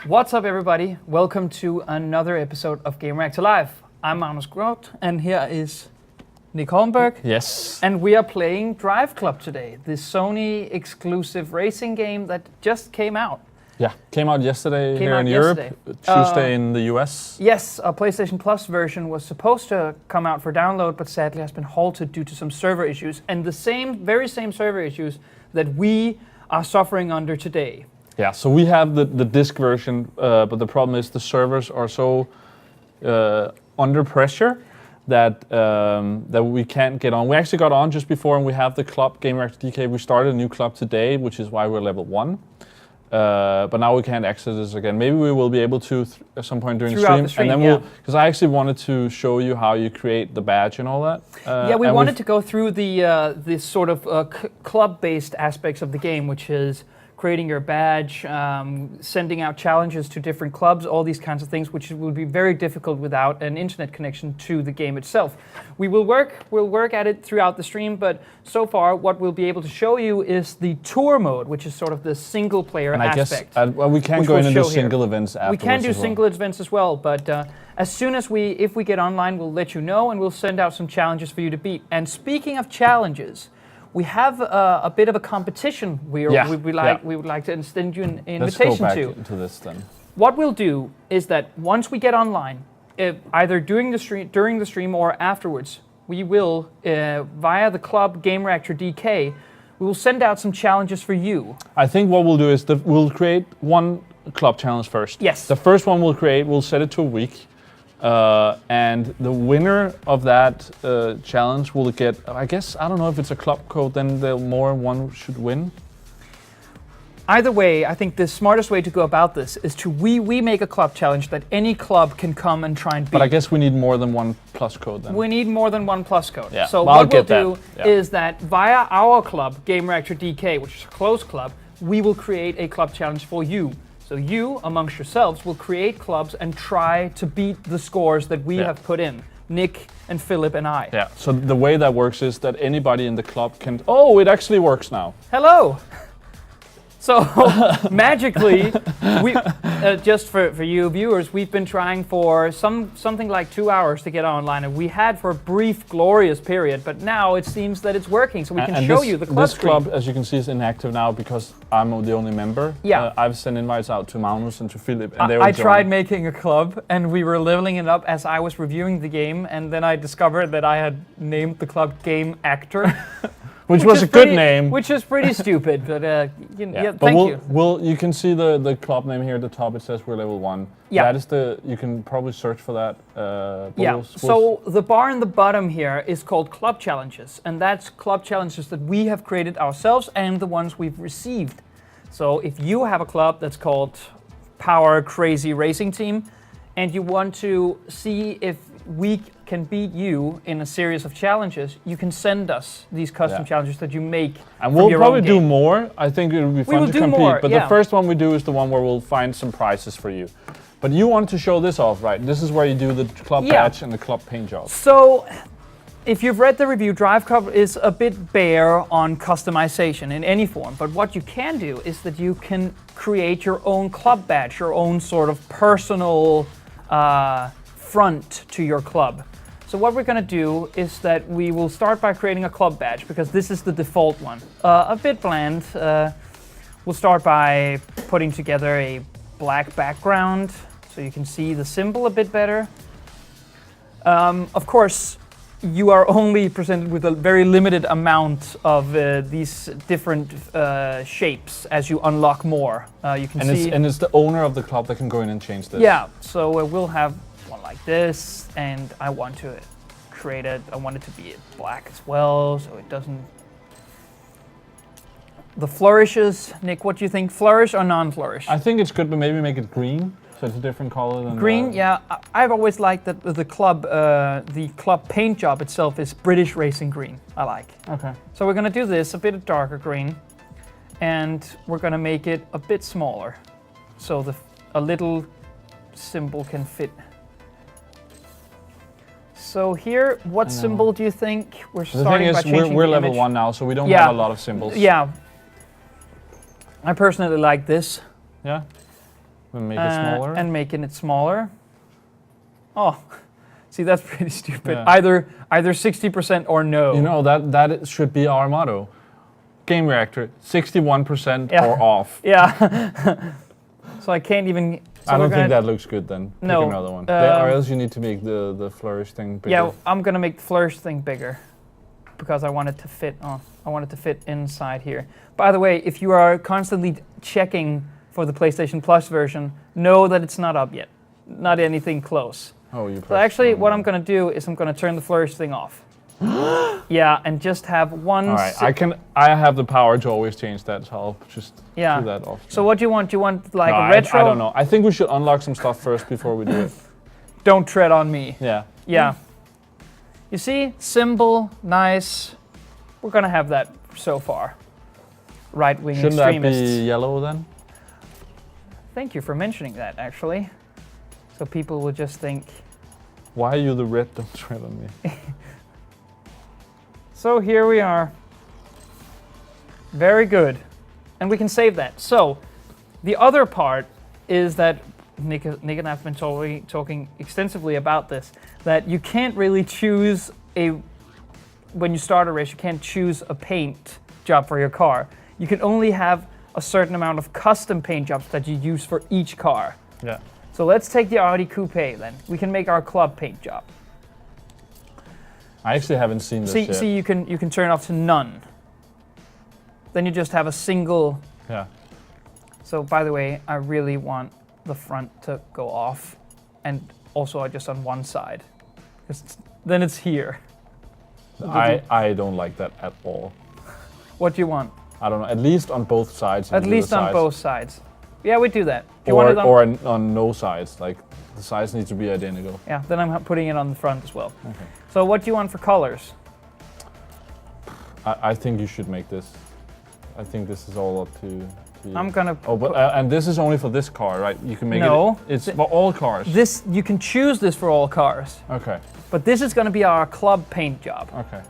What's up, everybody? Welcome to another episode of Gamereactor Live. I'm Magnus, and here is Nick Holmberg. Yes. And we are playing Driveclub today, the Sony exclusive racing game that just came out. Yeah, came out yesterday here in Europe, Tuesday in the US. Yes, a PlayStation Plus version was supposed to come out for download, but sadly has been halted due to some server issues, and the very same server issues that we are suffering under today. Yeah, so we have the disc version, but the problem is the servers are so under pressure that that we can't get on. We actually got on just before, and we have the club, Gamereactor DK. We started a new club today, which is why we're level 1. But now we can't access this again. Maybe we will be able to at some point during the stream, and then we'll. Because I actually wanted to show you how you create the badge and all that. Yeah, we wanted to go through the sort of club-based aspects of the game, which is creating your badge, sending out challenges to different clubs, all these kinds of things, which would be very difficult without an internet connection to the game itself. We'll work at it throughout the stream, but so far what we'll be able to show you is the tour mode, which is sort of the single player aspect. Guess, well, we can go into single events afterwards. We can do single events as well, but as soon as if we get online, we'll let you know, and we'll send out some challenges for you to beat. And speaking of challenges, we have a bit of a competition we would like to extend you an invitation to. Let's go back into this then. What we'll do is that once we get online, either during the stream or afterwards, we will, via the club Gamereactor DK, we will send out some challenges for you. I think what we'll do is we'll create one club challenge first. Yes. The first one we'll set it to a week. And the winner of that challenge will get, I guess, I don't know if it's a club code, then one should win. Either way, I think the smartest way to go about this is to we make a club challenge that any club can come and try and beat. But I guess we need more than one plus code then. We need more than one plus code. Yeah. So what we'll do is that via our club, Gamereactor DK, which is a closed club, we will create a club challenge for you. So you, amongst yourselves, will create clubs and try to beat the scores that we have put in. Nick and Philip and I. Yeah, so the way that works is that anybody in the club can... Oh, it actually works now. Hello! So, magically, just for you viewers, we've been trying for something like 2 hours to get online, and we had for a brief, glorious period, but now it seems that it's working, so we can show you the club This club, as you can see, is inactive now because I'm the only member. Yeah. I've sent invites out to Magnus and to Philip, and they were I tried making a club, and we were leveling it up as I was reviewing the game, and then I discovered that I had named the club Gamereactor. Which was a good name. Which is pretty stupid, but thank you. You can see the club name here at the top. It says we're level 1. Yeah. That is you can probably search for that. So the bar in the bottom here is called Club Challenges, and that's club challenges that we have created ourselves and the ones we've received. So if you have a club that's called Power Crazy Racing Team, and you want to see if we can beat you in a series of challenges, you can send us these custom challenges that you make. And we'll probably do more. I think it will be fun to compete. More, but the first one we do is the one where we'll find some prizes for you. But you want to show this off, right? This is where you do the club badge and the club paint job. So, if you've read the review, Driveclub is a bit bare on customization in any form. But what you can do is that you can create your own club badge, your own sort of personal front to your club. So what we're going to do is that we will start by creating a club badge, because this is the default one. A bit bland. We'll start by putting together a black background so you can see the symbol a bit better. Of course, you are only presented with a very limited amount of these different shapes as you unlock more. You can see. And it's the owner of the club that can go in and change this. Yeah, so we'll have one like this, and I want to create it. I want it to be black as well, so it doesn't. The flourishes, Nick, what do you think? Flourish or non-flourish? I think it's good, but maybe make it green, so it's a different color than green. Yeah, I've always liked that the club paint job itself is British racing green. I like. Okay. So we're gonna do this a bit darker green, and we're gonna make it a bit smaller, so a little symbol can fit. So here, what symbol do you think we're starting by changing? The thing is, we're level 1 now, so we don't have a lot of symbols. Yeah. I personally like this. Yeah. And make it smaller. And making it smaller. Oh, see, that's pretty stupid. Yeah. Either 60% or no. You know, that should be our motto. Gamereactor, 61% or off. Yeah. So I can't even... So I don't think that looks good then. No. Pick another one. Or else you need to make the flourish thing bigger. Yeah, I'm gonna make the flourish thing bigger because I want it to fit on. I want it to fit inside here. By the way, if you are constantly checking for the PlayStation Plus version, know that it's not up yet. Not anything close. Oh, you. So actually, what I'm gonna do is I'm gonna turn the flourish thing off. Yeah, and just have one. All right, I have the power to always change that, so I'll just do that off. So what do you want? Do you want like a retro? I don't know. I think we should unlock some stuff first before we do it. Don't tread on me. Yeah. Yeah. You see, simple, nice. We're gonna have that so far. Right-wing extremists. Shouldn't that be yellow then? Thank you for mentioning that, actually. So people will just think. Why are you the red? Don't tread on me. So here we are. Very good. And we can save that. So the other part is that Nick and I have been talking extensively about this, that you can't really choose when you start a race, you can't choose a paint job for your car. You can only have a certain amount of custom paint jobs that you use for each car. Yeah. So let's take the Audi Coupe then. We can make our club paint job. I actually haven't seen this yet. See, you can turn off to none. Then you just have a single. Yeah. So by the way, I really want the front to go off, and also just on one side, because then it's here. I don't like that at all. What do you want? I don't know. At least on both sides. At least on both sides. Yeah, we do that. Do you or want it on no sides. Like the sides need to be identical. Yeah. Then I'm putting it on the front as well. Okay. So what do you want for colors? I think you should make this. I think this is all up to you. I'm gonna. Oh, but and this is only for this car, right? You can make it. It's for all cars. This you can choose this for all cars. Okay. But this is gonna be our club paint job. Okay.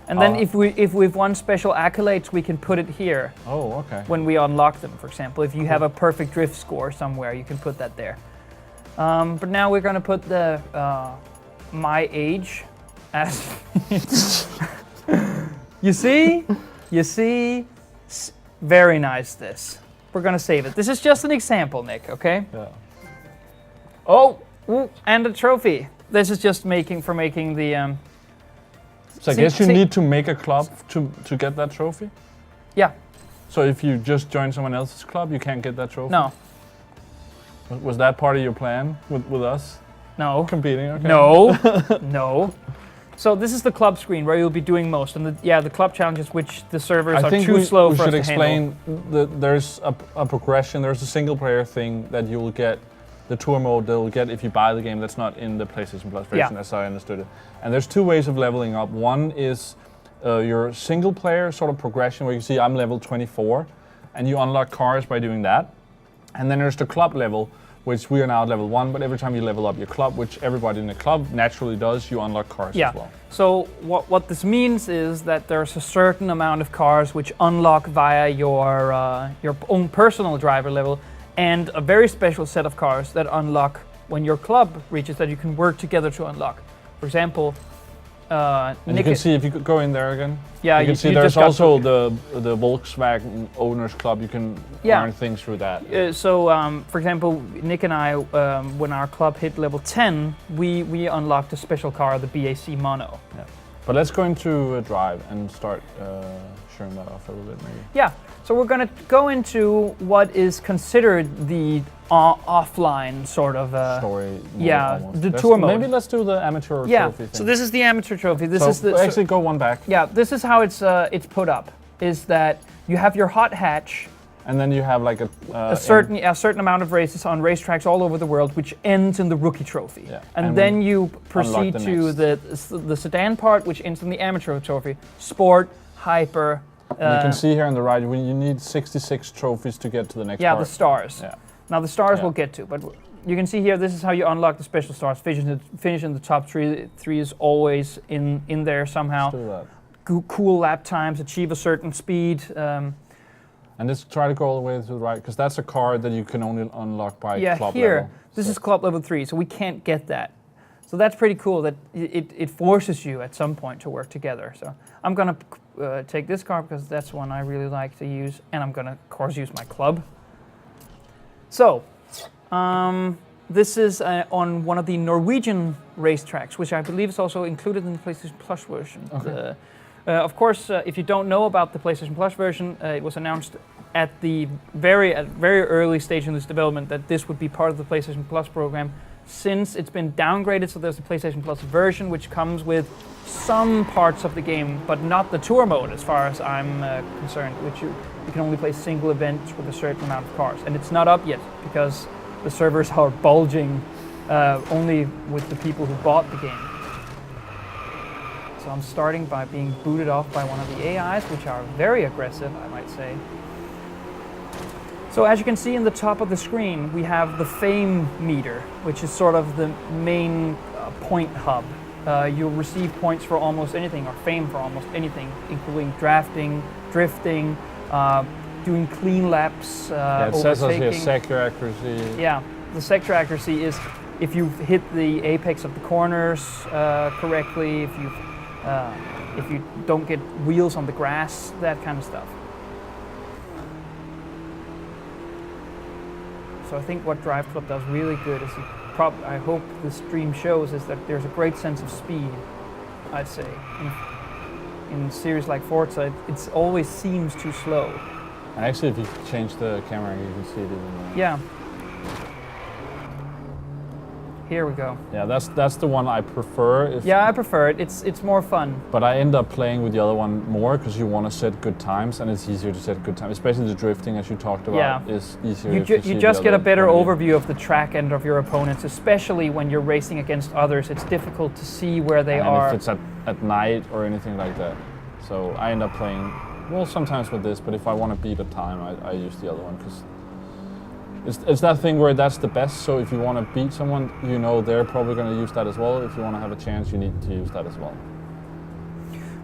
And then if we've won special accolades, we can put it here. Oh, okay. When we unlock them, for example, if you have a perfect drift score somewhere, you can put that there. But now we're gonna put the my age as. You see, very nice. This we're gonna save it. This is just an example, Nick. Okay. Yeah. Oh, and a trophy. This is just making the. So I guess you need to make a club to get that trophy? Yeah. So if you just join someone else's club, you can't get that trophy? No. Was that part of your plan with us? No. Competing? Okay. No. No. So this is the club screen where you'll be doing most. And the club challenges, which the servers are too slow for us to handle. I think we should explain that there's a progression. There's a single player thing that you'll get. The tour mode they'll get if you buy the game. That's not in the PlayStation Plus version, as I understood it. And there's two ways of leveling up. One is your single player sort of progression, where you see I'm level 24, and you unlock cars by doing that. And then there's the club level, which we are now at level 1, but every time you level up your club, which everybody in the club naturally does, you unlock cars as well. So what this means is that there's a certain amount of cars which unlock via your own personal driver level, and a very special set of cars that unlock when your club reaches that you can work together to unlock. For example, and you can see if you could go in there again. Yeah, you can see there's also the Volkswagen Owners Club. You can earn things through that. For example, Nick and I, when our club hit level 10, we unlocked a special car, the BAC Mono. Yeah. But let's go into Drive and start showing that off a little bit, maybe. Yeah. So we're going to go into what is considered the offline sort of story. The tour mode. Maybe let's do the amateur trophy thing. So this is the amateur trophy. Actually go one back. Yeah, this is how it's put up. Is that you have your hot hatch, and then you have like a certain amount of races on racetracks all over the world, which ends in the rookie trophy. Yeah. And then you proceed to the sedan part, which ends in the amateur trophy. Sport, hyper. You can see here on the right, you need 66 trophies to get to the next part. Yeah, the stars. Yeah. Now the stars we'll get to, but you can see here, this is how you unlock the special stars. Finish in the top three is always in there somehow. Let's do that. Cool lap times, achieve a certain speed. And And let's try to go all the way to the right, because that's a card that you can only unlock by club here, level. this is club level 3, so we can't get that. So that's pretty cool that it forces you at some point to work together. So I'm going to take this card because that's one I really like to use, and I'm going to, of course, use my club. So this is on one of the Norwegian racetracks, which I believe is also included in the PlayStation Plus version. Okay. Of course, if you don't know about the PlayStation Plus version, it was announced at the very early stage in this development that this would be part of the PlayStation Plus program. Since it's been downgraded, so there's a PlayStation Plus version which comes with some parts of the game, but not the tour mode as far as I'm concerned, which you can only play single events with a certain amount of cars. And it's not up yet because the servers are bulging only with the people who bought the game. So I'm starting by being booted off by one of the AIs, which are very aggressive, I might say. So as you can see in the top of the screen, we have the fame meter, which is sort of the main point hub. You'll receive points for almost anything, or fame for almost anything, including drafting, drifting, doing clean laps, it says us here sector accuracy. Yeah, the sector accuracy is if you've hit the apex of the corners correctly, if you don't get wheels on the grass, that kind of stuff. So I think what Driveclub does really good is, I hope the stream shows, is that there's a great sense of speed, I'd say. In series like Forza, it always seems too slow. And actually, if you change the camera, you can see it even more. Yeah. Here we go. Yeah, that's the one I prefer. Yeah, I prefer it. It's more fun. But I end up playing with the other one more because you want to set good times, and it's easier to set good times. Especially the drifting, as you talked about, is easier. You just get a better overview of the track and of your opponents, especially when you're racing against others. It's difficult to see where they are. If it's at night or anything like that. So I end up playing, well, sometimes with this, but if I want to beat a time, I use the other one because it's that thing where that's the best. So if you want to beat someone, you know they're probably going to use that as well. If you want to have a chance, you need to use that as well.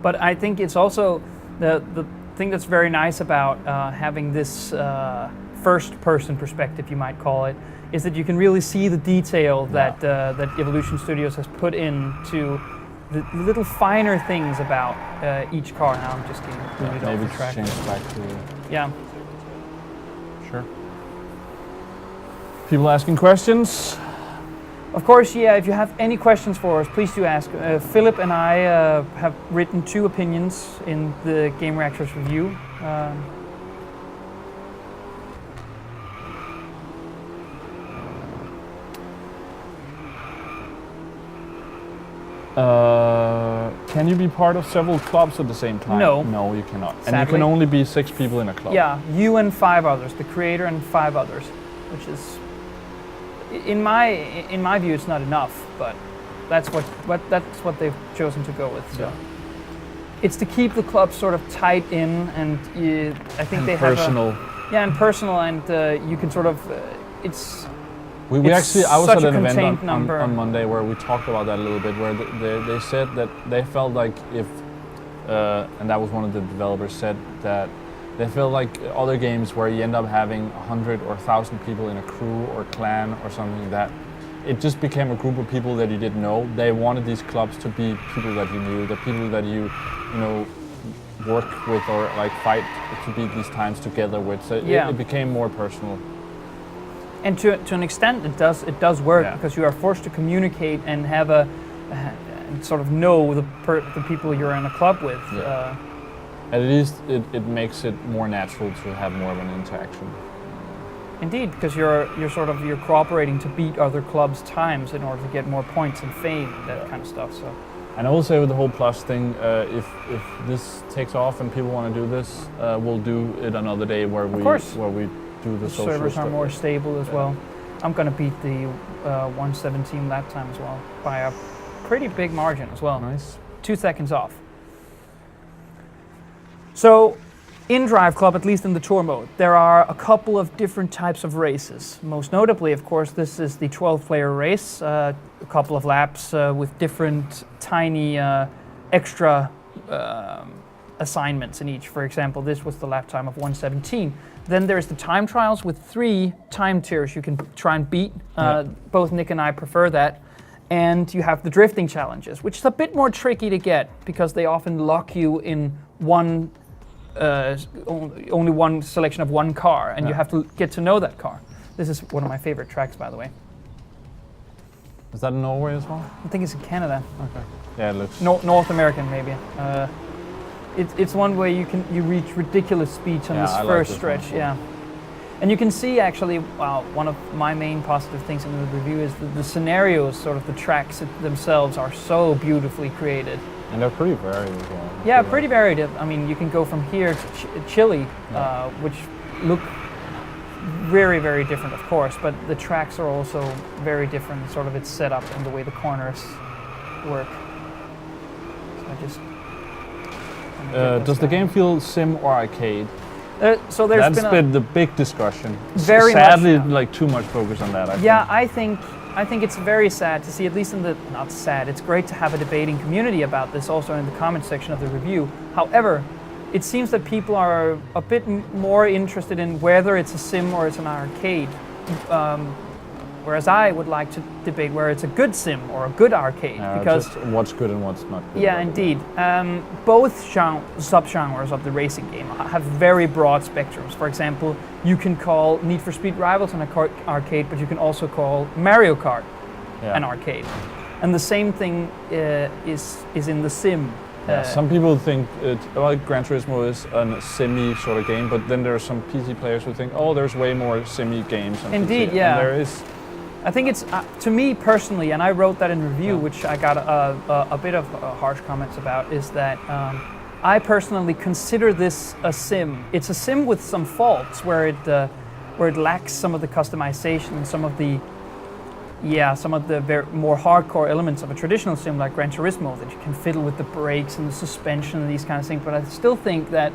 But I think it's also the thing that's very nice about having this first-person perspective, you might call it, is that you can really see the detail that Evolution Studios has put into the little finer things about each car. Now I'm just getting booted off the track. Maybe change back to... Yeah. Sure. People asking questions? Of course, yeah, if you have any questions for us, please do ask. Philip and I have written 2 opinions in the Gamereactor's review. Can you be part of several clubs at the same time? No. No, you cannot. Sadly. And you can only be 6 people in a club. Yeah, you and 5 others, the creator and 5 others, which is, in my view, it's not enough, but that's what they've chosen to go with. So. Yeah. It's to keep the club sort of tight in, and I think and they personal. have and personal, and you can sort of it's. We actually, I was at an event on Monday where we talked about that a little bit, where they said that they felt like if, and that was one of the developers said that they felt like other games where you end up having 100 or 1,000 people in a crew or clan or something like that, it just became a group of people that you didn't know. They wanted these clubs to be people that you knew, the people that you work with or like fight to beat these times together with. So it became more personal. And to an extent, it does work because you are forced to communicate and have sort of know the people you're in a club with. Yeah. At least it makes it more natural to have more of an interaction. Indeed, because you're cooperating to beat other clubs' times in order to get more points and fame, that kind of stuff. So. And I will say with the whole Plus thing, if this takes off and people want to do this, we'll do it another day where we do the social servers stuff. Are more stable as well. I'm going to beat the 117 lap time as well by a pretty big margin as well. Nice. 2 seconds off. So, in Driveclub, at least in the tour mode, there are a couple of different types of races. Most notably, of course, this is the 12-player race, a couple of laps with different tiny extra assignments in each. For example, this was the lap time of 1:17. Then there's the time trials with 3 time tiers you can try and beat. Both Nick and I prefer that. And you have the drifting challenges, which is a bit more tricky to get because they often lock you in one, only one selection of one car, and you have to get to know that car. This is one of my favorite tracks, by the way. Is that in Norway as well? I think it's in Canada. Okay. Yeah, it looks... North American, maybe. It's one where you reach ridiculous speeds on this first stretch. Yeah. And you can see actually, one of my main positive things in the review is that the scenarios, sort of the tracks themselves, are so beautifully created. And they're pretty varied as well. Yeah, pretty varied. I mean, you can go from here to Chile, which look very, very different, of course, but the tracks are also very different, sort of its setup and the way the corners work. So I just... does the game feel sim or arcade? So there's That's been the big discussion. Very sadly, much, like too much focus on that. I think it's very sad to see, at least in the, not sad, it's great to have a debating community about this also in the comment section of the review. However, it seems that people are a bit more interested in whether it's a sim or it's an arcade. Whereas I would like to debate where it's a good sim or a good arcade. Because just what's good and what's not good. Yeah, indeed. Both subgenres of the racing game have very broad spectrums. For example, you can call Need for Speed Rivals an arcade, but you can also call Mario Kart an arcade. And the same thing is in the sim. Some people think Gran Turismo is a simi sort of game, but then there are some PC players who think, oh, there's way more simi games on Indeed, PC. yeah. And there is. I think it's, to me personally, and I wrote that in review, which I got a bit of harsh comments about, is that I personally consider this a sim. It's a sim with some faults where it lacks some of the customization and some of the more hardcore elements of a traditional sim like Gran Turismo, that you can fiddle with the brakes and the suspension and these kind of things. But I still think that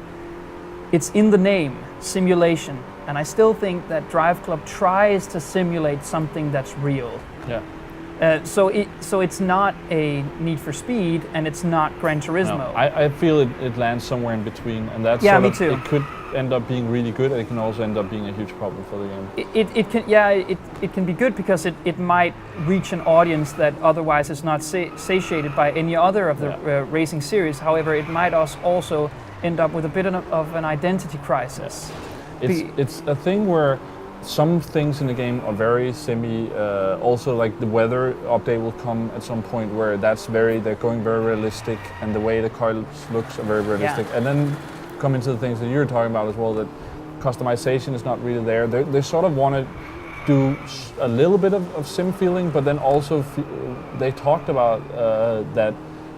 it's in the name, simulation. And I still think that Driveclub tries to simulate something that's real. Yeah. So it's not a Need for Speed, and it's not Gran Turismo. No, I feel it lands somewhere in between, and that's me too. It could end up being really good, and it can also end up being a huge problem for the game. It can be good because it might reach an audience that otherwise is not satiated by any other of the racing series. However, it might also end up with a bit of an identity crisis. It's a thing where some things in the game are very semi. Also, like the weather update will come at some point where they're going very realistic, and the way the car looks are very realistic. And then come into the things that you're talking about as well, that customization is not really there. They sort of want to do a little bit of sim feeling, but then also they talked about that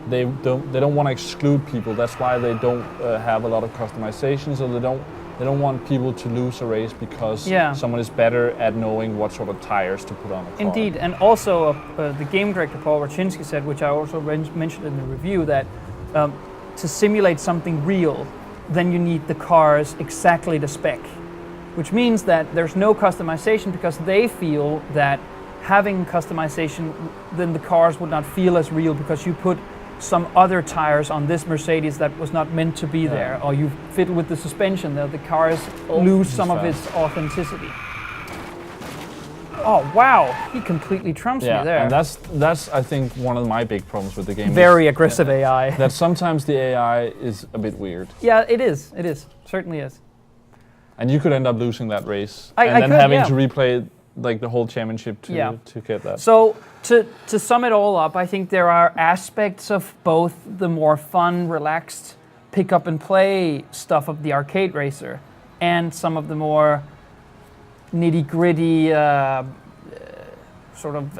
they don't want to exclude people. That's why they don't have a lot of customization, so they don't want people to lose a race because someone is better at knowing what sort of tires to put on a car. Indeed, and also the game director Paul Raczynski said, which I also mentioned in the review, that to simulate something real, then you need the cars exactly to spec, which means that there's no customization because they feel that having customization, then the cars would not feel as real because you put some other tires on this Mercedes that was not meant to be there, or you fiddle with the suspension, the cars lose some of its authenticity. Oh wow, he completely trumps me there. And that's I think one of my big problems with the game. Very aggressive AI. That sometimes the AI is a bit weird. Yeah, it is, certainly is. And you could end up losing that race, and then having to replay like the whole championship to get that. So to sum it all up, I think there are aspects of both the more fun, relaxed, pick up and play stuff of the arcade racer, and some of the more nitty-gritty sort of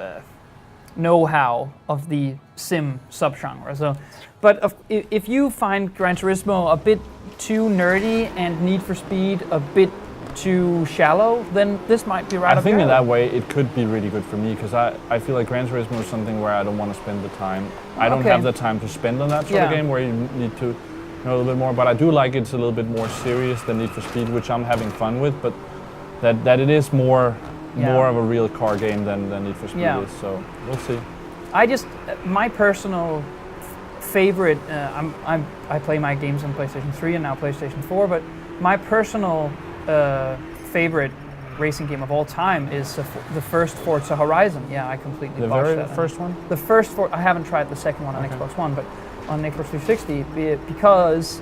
know-how of the sim subgenre. So, but if you find Gran Turismo a bit too nerdy and Need for Speed a bit too shallow, then this might be right up your alley. I think in that way it could be really good for me, because I feel like Gran Turismo is something where I don't want to spend the time. I don't have the time to spend on that sort of game where you need to know a little bit more, but I do like it's a little bit more serious than Need for Speed, which I'm having fun with, but that it is more of a real car game than Need for Speed is, so we'll see. My personal favorite, I play my games on PlayStation 3 and now PlayStation 4, but my personal favorite racing game of all time is the first Forza Horizon. Yeah, I completely botched that. The first one? The first, I haven't tried the second one on Xbox One, but on Xbox 360, because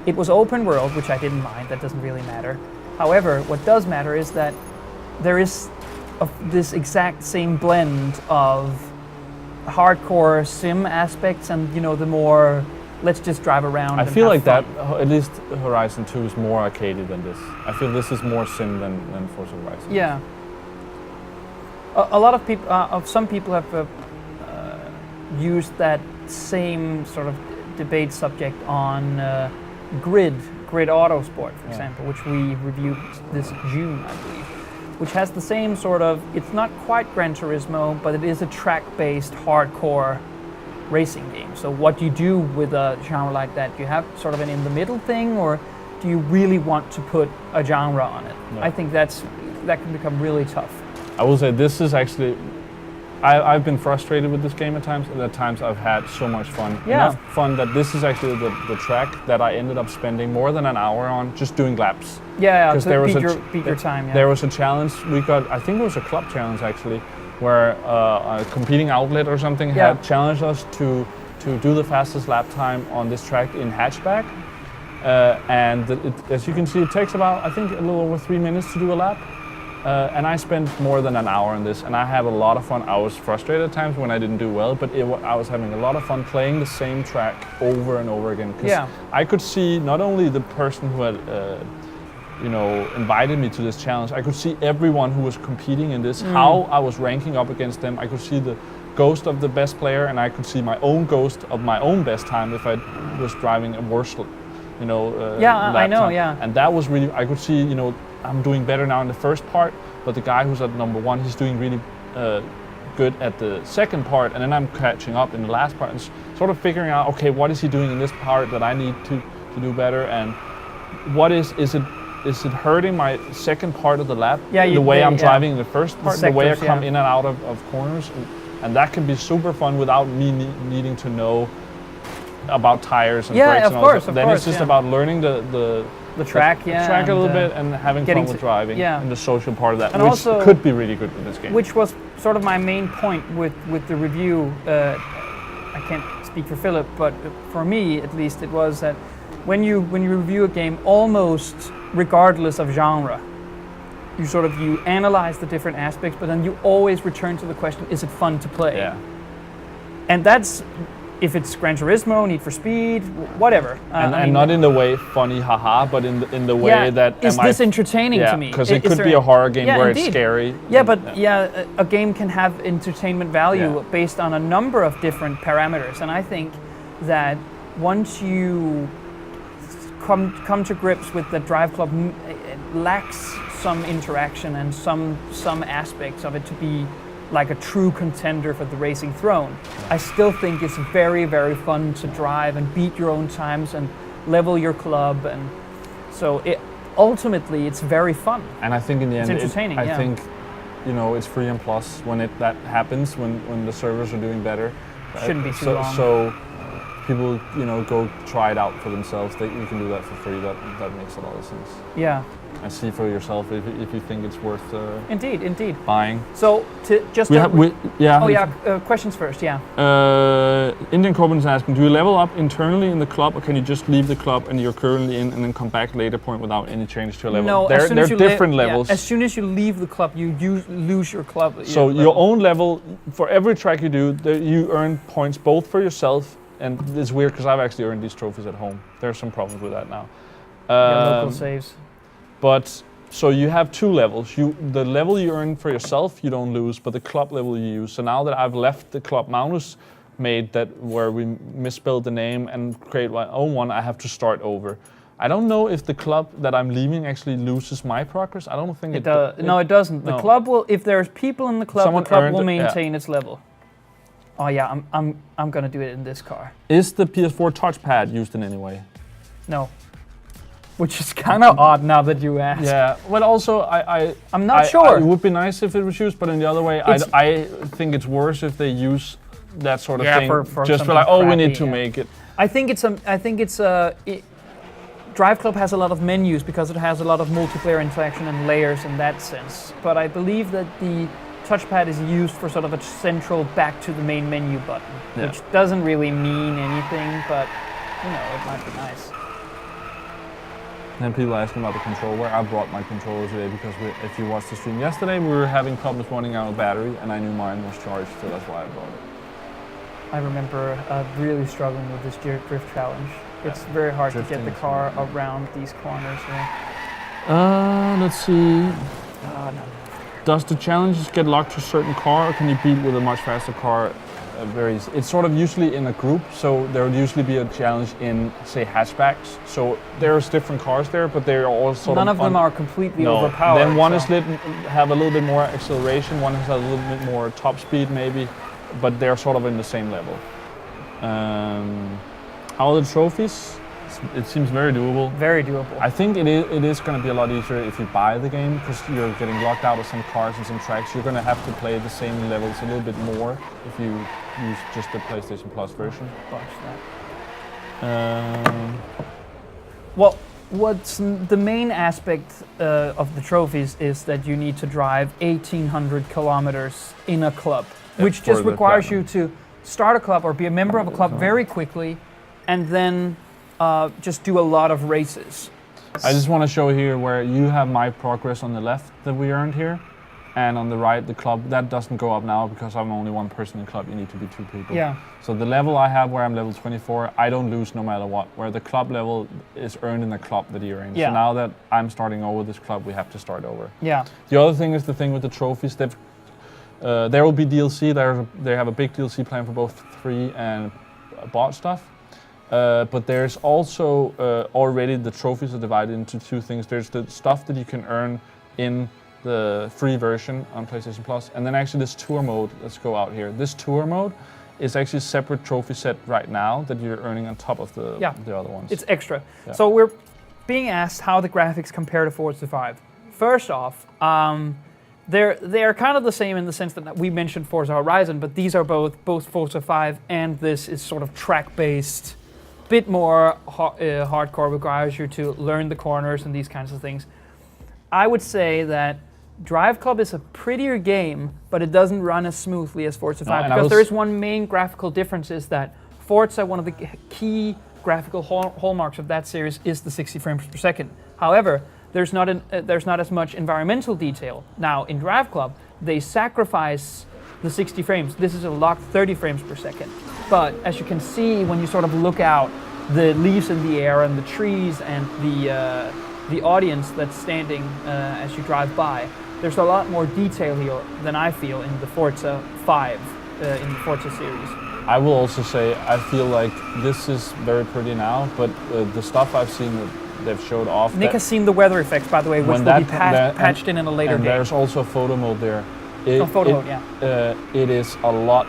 it was open world, which I didn't mind, that doesn't really matter. However, what does matter is that there is this exact same blend of hardcore sim aspects and, you know, the more let's just drive around. I feel like that, at least Horizon 2 is more arcadey than this. I feel this is more sim than Forza Horizon. Yeah. A lot of people, some people have used that same sort of debate subject on Grid Autosport, for example, which we reviewed this June, I believe, which has the same sort of, it's not quite Gran Turismo, but it is a track-based hardcore racing game. So what do you do with a genre like that? Do you have sort of an in-the-middle thing, or do you really want to put a genre on it? No. I think that can become really tough. I will say this is actually, I've been frustrated with this game at times, and at times I've had so much fun. Yeah. Enough fun that this is actually the track that I ended up spending more than an hour on just doing laps. Yeah, to beat your time. Yeah. There was a challenge we got, I think it was a club challenge actually, where a competing outlet or something had challenged us to do the fastest lap time on this track in hatchback. And as you can see, it takes about, I think, a little over 3 minutes to do a lap. And I spent more than an hour on this, and I had a lot of fun. I was frustrated at times when I didn't do well, but I was having a lot of fun playing the same track over and over again. Because I could see not only the person who had invited me to this challenge, I could see everyone who was competing in this, how I was ranking up against them. I could see the ghost of the best player, and I could see my own ghost of my own best time if I was driving a worse, lap I know, time. yeah. And that was really, I could see, I'm doing better now in the first part, but the guy who's at number one, he's doing really good at the second part, and then I'm catching up in the last part and sort of figuring out, okay, what is he doing in this part that I need to do better, and what is it hurting my second part of the lap, the way I'm driving in the first part, the way I come in and out of corners, and that can be super fun without me needing to know about tires and brakes and all that. Then it's just about learning the track, a little bit and having fun with driving and the social part of that, and which also could be really good with this game. Which was sort of my main point with the review. I can't speak for Philip, but for me at least, it was that when you review a game, almost regardless of genre, you analyze the different aspects, but then you always return to the question: is it fun to play? Yeah. And that's, if it's Gran Turismo, Need for Speed, whatever. And not in the way funny, haha, but in the way that... Is this entertaining to me? Because it could be a horror game where it's scary. Yeah, but a game can have entertainment value based on a number of different parameters. And I think that once you come to grips with that Driveclub lacks some interaction and some aspects of it to be like a true contender for the racing throne, I still think it's very, very fun to drive and beat your own times and level your club, and so ultimately it's very fun. And I think in the end, it's entertaining. I think it's free and plus when that happens, when the servers are doing better. Shouldn't be too long. So people go try it out for themselves. You can do that for free. That makes a lot of sense. Yeah. And see for yourself if you think it's worth indeed buying. So questions first. Indian Corbin is asking, do you level up internally in the club, or can you just leave the club and you're currently in and then come back later point without any change to your level? No, they're different levels. As soon as you leave the club, you lose your club. So your own level, for every track you do, you earn points both for yourself, and it's weird because I've actually earned these trophies at home. There's some problems with that now. Local saves. But so you have two levels. The level you earn for yourself, you don't lose, but the club level you use. So now that I've left the club Magnus made, that where we misspelled the name and create my own one, I have to start over. I don't know if the club that I'm leaving actually loses my progress. I don't think it does. No, it doesn't. The club will, if there's people in the club, the club will maintain its level. Oh yeah, I'm gonna do it in this car. Is the PS4 touchpad used in any way? No. Which is kind of odd now that you ask. Yeah, but also I'm not sure. It would be nice if it was used, but in the other way, I think it's worse if they use that sort of Yeah, thing. for Just for something like, oh, we crappy, need to yeah. make it. I think Driveclub has a lot of menus because it has a lot of multiplayer interaction and layers in that sense. But I believe that the touchpad is used for sort of a central back to the main menu button, which doesn't really mean anything, but you know, it might be nice. And people asking about the controller. I brought my controller today because if you watched the stream yesterday, we were having problems running out of battery, and I knew mine was charged, so that's why I brought it. I remember really struggling with this drift challenge. It's very hard to get the car around these corners here. Let's see. No. Does the challenges get locked to a certain car, or can you beat with a much faster car? It's sort of usually in a group, so there would usually be a challenge in, say, hatchbacks. So there's different cars there, but they're all sort None of them are completely overpowered. Then one have a little bit more acceleration, one has a little bit more top speed maybe, but they're sort of in the same level. How are the trophies? It seems very doable. Very doable. I think it is going to be a lot easier if you buy the game, because you're getting locked out of some cars and some tracks. You're going to have to play the same levels a little bit more if you use just the PlayStation Plus version. Watch that. Well, what's the main aspect of the trophies is that you need to drive 1,800 kilometers in a club, which just requires you to start a club or be a member of a club very quickly, and then just do a lot of races. I just want to show here where you have my progress on the left that we earned here, and on the right the club. That doesn't go up now because I'm only one person in the club. You need to be 2 people. Yeah. So the level I have where I'm level 24, I don't lose no matter what. Where the club level is earned in the club that you're in. Yeah. So now that I'm starting over this club, we have to start over. Yeah. The other thing is the thing with the trophies. There will be DLC. They have a big DLC plan for both free and bought stuff. But there's also already the trophies are divided into 2 things. There's the stuff that you can earn in the free version on PlayStation Plus, and then actually this tour mode. Let's go out here. This tour mode is actually a separate trophy set right now that you're earning on top of the other ones. It's extra. Yeah. So we're being asked how the graphics compare to Forza 5. First off, they're kind of the same in the sense that we mentioned Forza Horizon, but these are both Forza 5 and this is sort of track-based. Bit more hardcore, requires you to learn the corners and these kinds of things. I would say that Driveclub is a prettier game, but it doesn't run as smoothly as Forza 5 because there is one main graphical difference, is that Forza, one of the key graphical hallmarks of that series, is the 60 frames per second. However, there's not as much environmental detail. Now in Driveclub, they sacrifice the 60 frames. This is a locked 30 frames per second. But as you can see, when you sort of look out, the leaves in the air and the trees and the audience that's standing as you drive by, there's a lot more detail here than I feel in the Forza 5, in the Forza series. I will also say I feel like this is very pretty now, but the stuff I've seen that they've showed off. Nick has seen the weather effects, by the way, which will be patched in a later game. And there's also a photo mode there. Photo mode, yeah. It is a lot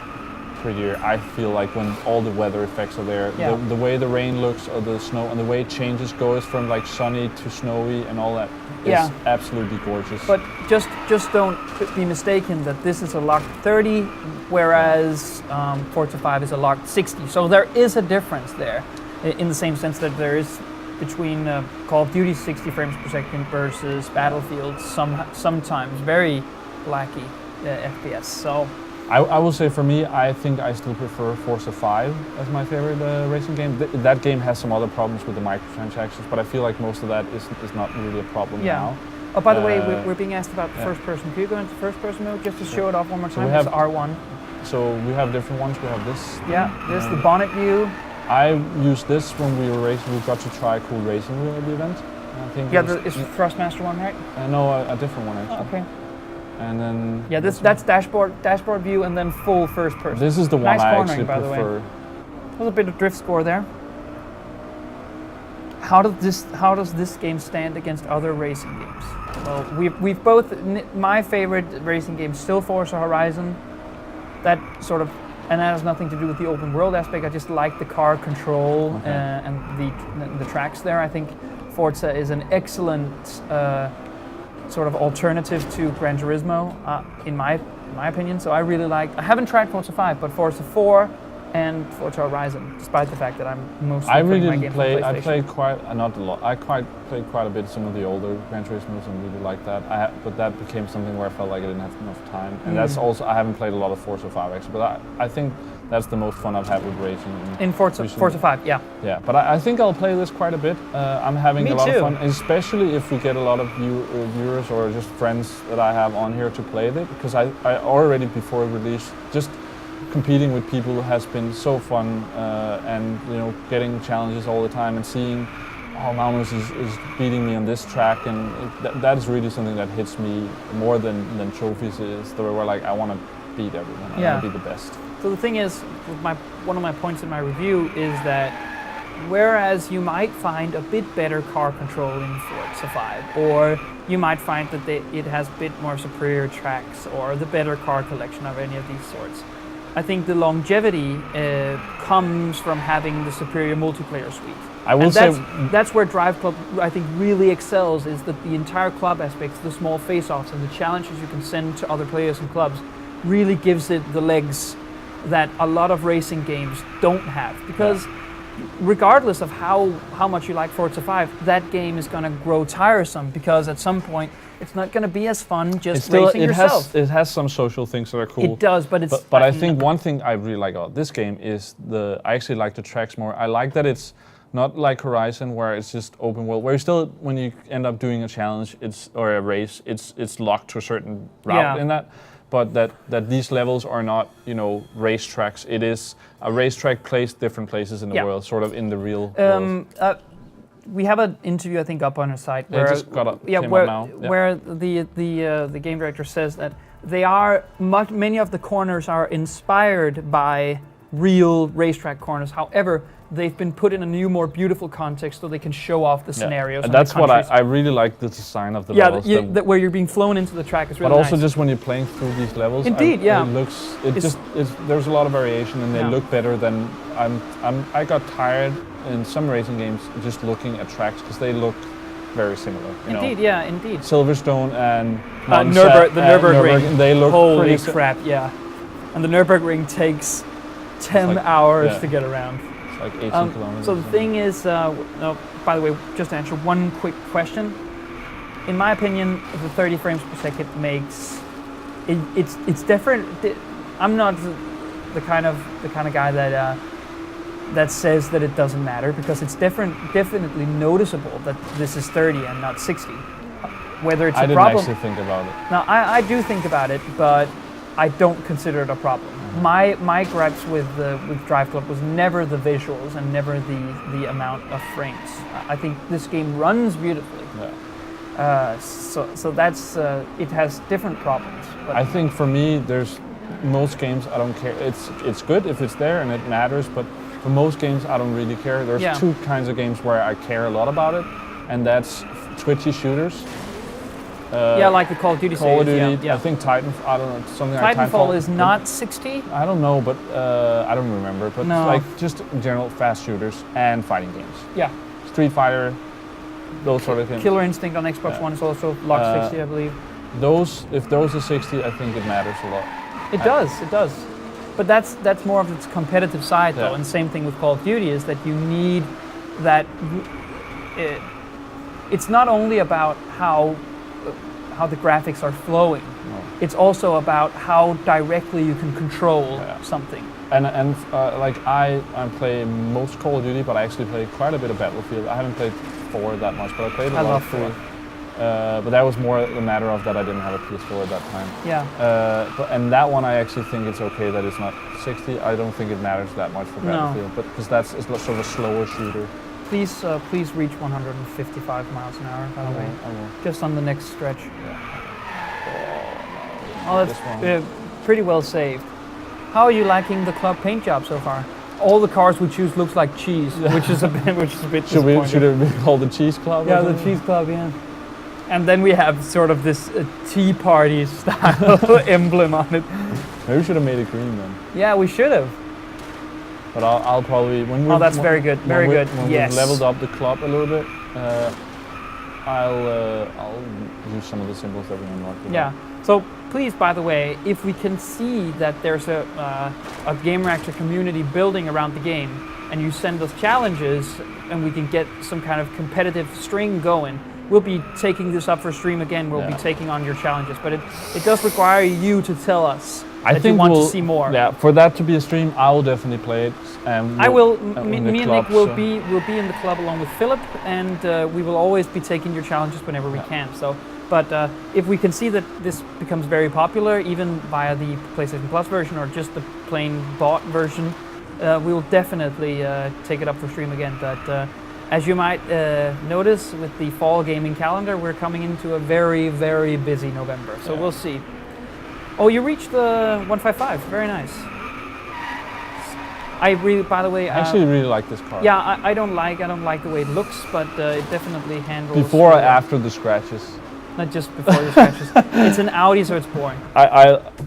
prettier, I feel like, when all the weather effects are there. Yeah. The way the rain looks, or the snow, and the way it changes, goes from like sunny to snowy and all that is absolutely gorgeous. But just don't be mistaken that this is a locked 30, whereas Forza 5 is a locked 60. So there is a difference there, in the same sense that there is between Call of Duty 60 frames per second versus Battlefield sometimes very laggy FPS. So I will say, for me, I think I still prefer Forza 5 as my favorite racing game. That game has some other problems with the microtransactions, but I feel like most of that is not really a problem now. Oh, by the way, we're being asked about the first person. Can you go into first person mode just to show it off one more time? It's R1. So we have different ones. We have this. Yeah, this is the bonnet view. I used this when we were racing. We got to try a cool racing wheel at the event. I think it's the Thrustmaster one, right? No, a different one actually. Oh, okay. And then that's dashboard view, and then full first person. This is the one I actually by prefer. The way. There's a bit of drift score there. How does this game stand against other racing games? Well, we've both. My favorite racing game is still Forza Horizon. That sort of, and that has nothing to do with the open world aspect. I just like the car control and the tracks there. I think Forza is an excellent sort of alternative to Gran Turismo, in my opinion. So I really like. I haven't tried Forza 5, but Forza 4 and Forza Horizon, despite the fact that I'm mostly playing my games on PlayStation. I played quite not a lot. Played quite a bit some of the older Gran Turismos and really liked that. But that became something where I felt like I didn't have enough time. And that's also, I haven't played a lot of Forza 5 actually, but I think that's the most fun I've had with racing. In Forza 5, yeah. Yeah, but I think I'll play this quite a bit. I'm having a lot of fun, especially if we get a lot of viewers or just friends that I have on here to play it, because I already before release, just competing with people has been so fun, and getting challenges all the time and seeing, oh, Magnus is beating me on this track, and that is really something that hits me more than trophies is, where like I want to beat everyone, I want to be the best. So the thing is, one of my points in my review is that whereas you might find a bit better car control in Forza 5, or you might find that it has a bit more superior tracks, or the better car collection of any of these sorts, I think the longevity comes from having the superior multiplayer suite. I will say that's where Driveclub, I think, really excels, is that the entire club aspects, the small face-offs and the challenges you can send to other players and clubs, really gives it the legs that a lot of racing games don't have. Because regardless of how much you like Forza 5, that game is going to grow tiresome, because at some point it's not going to be as fun just racing yourself. It has some social things that are cool. It does, but it's... But I think one thing I really like about this game is I actually like the tracks more. I like that it's not like Horizon, where it's just open world, where you still, when you end up doing a challenge or a race, it's locked to a certain route in that. But that these levels are not, race tracks. It is a racetrack placed different places in the world, sort of in the real world. We have an interview, I think, up on our site where where the game director says that many of the corners are inspired by real racetrack corners. However, they've been put in a new, more beautiful context so they can show off the scenarios. And that's what I really like, the design of the levels. Yeah, where you're being flown into the track is really nice. But also just when you're playing through these levels, indeed, there's a lot of variation, and they look better than I got tired in some racing games just looking at tracks, because they look very similar. Indeed. Silverstone and the Nürburgring. They look holy crap, yeah. And the Nürburgring takes 10 hours to get around. It's like 18 kilometers. So the thing is, by the way, just to answer one quick question. In my opinion, the 30 frames per second makes it's different. I'm not the kind of guy that says that it doesn't matter, because it's definitely noticeable that this is 30 and not 60. Whether it's a problem. I didn't actually think about it. No, I do think about it, but I don't consider it a problem. My gripes with Driveclub was never the visuals and never the amount of frames. I think this game runs beautifully. Yeah. So that's it has different problems. But I think for me, there's most games I don't care. It's good if it's there and it matters, but for most games I don't really care. There's two kinds of games where I care a lot about it, and that's twitchy shooters. Like the Call of Duty series. I think Titanfall, I don't know, something like Titanfall is not 60? I don't know, but I don't remember. But like just in general, fast shooters and fighting games. Yeah. Street Fighter, those sort of things. Killer Instinct on Xbox One is also locked 60, I believe. If those are 60, I think it matters a lot. It does. But that's more of its competitive side, though. And same thing with Call of Duty, is that you need that. It's not only about how the graphics are flowing. No. It's also about how directly you can control something. And like I play most Call of Duty, but I actually play quite a bit of Battlefield. I haven't played 4 that much, but I played a lot of 3. But that was more a matter of that I didn't have a PS4 at that time. Yeah. And that one, I actually think it's okay that it's not 60. I don't think it matters that much for Battlefield, but because it's sort of a slower shooter. Please reach 155 miles an hour, by the way. I will. Just on the next stretch. Yeah. Oh, that's pretty well saved. How are you liking the club paint job so far? All the cars we choose looks like cheese, which is a bit disappointing. Should it be called the Cheese Club? Yeah, the Cheese Club, yeah. And then we have sort of this Tea Party style emblem on it. Maybe we should have made it green then. Yeah, we should have. But I'll probably that's very good. Very good. When yes. we've leveled up the club a little bit, I'll use some of the symbols that we unlocked. Yeah. So please, by the way, if we can see that there's a Gamereactor community building around the game, and you send us challenges, and we can get some kind of competitive string going, we'll be taking this up for stream again. We'll be taking on your challenges, but it does require you to tell us that you want to see more. Yeah, for that to be a stream, I will definitely play it. I will. Me and Nick will be in the club along with Philip, and we will always be taking your challenges whenever we can. So, but if we can see that this becomes very popular, even via the PlayStation Plus version or just the plain bought version, we will definitely take it up for stream again. But as you might notice with the fall gaming calendar, we're coming into a very, very busy November. So we'll see. Oh, you reached the 155. Very nice. I really, by the way, I actually really like this car. Yeah, I don't like the way it looks, but it definitely handles. Before or after the scratches? Not just before the scratches. It's an Audi, so it's boring.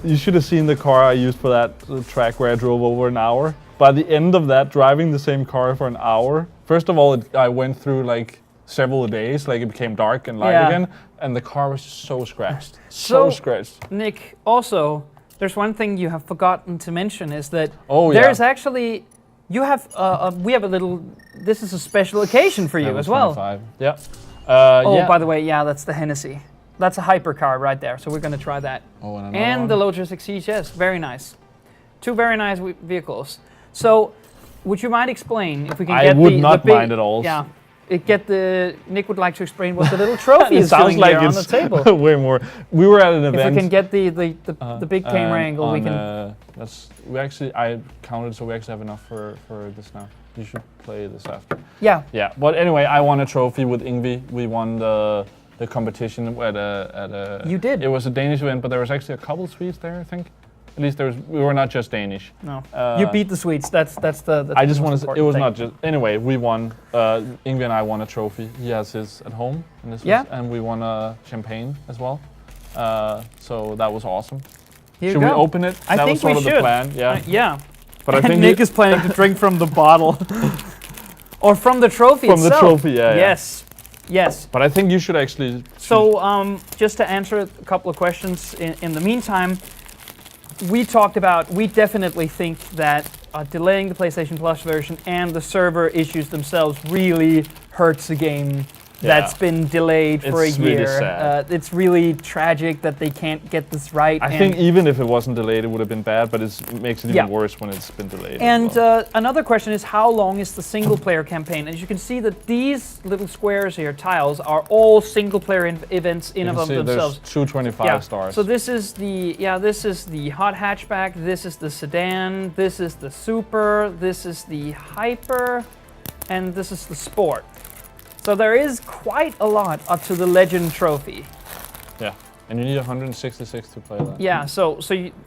You should have seen the car I used for that track where I drove over an hour. By the end of that, driving the same car for an hour, first of all, I went through like several days, like it became dark and light again, and the car was just so scratched. So scratched. Nick, also, there's one thing you have forgotten to mention is that there's actually, we have a little, this is a special occasion for you as well. Yeah. By the way, that's the Hennessy. That's a hypercar right there, so we're going to try that. Oh, and the Lotus Exige, yes, very nice. Two very nice vehicles. So, would you mind explain if we can get the... I would not mind at all. Yeah. Nick would like to explain what the little trophy is doing like here on the table. Way more. We were at an event. If we can get the big camera angle, we can... I counted, so we actually have enough for this now. You should play this after. Yeah. Yeah, but anyway, I won a trophy with Ingvi. We won the competition at a... You did? It was a Danish event, but there was actually a couple Swedes there, I think. At least we were not just Danish. No, you beat the Swedes. That's the. I just want to say it was not just. Anyway, we won. Ingvi and I won a trophy. He has his at home, and we won a champagne as well. So that was awesome. Should we open it? I think we should. That was sort of the plan. Yeah. Yeah. But I think Nick is planning to drink from the bottle, or from the trophy itself. From the trophy, yeah. Yes. Yes. But I think you should actually. So just to answer a couple of questions in the meantime. We definitely think that delaying the PlayStation Plus version and the server issues themselves really hurts the game that's been delayed for a year. Really sad. It's really tragic that they can't get this right. I think even if it wasn't delayed, it would have been bad, but it makes it even worse when it's been delayed. And another question is, how long is the single-player campaign? As you can see that these little squares here, tiles, are all single-player events in and of themselves. There's 225 stars. So this is the hot hatchback, this is the sedan, this is the super, this is the hyper, and this is the sport. So there is quite a lot up to the Legend trophy. Yeah, and you need 166 to play that. Yeah, so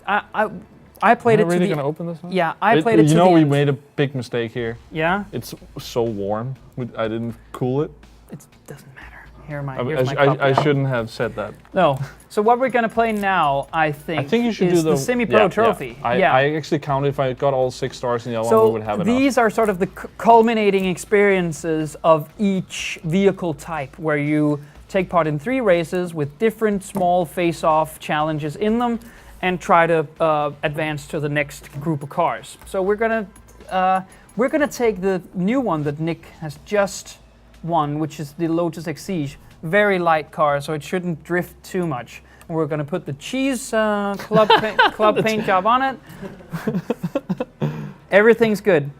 I played it to the... Are you really going to open this one? Yeah, I played it to the You know we end. made a big mistake here. Yeah? It's so warm. I didn't cool it. It doesn't matter. Here's my cup. I shouldn't have said that. No. So what we're going to play now, I think you should do the Semi-Pro trophy. Yeah. I actually counted if I got all 6 stars in the other one, we would have enough. So these are sort of the culminating experiences of each vehicle type, where you take part in 3 races with different small face-off challenges in them, and try to advance to the next group of cars. So we're gonna take the new one that Nick has just won, which is the Lotus Exige. Very light car, so it shouldn't drift too much. And we're gonna put the cheese club paint job on it. Everything's good.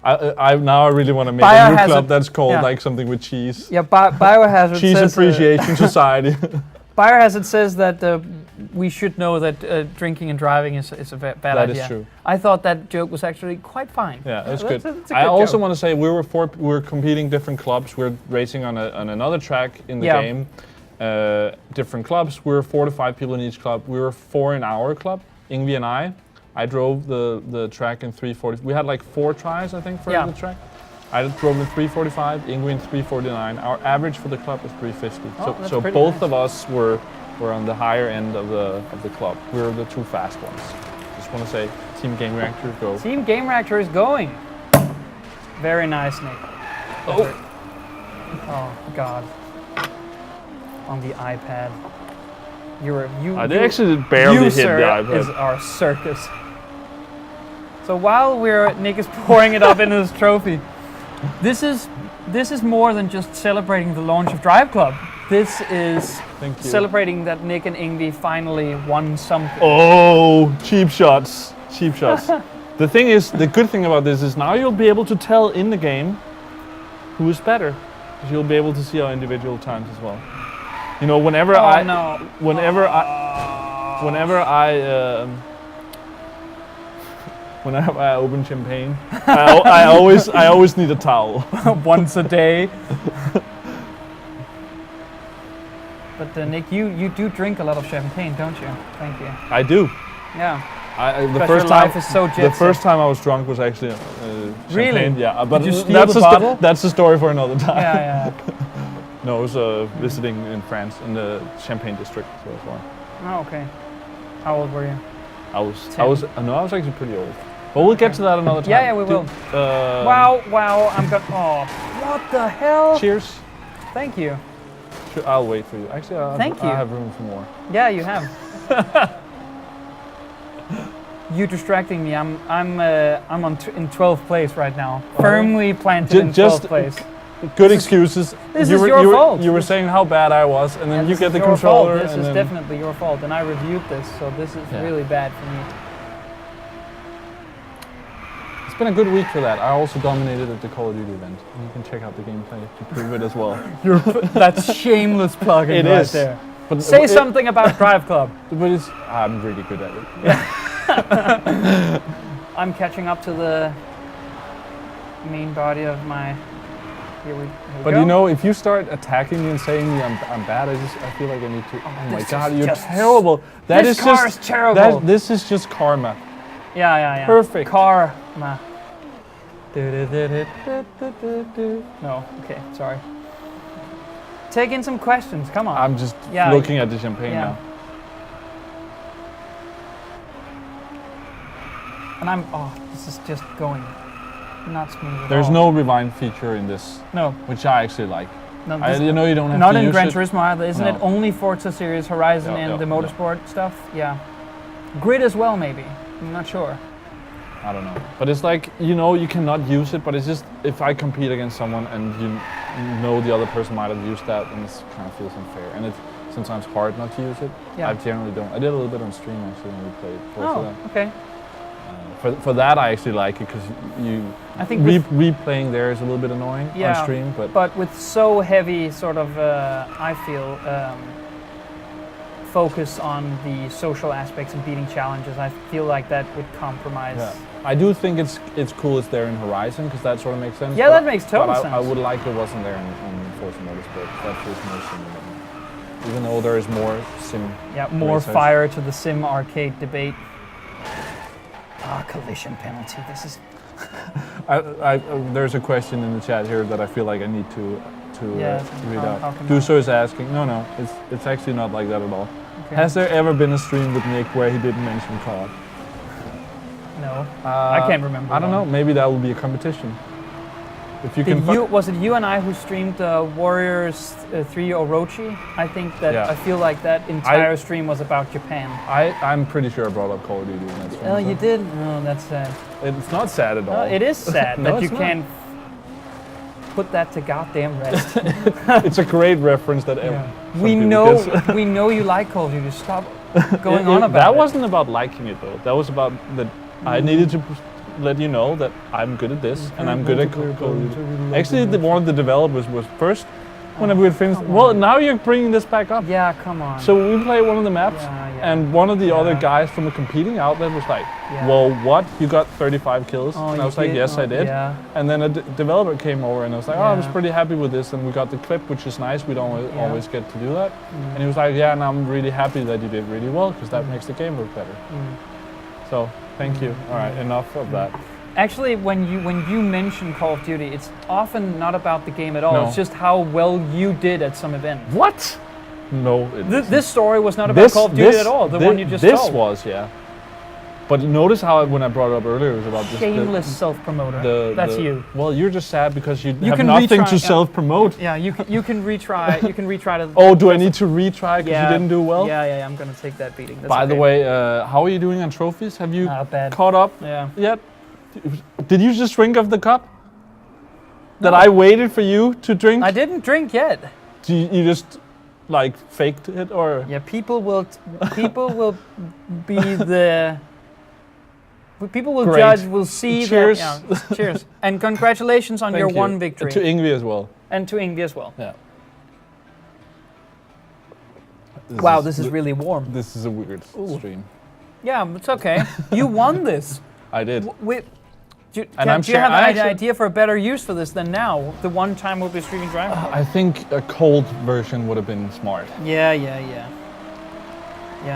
I really want to make a new club that's called like something with cheese. Yeah, Biohazard Cheese says, Appreciation Society. Biohazard says that we should know that drinking and driving is a bad idea. That is true. I thought that joke was actually quite fine. Yeah, that's good. I also want to say we were competing different clubs. We're racing on another track in the game. Different clubs. We were 4 to 5 people in each club. We were 4 in our club, Ingvi and I drove the track in 3:40. We had like 4 tries, I think, for the track. I drove in 3:45, Ingvi in 3:49. Our average for the club was 3:50. So both of us were on the higher end of the club. We were the 2 fast ones. Just want to say, Team Gamereactor, go. Team Gamereactor is going. Very nice, Nick. Oh God. on the iPad. They actually barely you, hit sir, the iPad. is our circus. So while Nick is pouring it up in his trophy, this is more than just celebrating the launch of Driveclub. This is celebrating that Nick and Ingvi finally won something. Oh, cheap shots. Cheap shots. The thing is, the good thing about this is now you'll be able to tell in the game who is better. Because you'll be able to see our individual times as well. You know, whenever I open champagne, I always need a towel. Once a day. But Nick, you do drink a lot of champagne, don't you? Thank you. I do. Yeah. The first time I was drunk was actually champagne. Really? Yeah, but did you steal the bottle? That's a story for another time. Yeah. No, I was visiting in France in the Champagne district. So far. Oh, okay. How old were you? I was actually pretty old. But we'll get to that another time. Yeah, we will. Wow, I'm gonna. Oh, what the hell? Cheers. Thank you. Sure, I'll wait for you. Actually, I have room for more. Yeah, you have. You distracting me. I'm in 12th place right now. Firmly planted in 12th place. Good excuses. This is your fault. You were saying how bad I was, and then you get the controller. This is definitely your fault, and I reviewed this, so this is really bad for me. It's been a good week for that. I also dominated at the Call of Duty event. You can check out the gameplay to prove it as well. That's shameless plugging right there. But say something about Driveclub. But I'm really good at it. I'm catching up to the main body of my. Here we but go. You know, if you start attacking me and saying me I'm bad, I feel like I need to. Oh my God, you're just terrible. This car is terrible. This is just karma. Yeah. Perfect. Karma. No, okay, sorry. Take in some questions, come on. I'm just looking at the champagne now. And this is just going not smooth at all. There's no rewind feature in this. No. Which I actually like. No, you know you don't have not to in use Gran it. Turismo either. Isn't it only Forza Series, Horizon, and the motorsport stuff? Yeah. Grid as well, maybe. I'm not sure. I don't know. But it's like, you know, you cannot use it, but it's just, if I compete against someone and you know the other person might have used that, then it kind of feels unfair. And it's sometimes hard not to use it. Yeah. I generally don't. I did a little bit on stream actually when we played Forza. Oh, okay. For that, I actually like it because I think replaying there is a little bit annoying on stream. But with so heavy sort of, I feel, focus on the social aspects and beating challenges, I feel like that would compromise. Yeah. I do think it's cool it's there in Horizon because that sort of makes sense. Yeah, that makes total sense. I would like it wasn't there in Forza Motorsport. That feels more sim. Even though there is more sim. Yeah, more racers. Fire to the sim arcade debate. Collision penalty. This is. There's a question in the chat here that I feel like I need to read out. Duso is asking. No, it's actually not like that at all. Okay. Has there ever been a stream with Nick where he didn't mention COD? No, I can't remember. I don't know. Maybe that will be a competition. If you was it you and I who streamed Warriors 3 Orochi? I think that I feel like that entire stream was about Japan. I'm pretty sure I brought up Call of Duty in that stream. Oh, you did? No, that's sad. It's not sad at all. It is sad that you can't put that to goddamn rest. It's a great reference that we know you like Call of Duty. Stop going on about it. That wasn't about liking it though. That was about that I needed to let you know that I'm good at this and I'm good at Call of Duty. Actually, one of the developers was first when we had finished. Well, now you're bringing this back up. Yeah, come on. So we played one of the maps, and one of the other guys from a competing outlet was like, "Well, what? You got 35 kills?" And I was like, "Yes, I did." Yeah. And then a developer came over, and I was like, "Oh, I was pretty happy with this." And we got the clip, which is nice. We don't always get to do that. And he was like, "Yeah, and I'm really happy that you did really well because that makes the game work better." So. Thank you. All right, enough of that. Actually, when you mention Call of Duty, it's often not about the game at all. No. It's just how well you did at some event. What? No. This story was not about Call of Duty at all. The one you just told. This was, yeah. But notice how when I brought it up earlier, it was about shameless self-promoter. That's you. Well, you're just sad because you have can nothing retry, to self-promote. Yeah, you can retry. You can retry to. Oh, do I need to retry because you didn't do well? Yeah. I'm gonna take that beating. That's By the okay. way, how are you doing on trophies? Have you bad. caught up Yeah. yet? Did you just drink of the cup? That I waited for you to drink? I didn't drink yet. You just like faked it, or? Yeah, people will be the. People will Great. judge. Will see. Cheers. That, yeah, cheers. And congratulations on your Thank you. one victory. To Ingvi as well. And to Ingvi as well. Yeah. Wow, this is really warm. This is a weird stream. Yeah, it's okay. You won this. I did. Do you I'm have an idea for a better use for this than now? The one time we'll be streaming Driveclub? I think a cold version would have been smart. Yeah. Yeah,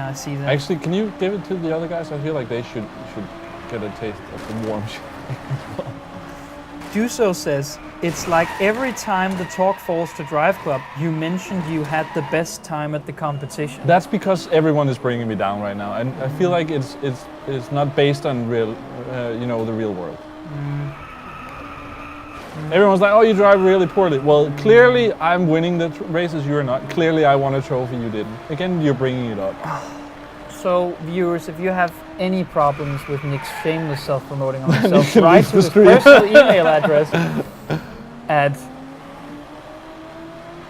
I see that. Actually, can you give it to the other guys? I feel like they should get a taste of the warm shit as well. Duso says, it's like every time the talk falls to Driveclub, you mentioned you had the best time at the competition. That's because everyone is bringing me down right now, and I feel like it's not based on real, the real world. Everyone's like, oh, you drive really poorly. Well, clearly I'm winning the races, you're not. Clearly I won a trophy, you didn't. Again, you're bringing it up. So, viewers, if you have any problems with Nick's shameless self-promoting on himself, write to his stream. personal email address at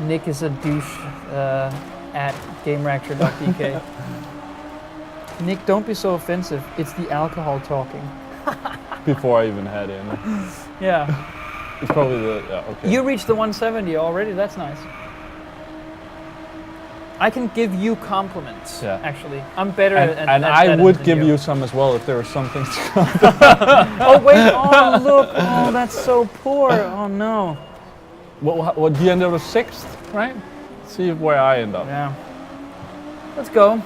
Nick is a douche at Gamereactor.dk. Nick, don't be so offensive. It's the alcohol talking. Before I even had in. Yeah. It's probably okay. You reached the 170 already, that's nice. I can give you compliments, actually. I'm better at that. And I would give you some as well if there was something to come. Oh, wait, oh, look, oh, that's so poor, oh no. What you ended up 6th, right? Let's see where I end up. Yeah. Let's go.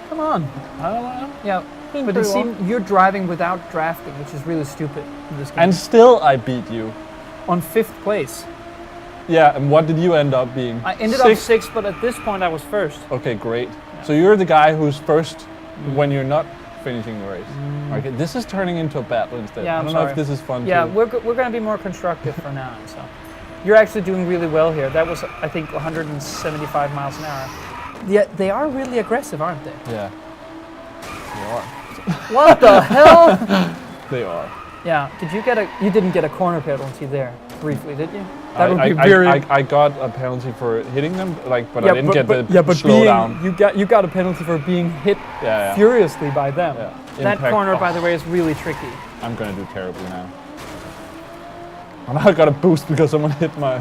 Come on. I don't know. Yeah, but you see, you're driving without drafting, which is really stupid in this game. And still I beat you. On 5th place. Yeah, and what did you end up being? I ended up 6th, but at this point I was 1st. Okay, great. Yeah. So you're the guy who's first when you're not finishing the race. Okay, this is turning into a battle instead. Yeah, I don't know if this is fun too. Yeah, we're going to be more constructive for now. So, you're actually doing really well here. That was, I think, 175 miles an hour. Yeah, they are really aggressive, aren't they? Yeah, they are. What the hell? They are. Yeah. You didn't get a corner penalty there, briefly, did you? That would be very. I got a penalty for hitting them, but I didn't get the slow down. You got a penalty for being hit furiously by them. Yeah. That corner, by the way, is really tricky. I'm gonna do terribly now. And I got a boost because someone hit my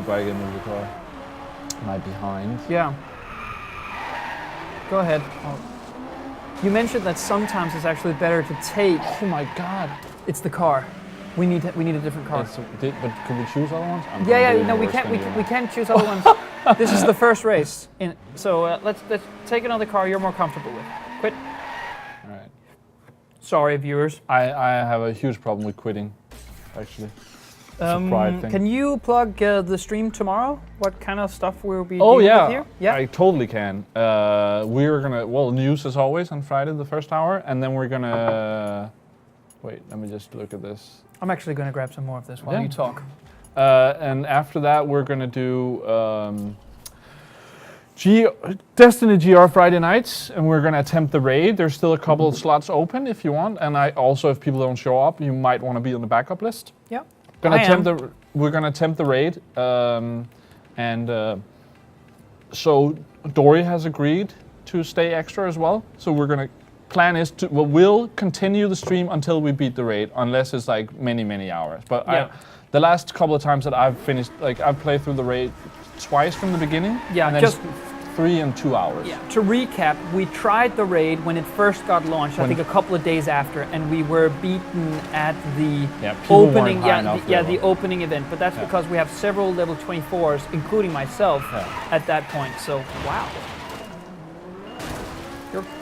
bike into the car. My behind. Yeah. Go ahead. You mentioned that sometimes it's actually better to take. Oh my God! It's the car. We need a different car. But could we choose other ones? No, we can't. We can't choose other ones. This is the first race, so let's take another car you're more comfortable with. Quit. All right. Sorry, viewers. I have a huge problem with quitting, actually. It's a pride thing. Can you plug the stream tomorrow? What kind of stuff we'll be doing with here? Yeah, I totally can. We're gonna news as always on Friday, the first hour, and then we're gonna. Wait, let me just look at this. I'm actually going to grab some more of this while you talk. And after that, we're going to do Destiny GR Friday nights, and we're going to attempt the raid. There's still a couple of slots open if you want, and if people don't show up, you might want to be on the backup list. Yeah, we're going to attempt the raid, so Dory has agreed to stay extra as well. So plan is we'll continue the stream until we beat the raid, unless it's like many hours. But the last couple of times that I've finished, I've played through the raid twice from the beginning. Yeah, and then just 3 and 2 hours. Yeah. To recap, we tried the raid when it first got launched. I think a couple of days after, and we were beaten at the opening. The opening event. But that's because we have several level 24s, including myself, at that point. So wow.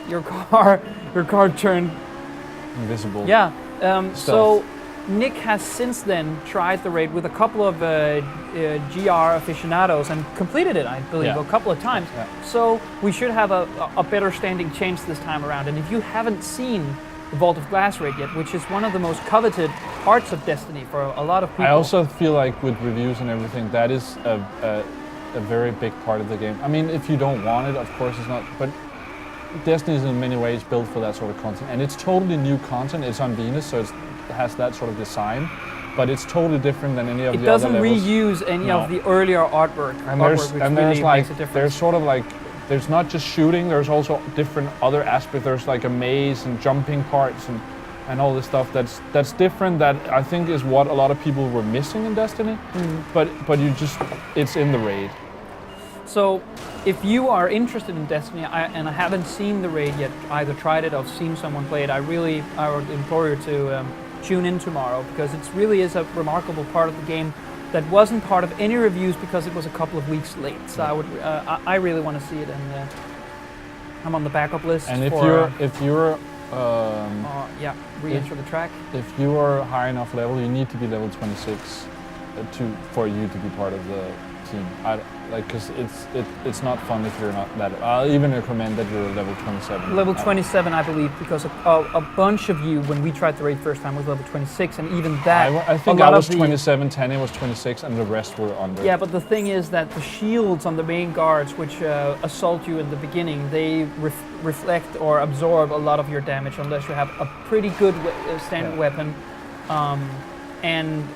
Your car turned invisible. Yeah. So Nick has since then tried the raid with a couple of GR aficionados and completed it, I believe, a couple of times. Yeah. So we should have a better standing chance this time around. And if you haven't seen the Vault of Glass raid yet, which is one of the most coveted parts of Destiny for a lot of people. I also feel like with reviews and everything, that is a very big part of the game. I mean, if you don't want it, of course it's not, but Destiny is in many ways built for that sort of content. And it's totally new content. It's on Venus, so it has that sort of design, but it's totally different than any of the other levels. It doesn't reuse any of the earlier artwork. There's sort of like, there's not just shooting, there's also different other aspects. There's like a maze and jumping parts and all this stuff that's different, that I think is what a lot of people were missing in Destiny, but it's in the raid. So if you are interested in Destiny and I haven't seen the raid yet, either tried it or seen someone play it, I would implore you to tune in tomorrow, because it really is a remarkable part of the game that wasn't part of any reviews because it was a couple of weeks late. So I really want to see it, and I'm on the backup list. And re-enter the track. If you are high enough level, you need to be level 26 for you to be part of the team. Because it's not fun if you're not that. I'll even recommend that you're level 27. Level 27, I believe, because a bunch of you, when we tried the raid first time, was level 26, and even that. I think I was 27, Tanya was 26, and the rest were under. Yeah, but the thing is that the shields on the main guards, which assault you in the beginning, they reflect or absorb a lot of your damage unless you have a pretty good standard weapon, and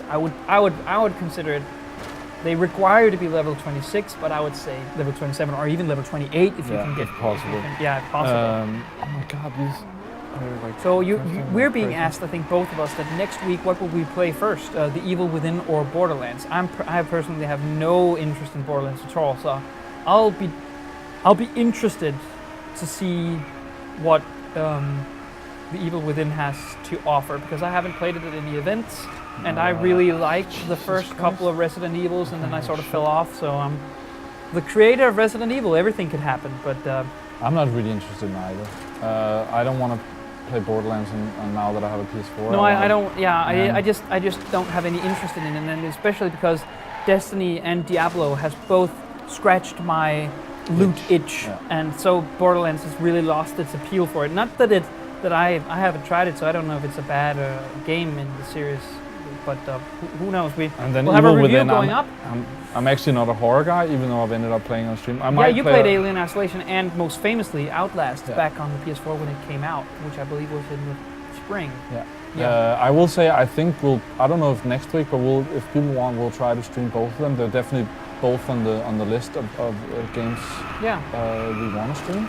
I would consider it. They require you to be level 26, but I would say level 27 or even level 28 if you can get possible. If possible. Oh my God, these. So we're being asked, I think both of us, that next week what will we play first, The Evil Within or Borderlands? I personally have no interest in Borderlands at all, so I'll be interested to see what The Evil Within has to offer, because I haven't played it at any events. And I really liked the first couple of Resident Evils, and then I sort of fell off. So the creator of Resident Evil, everything could happen. But I'm not really interested in either. I don't want to play Borderlands now that I have a PS4. No, I don't. Yeah, I just don't have any interest in it, and especially because Destiny and Diablo has both scratched my loot itch, and so Borderlands has really lost its appeal for it. Not that I haven't tried it, so I don't know if it's a bad game in the series. But who knows? We'll have a review going up. I'm actually not a horror guy, even though I've ended up playing on stream. You played Alien Isolation and most famously Outlast back on the PS4 when it came out, which I believe was in the spring. I will say, I think I don't know if next week, but if people want, we'll try to stream both of them. They're definitely both on the list of games we want to stream.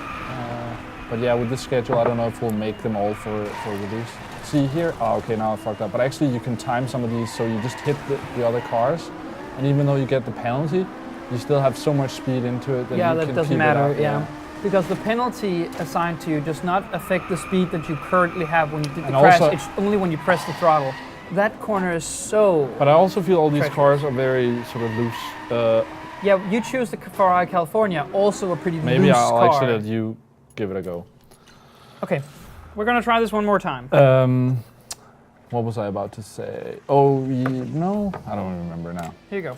But yeah, with this schedule, I don't know if we'll make them all for release. See here, okay, now I fucked up. But actually, you can time some of these, so you just hit the other cars, and even though you get the penalty, you still have so much speed into it that that doesn't matter. Because the penalty assigned to you does not affect the speed that you currently have when you did the crash. It's only when you press the throttle. That corner is so. But I also feel all these cars are very sort of loose. You choose the Ferrari California, also a pretty loose car. Maybe I'll actually let you give it a go. Okay. We're going to try this one more time. What was I about to say? Oh, no, I don't remember now. Here you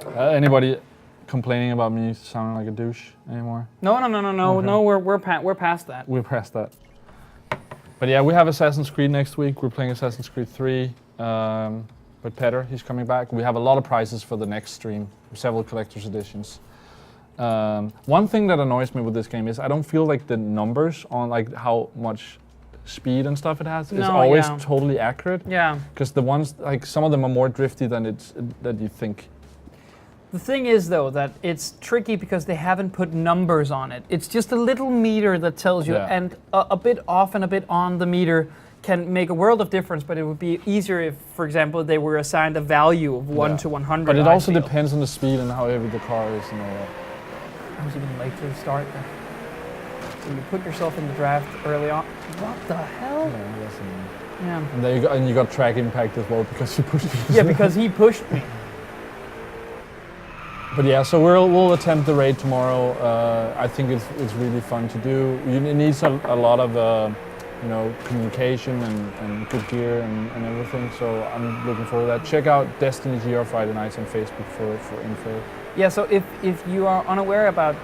go. Anybody complaining about me sounding like a douche anymore? No. Okay. No, we're past that. We're past that. But yeah, we have Assassin's Creed next week. We're playing Assassin's Creed 3. With Petter, he's coming back. We have a lot of prizes for the next stream, several collector's editions. One thing that annoys me with this game is I don't feel like the numbers on like how much speed and stuff it has is always totally accurate. Yeah. Because the ones, like some of them are more drifty than you think. The thing is though that it's tricky because they haven't put numbers on it. It's just a little meter that tells you, and a bit off and a bit on the meter can make a world of difference, but it would be easier if, for example, they were assigned a value of 1 to 100. But it also depends on the speed and how heavy the car is and all that. I was even late to the start there. So you put yourself in the draft early on. What the hell? Yeah. And then you got track impact as well because you pushed me. Yeah, because he pushed me. But yeah, so we'll attempt the raid tomorrow. I think it's really fun to do. It needs a lot of communication and good gear and everything. So I'm looking forward to that. Check out Destiny GR Friday nights on Facebook for info. Yeah, so if you are unaware about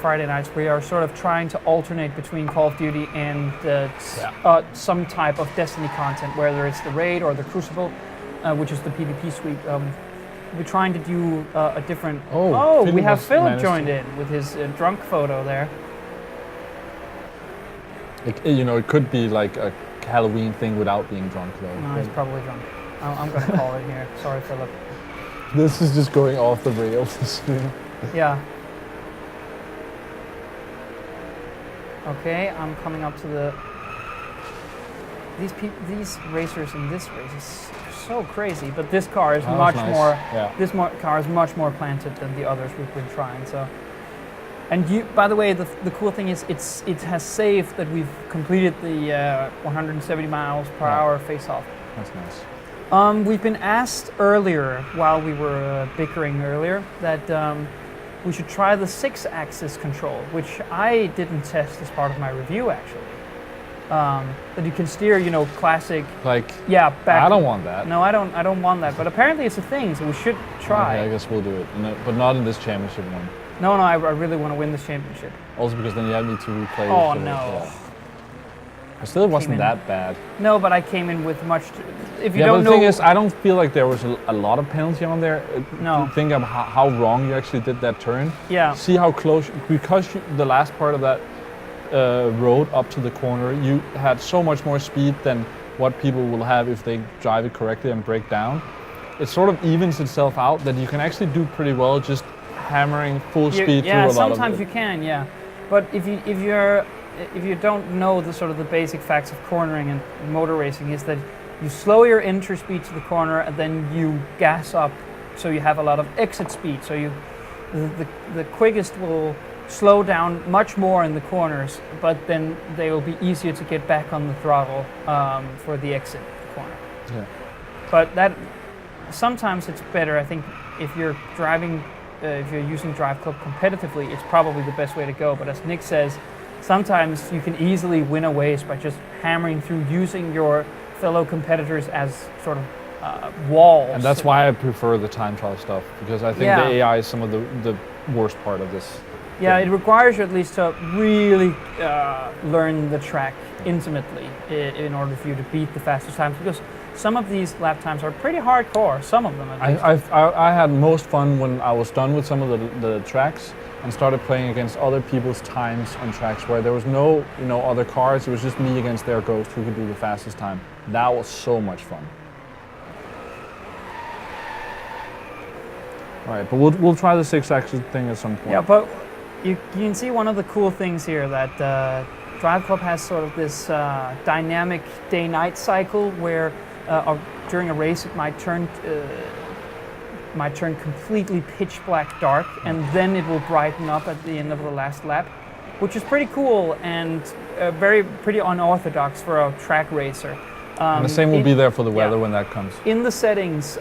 Friday nights, we are sort of trying to alternate between Call of Duty and some type of Destiny content, whether it's the Raid or the Crucible, which is the PvP suite. We're trying to do a different... Oh, we have Philip joined in with his drunk photo there. It could be like a Halloween thing without being drunk, though. No, he's probably drunk. I'm going to call it here. Sorry, Philip. This is just going off the rails. Yeah. Okay, I'm coming up to the... These racers in this race is so crazy, but this car is much more. Yeah. This car is much more planted than the others we've been trying. So, and by the way, the cool thing is it has saved that we've completed the 170 miles per hour face-off. That's nice. We've been asked earlier, while we were bickering earlier, that we should try the 6-axis control, which I didn't test as part of my review actually. That you can steer, classic. Like, yeah, back. I don't want that. No, I don't want that. But apparently it's a thing, so we should try. Okay, I guess we'll do it, but not in this championship one. No, I really want to win this championship. Also because then you have me to replay. Oh no. Yeah. It still wasn't that bad. No, but I came in with much. If you don't know. The thing is, I don't feel like there was a lot of penalty on there. No. Think of how wrong you actually did that turn. Yeah. See how close, because the last part of that road up to the corner, you had so much more speed than what people will have if they drive it correctly and brake down. It sort of evens itself out that you can actually do pretty well just hammering full speed through a lot of it. Yeah, sometimes you can, yeah. But if you don't know the sort of the basic facts of cornering and motor racing, is that you slow your entry speed to the corner and then you gas up, so you have a lot of exit speed. So the quickest will slow down much more in the corners, but then they will be easier to get back on the throttle for the exit corner. Yeah. But that sometimes it's better. I think if you're driving, if you're using Driveclub competitively, it's probably the best way to go. But as Nick says, sometimes you can easily win a race by just hammering through, using your fellow competitors as sort of walls. And that's why I prefer the time trial stuff, because I think the AI is some of the worst part of this. Yeah, it requires you at least to really learn the track intimately in order for you to beat the fastest times, because some of these lap times are pretty hardcore, some of them at least. I had most fun when I was done with some of the tracks and started playing against other people's times on tracks where there was no other cars, it was just me against their ghost who could do the fastest time. That was so much fun. All right, but we'll try the 6-axis thing at some point. Yeah, but you can see one of the cool things here that Driveclub has sort of this dynamic day-night cycle where during a race it might turn completely pitch black dark, and then it will brighten up at the end of the last lap, which is pretty cool and pretty unorthodox for a track racer. And the same will be there for the weather when that comes. In the settings,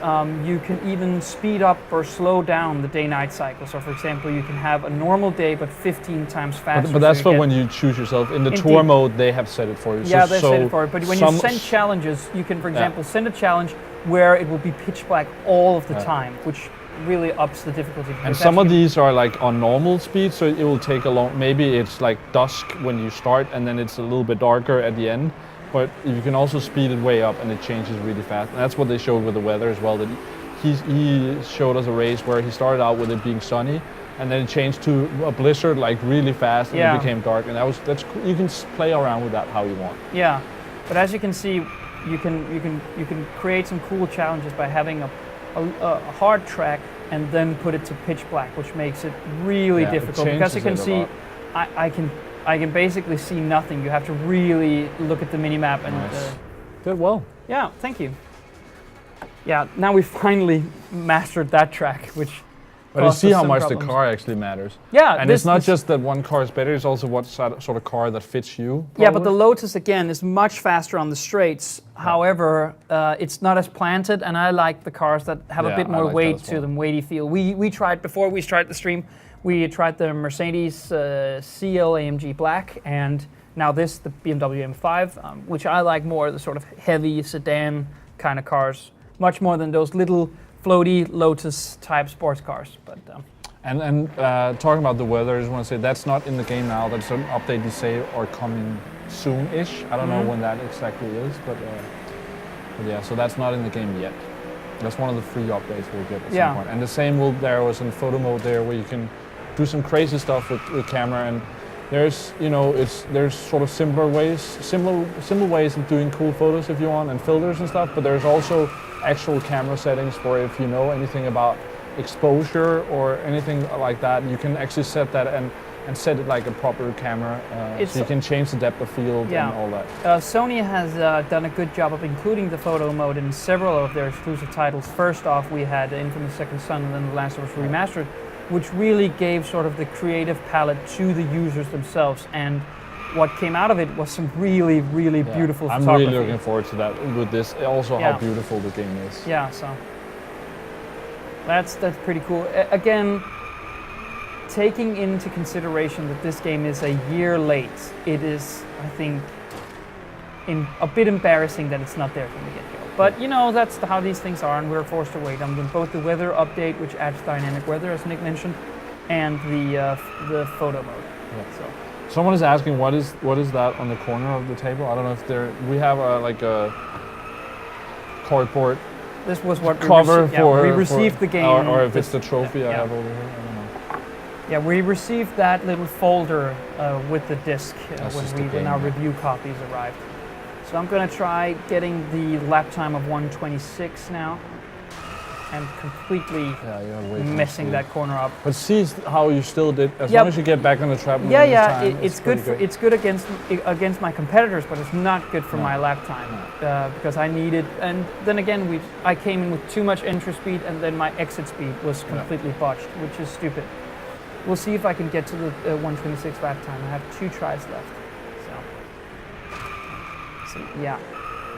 you can even speed up or slow down the day-night cycle. So, for example, you can have a normal day, but 15 times faster. But that's for when you choose yourself. In the tour mode, they have set it for you. Yeah, they've set it for it. But when you send challenges, you can, for example, send a challenge where it will be pitch black all of the time, which really ups the difficulty. And some of these are like on normal speed, so it will take a long. Maybe it's like dusk when you start, and then it's a little bit darker at the end. But you can also speed it way up and it changes really fast. And that's what they showed with the weather as well. That he showed us a race where he started out with it being sunny, and then it changed to a blizzard like really fast, and it became dark. And that's cool. You can play around with that how you want. Yeah, but as you can see, you can create some cool challenges by having a hard track and then put it to pitch black, which makes it really difficult, because you can see I can basically see nothing. You have to really look at the minimap and... Nice. Did well. Yeah, thank you. Yeah, now we finally mastered that track, which... But you see how much the car actually matters. Yeah. And it's not just that one car is better, it's also what sort of car that fits you. Probably. Yeah, but the Lotus, again, is much faster on the straights. Yeah. However, it's not as planted, and I like the cars that have a bit more weight to them, weighty feel. We tried, before we started the stream, we tried the Mercedes CL AMG Black, and Now this, the BMW M5, which I like more, the sort of heavy sedan kind of cars, much more than those little floaty Lotus type sports cars. But And talking about the weather, I just want to say that's not in the game now. That's an update you say are coming soon-ish. I don't know when that exactly is, but yeah, so that's not in the game yet. That's one of the free updates we'll get at some point. And the same there was in photo mode there, where you can do some crazy stuff with camera, and there's there's sort of simple ways of doing cool photos if you want, and filters and stuff. But there's also actual camera settings for if you know anything about exposure or anything like that. You can actually set that and set it like a proper camera, so you can change the depth of field and all that. Sony has done a good job of including the photo mode in several of their exclusive titles. First off, we had Infamous Second Son, and then The Last of Us Remastered, which really gave sort of the creative palette to the users themselves. And what came out of it was some really, really beautiful photography. I'm really looking forward to that with this. Also, how beautiful the game is. Yeah, so that's pretty cool. Again, taking into consideration that this game is a year late, it is, I think, a bit embarrassing that it's not there from the get-go. But you know, that's how these things are, and we're forced to wait on them. Both the weather update, which adds dynamic weather, as Nick mentioned, and the photo mode. Yeah. So. Someone is asking what is that on the corner of the table? I don't know if we have like a cardboard. This was what cover we received the game, or if it's the trophy I have over here. I don't know. Yeah, we received that little folder with the disc when our review copies arrived. So I'm going to try getting the lap time of 1:26 now, and completely messing that corner up. But see how you still did. As long as you get back on the track. It's good. It's good against my competitors, but it's not good for my lap time because I needed. And then again, I came in with too much entry speed, and then my exit speed was completely botched, which is stupid. We'll see if I can get to the 1:26 lap time. I have 2 tries left. So yeah,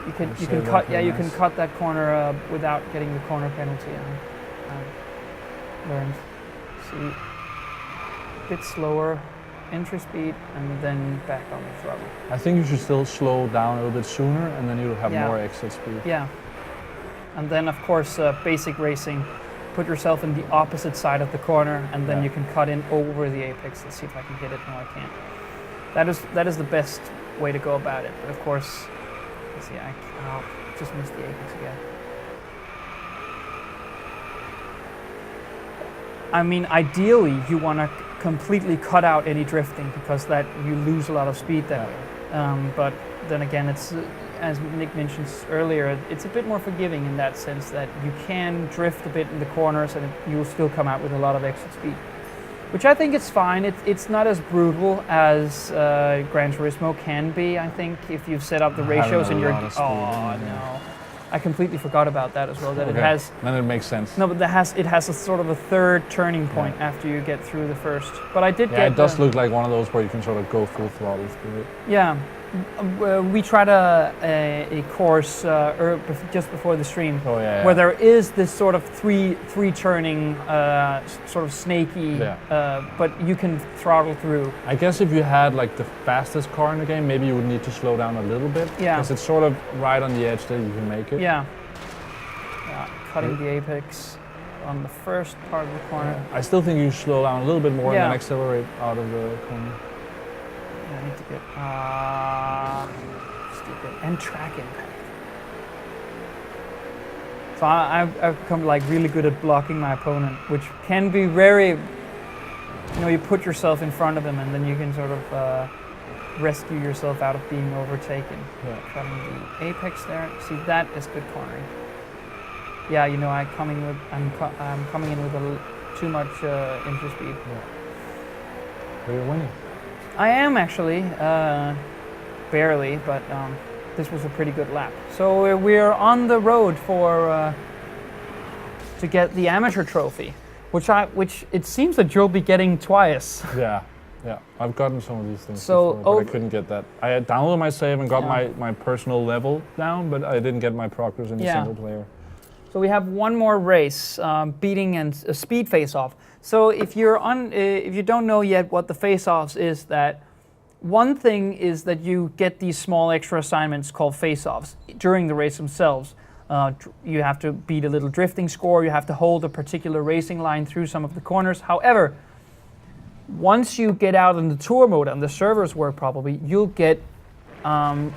you can cut that corner without getting the corner penalty. Learned. See, a bit slower entry speed, and then back on the throttle. I think you should still slow down a little bit sooner, and then you'll have more exit speed. Yeah, and then of course basic racing. Put yourself in the opposite side of the corner, and then you can cut in over the apex. Let's see if I can hit it. No, I can't. That is the best way to go about it. But of course, let's see, I just missed the apex again. I mean, ideally, you want to completely cut out any drifting, because that you lose a lot of speed that way. But then again, it's as Nick mentioned earlier, it's a bit more forgiving in that sense that you can drift a bit in the corners and you'll still come out with a lot of exit speed, which I think is fine. It's not as brutal as Gran Turismo can be, I think, if you've set up the ratios and you're... No. I completely forgot about that as well, that it has... Then it makes sense. No, but it has a sort of a third turning point after you get through the first. But I did get... it does look like one of those where you can sort of go full throttle through it. Yeah. We tried a course just before the stream where there is this sort of three turning sort of snaky, but you can throttle through. I guess if you had like the fastest car in the game, maybe you would need to slow down a little bit, because it's sort of right on the edge that you can make it. Cutting the apex on the first part of the corner. I still think you slow down a little bit more and then accelerate out of the corner. I need to get stupid and track impact. So I've become like really good at blocking my opponent, which can be very. You put yourself in front of him, and then you can sort of rescue yourself out of being overtaken. Cutting the apex there. See, that is good cornering. Yeah, I'm coming in with too much entry speed. But you're winning. I am actually, barely, but this was a pretty good lap. So we're on the road to get the amateur trophy, which it seems that you'll be getting twice. Yeah, I've gotten some of these things before, but I couldn't get that. I had downloaded my save and got my personal level down, but I didn't get my progress in the single player. So we have one more race, beating and a speed face-off. So if you don't know yet what the face-offs is, that One thing is that you get these small extra assignments called face-offs during the race themselves. You have to beat a little drifting score, you have to hold a particular racing line through some of the corners. However, once you get out in the tour mode and the servers work properly, you'll get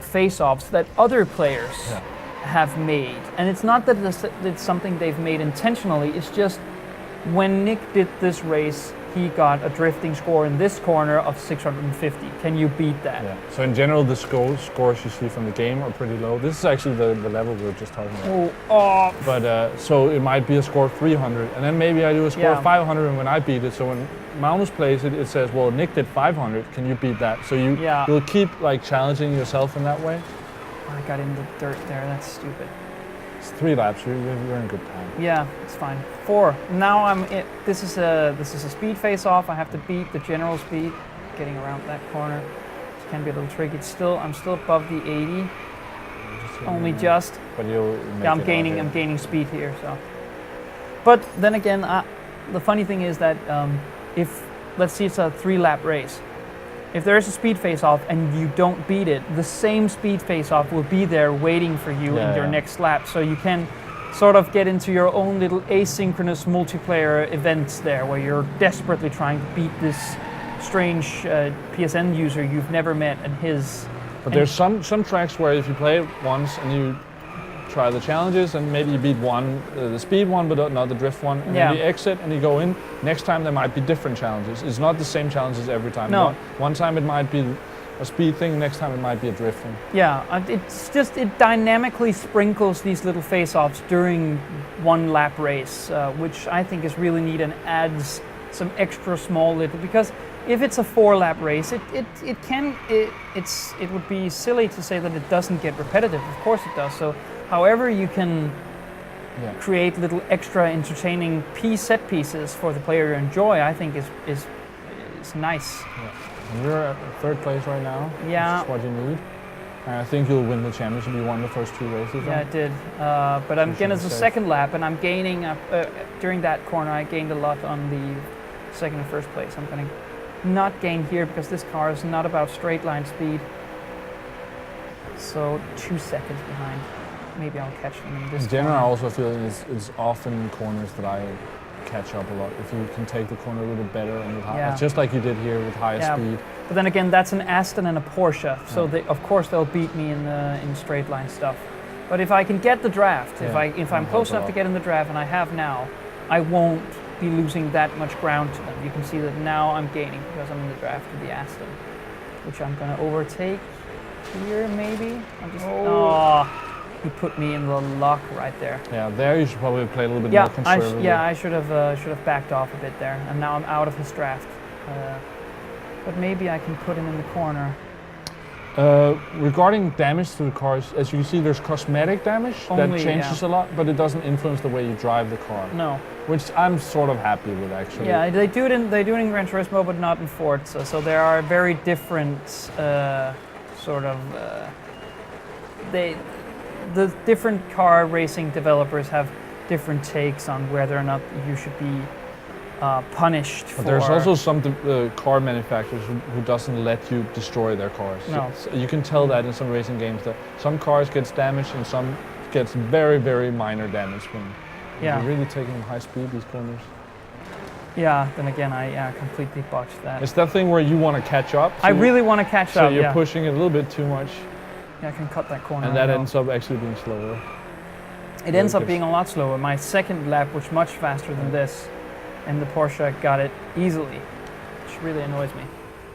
face-offs that other players have made. And it's not that it's something they've made intentionally, it's just when Nick did this race, he got a drifting score in this corner of 650. Can you beat that? Yeah. So in general, the scores you see from the game are pretty low. This is actually the level we were just talking about. Oh. But so it might be a score of 300, and then maybe I do a score of 500, and when I beat it, so when Magnus plays it, it says, well, Nick did 500. Can you beat that? So you'll keep like challenging yourself in that way. I got in the dirt there. That's stupid. It's 3 laps. You're in good time. Yeah, it's fine. 4. Now this is a speed face-off. I have to beat the general speed. Getting around that corner, it can be a little tricky. I'm still above the 80. Only just. But you'll. Yeah, I'm gaining speed here. So. But then again, the funny thing is that if let's see it's a 3-lap race. If there is a speed face-off and you don't beat it, the same speed face-off will be there waiting for you in your next lap. So you can sort of get into your own little asynchronous multiplayer events there, where you're desperately trying to beat this strange PSN user you've never met and his. But there's some tracks where if you play it once and you try the challenges and maybe you beat the speed one but not the drift one, and then you exit and you go in, next time there might be different challenges. It's not the same challenges every time. No. One time it might be a speed thing, next time it might be a drift thing. Yeah, it dynamically sprinkles these little face-offs during 1-lap race, which I think is really neat and adds some extra small little, because if it's a 4-lap race, it would be silly to say that it doesn't get repetitive. Of course it does. So however you can create little extra entertaining set pieces for the player to enjoy, I think is nice. Yeah. And you're at 3rd place right now. Yeah. Which is what you need. And I think you'll win the championship. You won the first 2 races. Yeah, I did. But I'm getting the 2nd lap, and I'm gaining during that corner. I gained a lot on the 2nd and 1st place. I'm going to not gain here because this car is not about straight line speed. So 2 seconds behind. Maybe I'll catch them in this. In general, I also feel it's often corners that I catch up a lot. If you can take the corner a little bit better and with high, just like you did here with high speed. But then again, that's an Aston and a Porsche, so of course they'll beat me in straight line stuff. But if I can get the draft, if I'm close enough to get in the draft, and I have now, I won't be losing that much ground to them. You can see that now I'm gaining because I'm in the draft with the Aston, which I'm going to overtake here maybe. He put me in the lock right there. Yeah, there you should probably play a little bit more conservatively. I should have backed off a bit there, and now I'm out of his draft. But maybe I can put him in the corner. Regarding damage to the cars, as you can see, there's cosmetic damage that changes a lot, but it doesn't influence the way you drive the car. No. Which I'm sort of happy with, actually. Yeah, they do it in Gran Turismo, but not in Forza. So there are very different the different car racing developers have different takes on whether or not you should be punished for. But there's also some car manufacturers who doesn't let you destroy their cars. No. So you can tell that in some racing games that some cars gets damaged and some gets very, very minor damage when you're really taking high speed these corners. Yeah, then again, I completely botched that. It's that thing where you want to catch up. I really want to catch up. So you're pushing it a little bit too much. Yeah, I can cut that corner. And that ends up actually being slower. It ends up being a lot slower. My 2nd lap was much faster than this, and the Porsche got it easily, which really annoys me.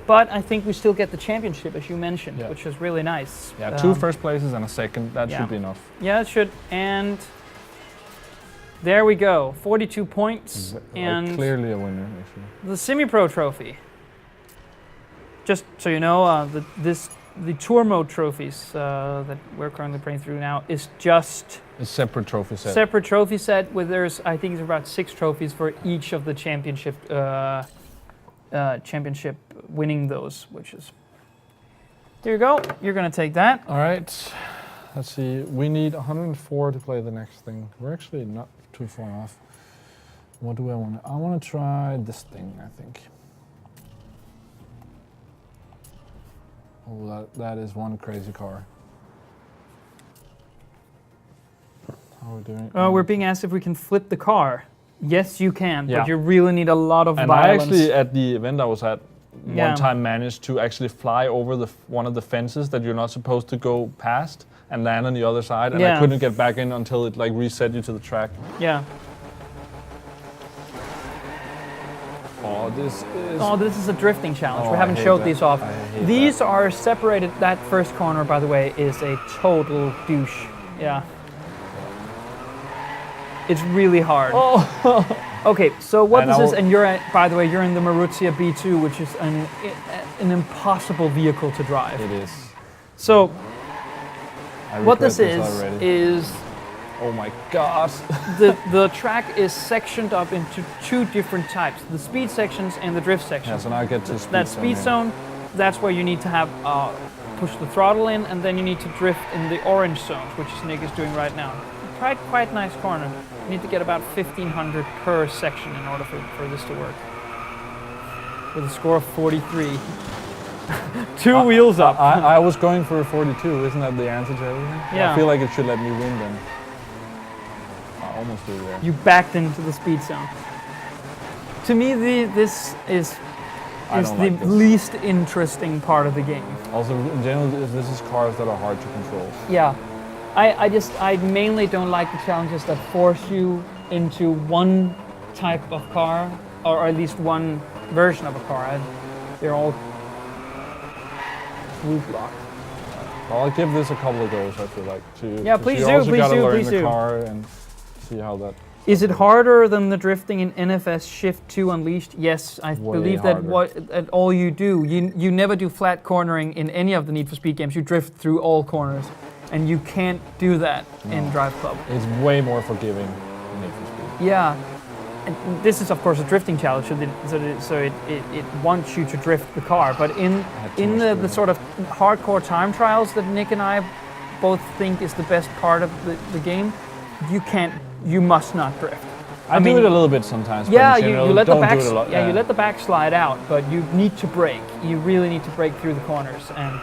But I think we still get the championship, as you mentioned, which is really nice. Yeah, 2 first places and a 2nd, that should be enough. Yeah, it should. And there we go, 42 points. And clearly a winner, actually. The Semi-Pro trophy. Just so you know, the Tour Mode trophies that we're currently playing through now is just a separate trophy set. Separate trophy set where there's, I think, there's about 6 trophies for each of the championship winning those, which is. There you go. You're gonna take that. All right. Let's see. We need 104 to play the next thing. We're actually not too far off. What do I want? I want to try this thing, I think. Oh, that is one crazy car. How are we doing? We're being asked if we can flip the car. Yes, you can, Yeah. but you really need a lot of And violence. I actually, at the event I was at, Yeah. one time managed to actually fly over one of the fences that you're not supposed to go past and land on the other side, and I couldn't get back in until it like reset you to the track. Yeah. Oh, this is a drifting challenge. Oh, we haven't I hate showed that. these off. I hate These that. are separated. That first corner, by the way, is a total douche. Yeah. It's really hard. Oh. Okay, so what And this I is, will- and by the way, you're in the Marussia B2, which is an impossible vehicle to drive. It is. So I what regret this already. is Oh my god. the track is sectioned up into two different types: the speed sections and the drift Yeah, sections. so now I get to speed That zone speed here. zone, that's where you need to have push the throttle in, and then you need to drift in the orange zones, which Nick is doing right now. Quite nice corner. You need to get about 1500 per section in order for this to work. With a score of 43. Two wheels up. I was going for a 42, isn't that the answer to everything? Yeah. I feel like it should let me win then. I almost did there. You backed into the speed zone. To me, this is I is don't the like this. least interesting part of the game. Also, in general, this is cars that are hard to control. Yeah, I mainly don't like the challenges that force you into one type of car, or at least one version of a car. They're all root locked. Well, I'll give this a couple of goes, I feel like. Yeah, please you do, also please gotta do, learn please the do. car and see how that... Is it harder than the drifting in NFS Shift 2 Unleashed? Yes, I Way believe that harder. that all you do, you never do flat cornering in any of the Need for Speed games. You drift through all corners, and you can't do that in Driveclub. It's way more forgiving than Need for Speed. Yeah, and this is of course a drifting challenge, so it wants you to drift the car. But in the sort of hardcore time trials that Nick and I both think is the best part of the game, you must not drift. I mean, do it a little bit sometimes. Yeah, but in general, you let the don't back do it a lot. you let the back slide out, but you need to brake. You really need to brake through the corners. And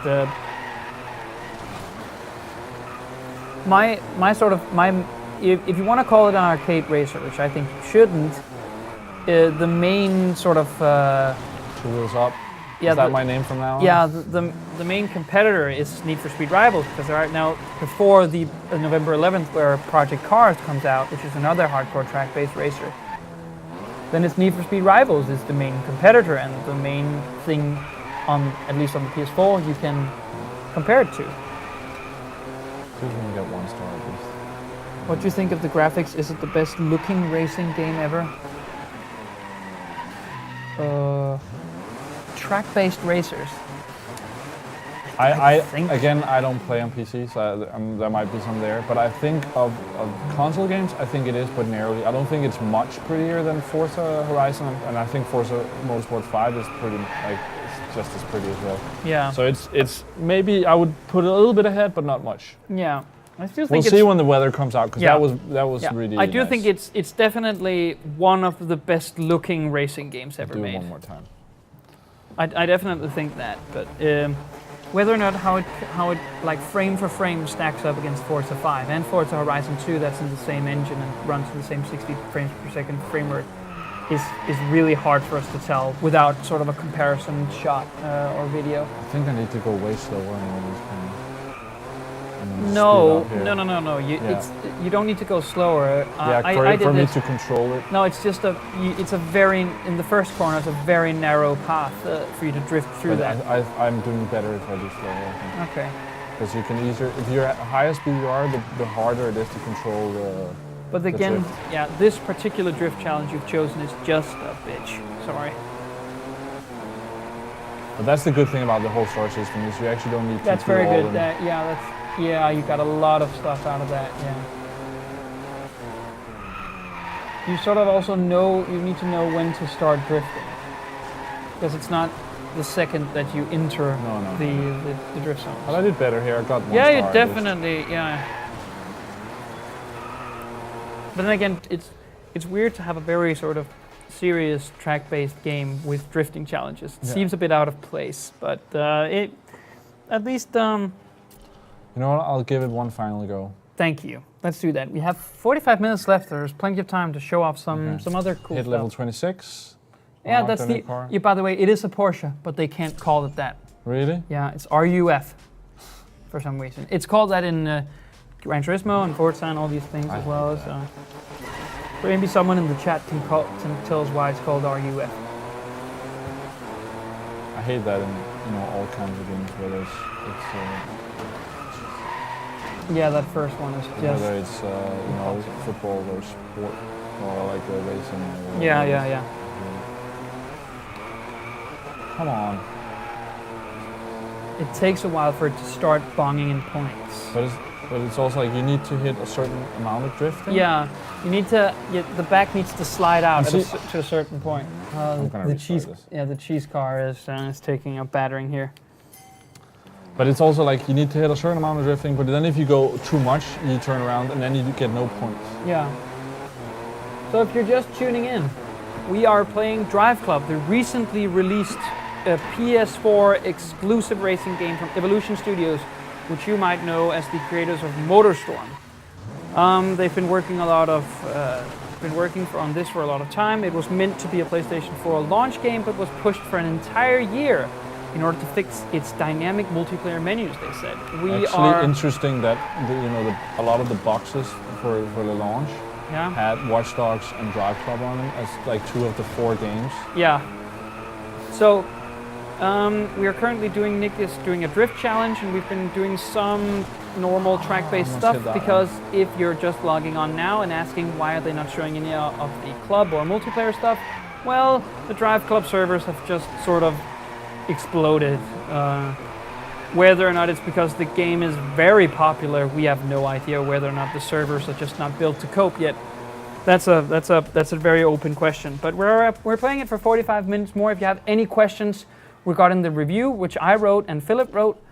if you want to call it an arcade racer, which I think you shouldn't, the main sort of 2 wheels up. yeah, Is that my name from now on? yeah, the main competitor is Need for Speed Rivals, because right now, before the November 11th, where Project Cars comes out, which is another hardcore track-based racer, then it's Need for Speed Rivals is the main competitor and the main thing, at least on the PS4, you can compare it to. See if we can get 1 star at least. What do you think of the graphics? Is it the best looking racing game ever? Track-based racers. I think- again, I don't play on PC, so there might be some there. But I think of console games, I think it is, but narrowly. I don't think it's much prettier than Forza Horizon, and I think Forza Motorsport 5 is pretty, like, it's just as pretty as well. Yeah. So it's maybe I would put it a little bit ahead, but not much. Yeah. I still We'll think see when the weather comes out, because Yeah. that was yeah, really. I do nice. think it's definitely one of the best looking racing games ever Do it made. one more time. I definitely think that, but whether or not how it like frame for frame stacks up against Forza 5 and Forza Horizon 2, that's in the same engine and runs in the same 60 frames per second framework, is really hard for us to tell without sort of a comparison shot or video. I think I need to go way slower on this kind. No. Yeah. You don't need to go slower. Yeah, I did for me this. to control it. No, it's just it's a very, in the first corner, it's a very narrow path for you to drift through But that. I'm doing better if I do slower, I think. Okay. Because you can easier, if you're at higher speed you are, the harder it is to control the... But the again, drift. yeah, this particular drift challenge you've chosen is just a bitch. Sorry. But that's the good thing about the whole star system, is you actually don't need to That's do very all good. them. Yeah, you got a lot of stuff out of that. Yeah. You sort of also you need to know when to start drifting, because it's not the second that you enter No. the drift zone. But I did better here, I got 1 Yeah, star you at least. definitely, yeah. But then again, it's weird to have a very sort of serious track-based game with drifting challenges. It Yeah. seems a bit out of place, but at least. You know what? I'll give it one final go. Thank you. Let's do that. We have 45 minutes left. There's plenty of time to show off some other cool Hit stuff. level 26. Yeah, that's the. Yeah, by the way, it is a Porsche, but they can't call it that. Really? Yeah, it's RUF for some reason. It's called that in Gran Turismo and Forza and all these things as well. So maybe someone in the chat can tell us why it's called RUF. I hate that in all kinds of games where it's yeah, that first one is just whether it's football or sport or like racing. Or yeah. Come on. It takes a while for it to start bonging in points. But it's also like you need to hit a certain amount of drifting. Yeah, you need to. The back needs to slide out to a certain point. The cheese car is taking a battering here. But it's also like you need to hit a certain amount of drifting, but then if you go too much, you turn around and then you get no points. Yeah. So if you're just tuning in, we are playing Driveclub, the recently released PS4 exclusive racing game from Evolution Studios, which you might know as the creators of MotorStorm. They've been working on this for a lot of time. It was meant to be a PlayStation 4 launch game, but was pushed for an entire year in order to fix its dynamic multiplayer menus, they said. Interesting that a lot of the boxes for the launch had Watch Dogs and Driveclub on them as like 2 of the 4 games. Yeah. So we are currently Nick is doing a drift challenge, and we've been doing some normal track-based stuff because if you're just logging on now and asking why are they not showing any of the club or multiplayer stuff, well, the Driveclub servers have just sort of exploded. Whether or not it's because the game is very popular, we have no idea. Whether or not the servers are just not built to cope yet, that's a very open question. But we're playing it for 45 minutes more. If you have any questions regarding the review, which I wrote and Philip wrote,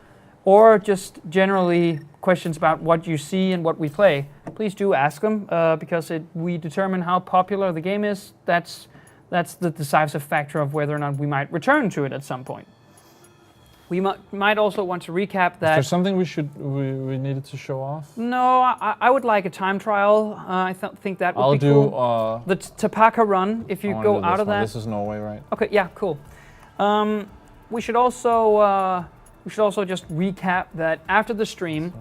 or just generally questions about what you see and what we play, please do ask them because we determine how popular the game is. That's the decisive factor of whether or not we might return to it at some point. We might also want to recap that. Is there something we needed to show off? No, I would like a time trial. I think that would be cool. I'll do the Tapaka run. If you go out of that. This is Norway, right? Okay, yeah, cool. We should also just recap that after the stream,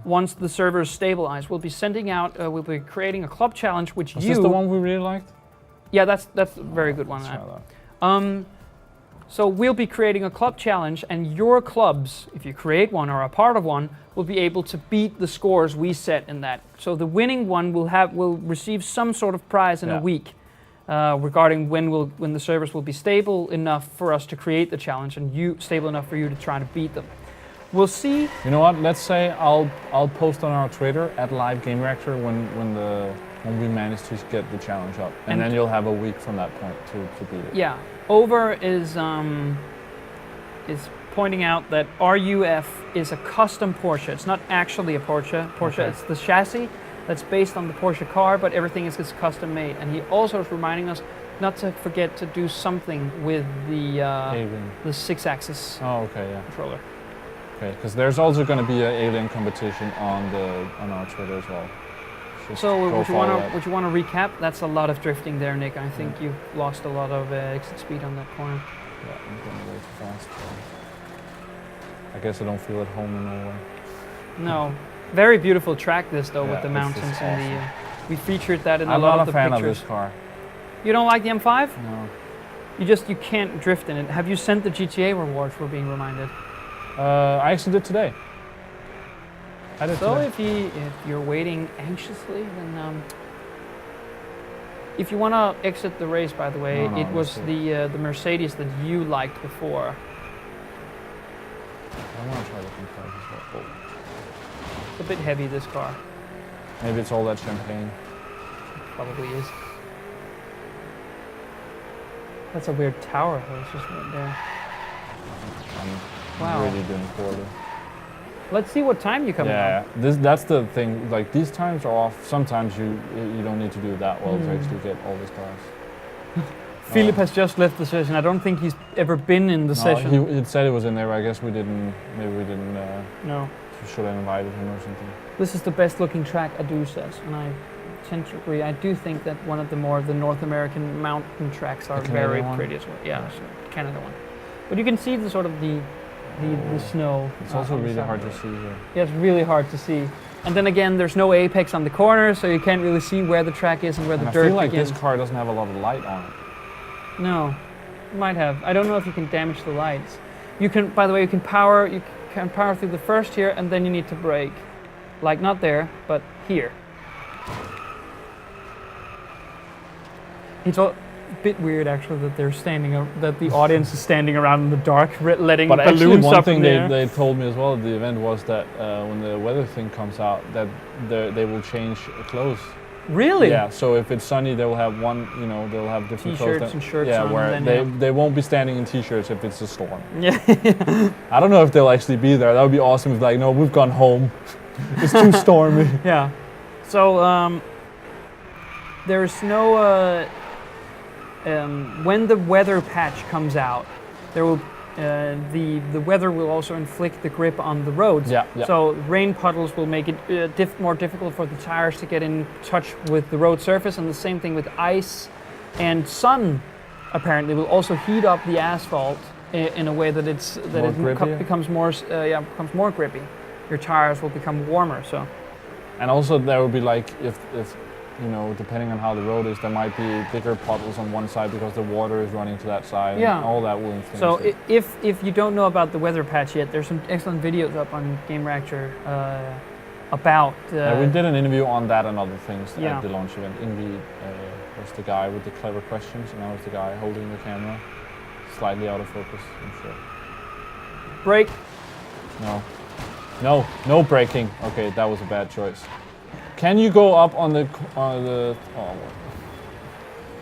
once the servers stabilize, we'll be sending out. We'll be creating a club challenge, which Was this the one we really liked? Yeah, that's a very good one. So we'll be creating a club challenge, and your clubs, if you create one or a part of one, will be able to beat the scores we set in that. So the winning one will receive some sort of prize in a week regarding when the servers will be stable enough for us to create the challenge and stable enough for you to try to beat them. We'll see. You know what? Let's say I'll post on our Twitter at Live Gamereactor when we manage to get the challenge up, and then you'll have a week from that point to beat it. Yeah. Over is pointing out that RUF is a custom Porsche. It's not actually a Porsche. It's the chassis that's based on the Porsche car, but everything is custom made. And he also is reminding us not to forget to do something with the 6-axis controller. Okay, because there's also going to be an Alien competition on our Twitter as well. So would you want to recap? That's a lot of drifting there, Nick. I think you've lost a lot of exit speed on that corner. Yeah, I'm going way too fast. I guess I don't feel at home in Norway. No. Very beautiful track this though, with the mountains and awesome. We featured that in a lot of the pictures. I'm not a fan of this car. You don't like the M5? No. You can't drift in it. Have you sent the GTA rewards, we're being reminded? I actually did today. So if you're waiting anxiously, then if you want to exit the race, by the way, it was the Mercedes that you liked before. I want to try the M5 as well. It's a bit heavy, this car. Maybe it's all that champagne. Probably is. That's a weird tower that just went there. I'm really doing poorly. Let's see what time you come out. Yeah, that's the thing. Like, these times are off. Sometimes you don't need to do that well to actually get all the stars. Philip has just left the session. I don't think he's ever been in the session. He said it was in there, but I guess we didn't. Maybe we didn't. No. Should have invited him or something. This is the best looking track, Adu says, and I tend to agree. I do think that one of the North American mountain tracks are very pretty as well. Yeah, so Canada one. But you can see the sort of the snow. It's also really hard to see here. Yeah, it's really hard to see. And then again, there's no apex on the corner, so you can't really see where the track is and where the dirt I feel like begins. this car doesn't have a lot of light on it. No, it might have. I don't know if you can damage the lights. You can, by the way, you can power through the first here, and then you need to brake. Like not there, but here. It's a bit weird actually that they're that the audience is standing around in the dark, letting but balloons actually, one up thing in the air. they told me as well at the event was that when the weather thing comes out, that they will change clothes. Really? Yeah. So if it's sunny, they will have they'll have different clothes. T-shirts and shirts. Yeah, on, where they won't be standing in t-shirts if it's a storm. Yeah. I don't know if they'll actually be there. That would be awesome if no, we've gone home. It's too stormy. Yeah. So there's no when the weather patch comes out, there will the weather will also inflict the grip on the roads. Yeah. So rain puddles will make it more difficult for the tires to get in touch with the road surface, and the same thing with ice and sun. Apparently, will also heat up the asphalt in a way that it becomes more grippy. Your tires will become warmer. So. And also there will be if depending on how the road is, there might be bigger puddles on one side because the water is running to that side. Yeah. And all that will influence. So if you don't know about the weather patch yet, there's some excellent videos up on Gamereactor about. We did an interview on that and other things at the launch event. Ingrid was the guy with the clever questions, and I was the guy holding the camera, slightly out of focus, I'm sure. Brake. No braking. Okay, that was a bad choice. Can you go up on the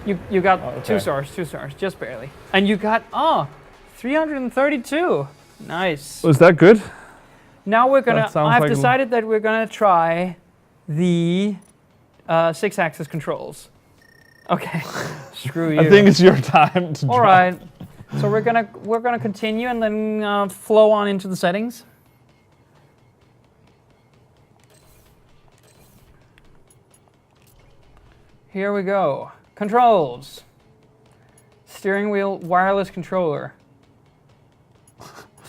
You got 2 stars, just barely. And you got 332. Nice. Was that good? Now I've decided that we're gonna try the 6-axis controls. Okay. Screw you. I think it's your time to All right. So we're gonna continue and then flow on into the settings. Here we go. Controls. Steering wheel, wireless controller.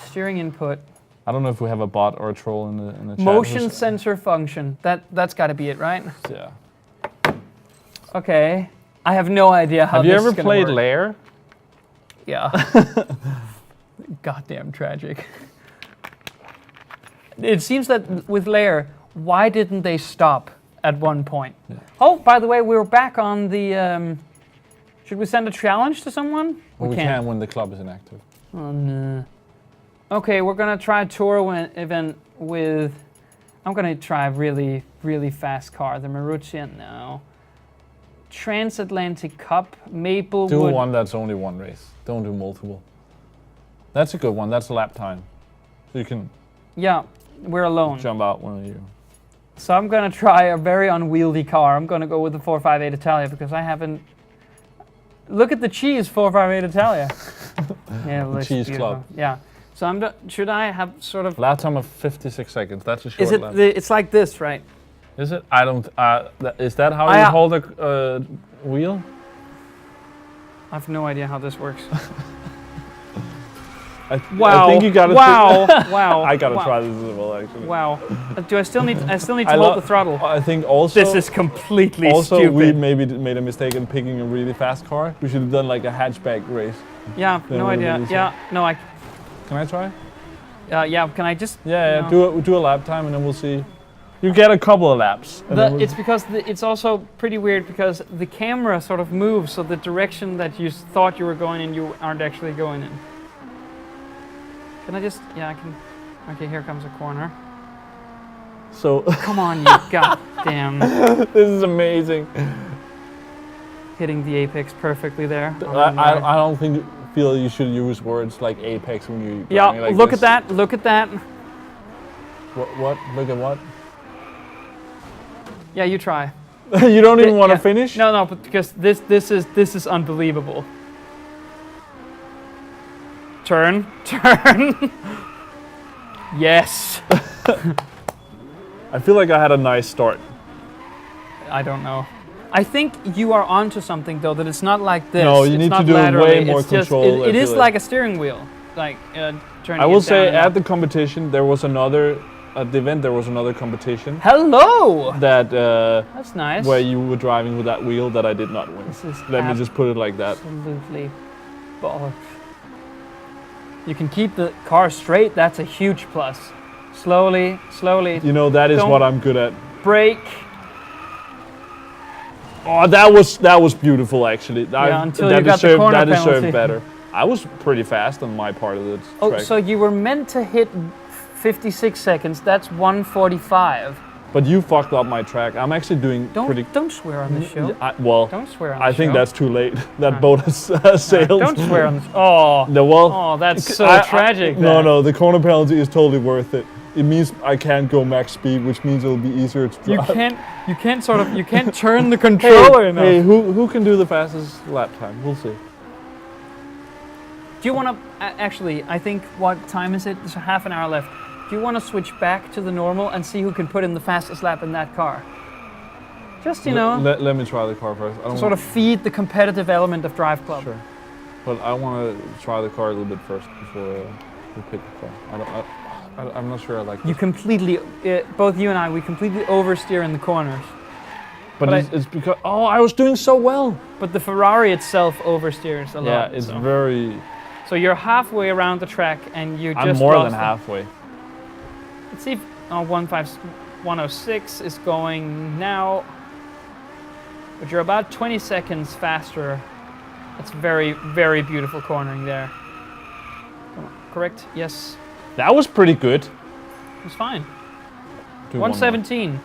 Steering input. I don't know if we have a bot or a troll in the chat. Motion sensor function. That's got to be it, right? Yeah. Okay. I have no idea how this is Have you ever played work. Lair? Yeah. Goddamn tragic. It seems that with Lair, why didn't they stop at one point? Yeah. Oh, by the way, we're back on the... should we send a challenge to someone? Well, we can when the club is inactive. Oh, no. Okay, we're going to try a tour event with... I'm going to try a really, really fast car. The Marutian, no. Transatlantic Cup, Maplewood... Do one that's only one race. Don't do multiple. That's a good one. That's lap time. So you can... Yeah, we're alone. Jump out one of you. So I'm going to try a very unwieldy car. I'm going to go with the 458 Italia because I haven't... Look at the cheese 458 Italia. Yeah, the cheese beautiful. Club. Yeah. So should I have sort of... Lap time of 56 seconds. That's a short lap. It's like this, right? Is it? I don't... is that how you hold a wheel? I have no idea how this works. I think you gotta... Wow. I gotta try this as well, actually. Wow. Do I still need to hold the throttle? I think also... This is completely also, stupid. we maybe made a mistake in picking a really fast car. We should have done like a hatchback race. Yeah, no idea. Yeah, no, I... Can I try? Yeah, can I just... Yeah, do a lap time and then we'll see. You get a couple of laps. It's because it's also pretty weird because the camera sort of moves, so the direction that you thought you were going in, you aren't actually going in. Can I just... Yeah, I can... Okay, here comes a corner. So... Come on, you goddamn... This is amazing. Hitting the apex perfectly there. I don't feel you should use words like apex when you... Yeah, like look this. at that, look at that. What? Look at what? Yeah, you try. You don't even want to finish? No, but because this is unbelievable. Turn. Yes. I feel like I had a nice start. I don't know. I think you are onto something though, that it's not like this. No, you it's need not to do laterally, way more it's just, control. it is like a steering wheel. Like turning I will it say down and at up. the competition there was another, at the event there was another competition. Hello! That That's nice. where you were driving with that wheel that I did not win. This is Let me just put it like that. absolutely bollocks. You can keep the car straight, that's a huge plus. Slowly. You know, that is Don't- what I'm good at. Brake. Oh, that was beautiful actually. Until you got the corner that deserved penalty. better. I was pretty fast on my part of the Oh, track. so you were meant to hit 56 seconds, that's 1:45. But you fucked up my track. I'm actually doing pretty. Don't swear on the show. Well, Don't swear on the I show. think that's too late. That boat has sailed. Don't swear on the Oh. No, well, Oh, that's so tragic. No, the corner penalty is totally worth it. It means I can't go max speed, which means it'll be easier to drive. You can't turn the controller enough. Hey, who can do the fastest lap time? We'll see. Do you want to actually? I think what time is it? There's a half an hour left. Do you want to switch back to the normal and see who can put in the fastest lap in that car? Just know, Let me try the car first. I don't sort of feed the competitive element of Driveclub. Sure. But I want to try the car a little bit first before we pick the car. I'm not sure I like this. You completely, both you and I, we completely oversteer in the corners. But it's because I was doing so well. But the Ferrari itself oversteers a lot. Yeah, it's very. So you're halfway around the track and you just. I'm more than lost halfway. Let's see if 106 is going now. But you're about 20 seconds faster. That's very, very beautiful cornering there. Correct? Yes. That was pretty good. It's fine. Do one more. 117.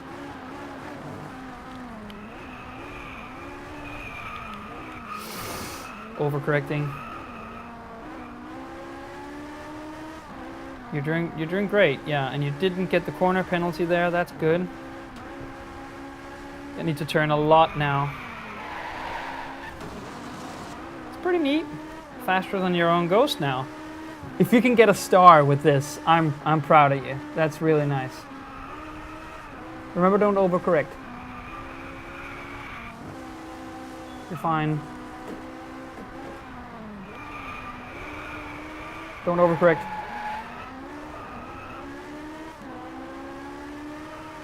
Overcorrecting. You're doing great, yeah, and you didn't get the corner penalty there, that's good. You need to turn a lot now. It's pretty neat. Faster than your own Ghost now. If you can get a star with this, I'm proud of you. That's really nice. Remember, don't overcorrect. You're fine. Don't overcorrect.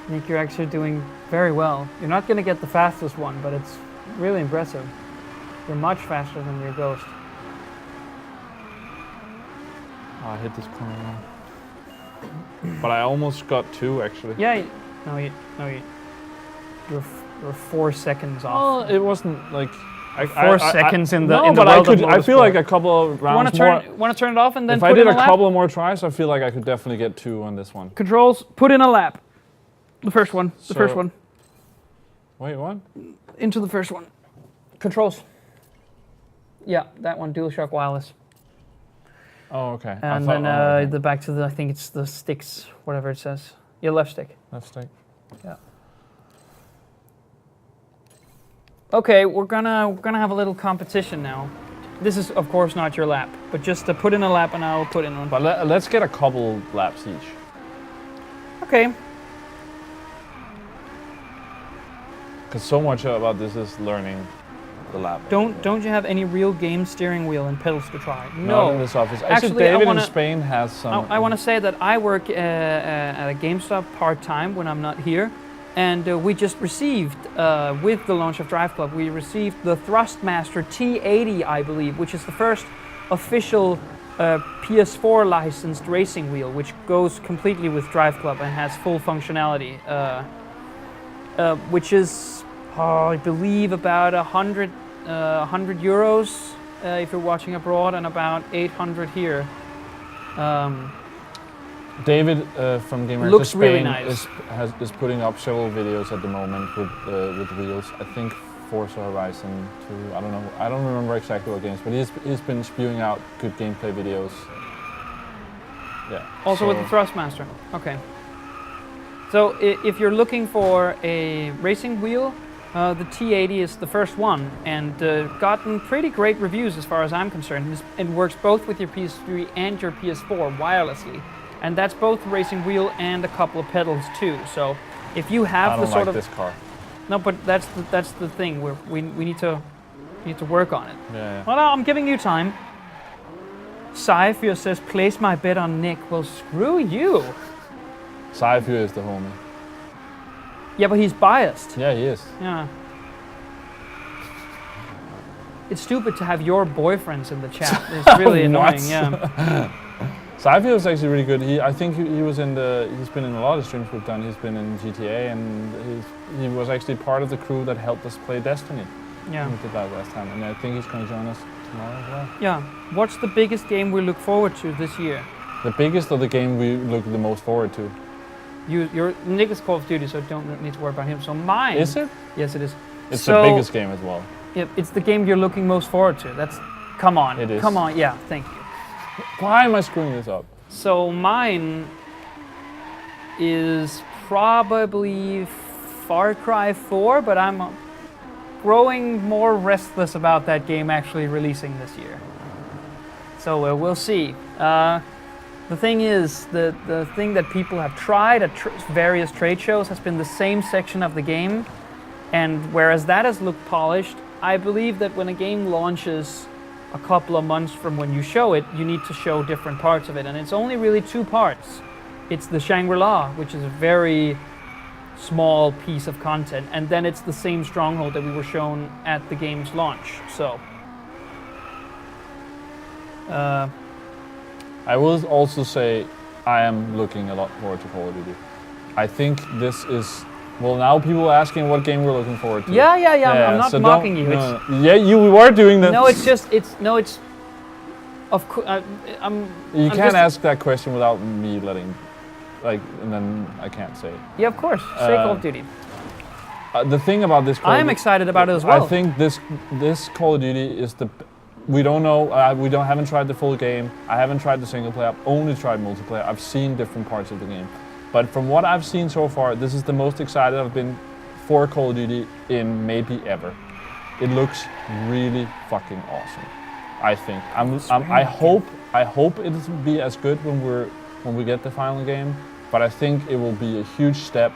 I think you're actually doing very well. You're not going to get the fastest one, but it's really impressive. You're much faster than your Ghost. Oh, I hit this corner wrong. But I almost got 2 actually. Yeah, you're 4 seconds off. Oh, it wasn't like 4 seconds in the no, in the but world of I feel motorsport. like a couple of rounds more. Want to turn it off and then If put I did in a a lap? couple of more tries, I feel like I could definitely get 2 on this one. Controls, put in a lap. The first one. The first one. Wait, what? Into the first one. Controls. Yeah, that one. DualShock Wireless. Oh, okay. And then the back to the. I think it's the sticks, whatever it says. Your left stick. Left stick. Yeah. Okay, we're gonna have a little competition now. This is of course not your lap, but just to put in a lap and I'll put in one. But let's get a couple laps each. Okay. Because so much about this is learning the lap. Don't you have any real game steering wheel and pedals to try? Not No. in this office. Actually, David in Spain has some. I want to say that I work at a GameStop part-time when I'm not here, and we just received, with the launch of Driveclub, we received the Thrustmaster T80, I believe, which is the first official PS4 licensed racing wheel, which goes completely with Driveclub and has full functionality, which is, I believe, about 100 euros if you're watching abroad, and about 800 here. David from Gamereactor Looks Spain really nice. is putting up several videos at the moment with wheels. I think Forza Horizon 2. I don't know. I don't remember exactly what games, but he's been spewing out good gameplay videos. Yeah. Also with the Thrustmaster. Okay. So if you're looking for a racing wheel, The T80 is the first one, and gotten pretty great reviews as far as I'm concerned. It works both with your PS3 and your PS4 wirelessly, and that's both a racing wheel and a couple of pedals too. So if you have I don't the sort like of this car. no, but that's the thing. We need to work on it. Yeah. Well, I'm giving you time. Cypher says, place my bet on Nick. Well, screw you. Cypher is the homie. Yeah, but he's biased. Yeah, he is. Yeah. It's stupid to have your boyfriends in the chat. It's really annoying, yeah. Cypher is actually really good. I think he was he's been in a lot of streams we've done. He's been in GTA, and he was actually part of the crew that helped us play Destiny. Yeah. We did that last time, and I think he's going to join us tomorrow as well. Yeah. What's the biggest game we look forward to this year? The biggest of the game we look the most forward to. Your Nick is Call of Duty, so don't need to worry about him. So mine. Is it? Yes, it is. It's the biggest game as well. Yeah, it's the game you're looking most forward to. Come on. It is. Come on. Yeah. Thank you. Why am I screwing this up? So mine is probably Far Cry 4, but I'm growing more restless about that game actually releasing this year. So we'll see. The thing is, the thing that people have tried at various trade shows has been the same section of the game, and whereas that has looked polished, I believe that when a game launches a couple of months from when you show it, you need to show different parts of it, and it's only really two parts. It's the Shangri-La, which is a very small piece of content, and then it's the same stronghold that we were shown at the game's launch. So I will also say I am looking a lot forward to Call of Duty. I think this is, well, now people are asking what game we're looking forward to. Yeah. I'm not so mocking you. No, yeah, you were doing that. No, it's of course. You can't ask that question without me letting, and then I can't say it. Yeah, of course. Say Call of Duty. The thing about this Call I am excited about it as well. I think this Call of Duty is we don't know, haven't tried the full game. I haven't tried the single player, I've only tried multiplayer. I've seen different parts of the game. But from what I've seen so far, this is the most excited I've been for Call of Duty in maybe ever. It looks really fucking awesome, I think. I hope it'll be as good when we get the final game, but I think it will be a huge step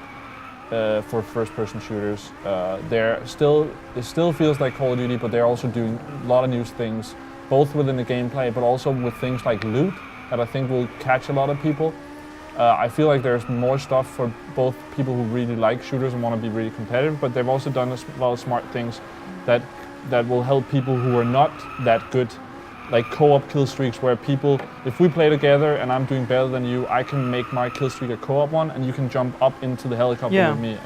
for first-person shooters. It still feels like Call of Duty, but they're also doing a lot of new things, both within the gameplay, but also with things like loot that I think will catch a lot of people. I feel like there's more stuff for both people who really like shooters and want to be really competitive, but they've also done a lot of smart things that will help people who are not that good, like co-op kill streaks, where people, if we play together and I'm doing better than you, I can make my kill streak a co-op one, and you can jump up into the helicopter with me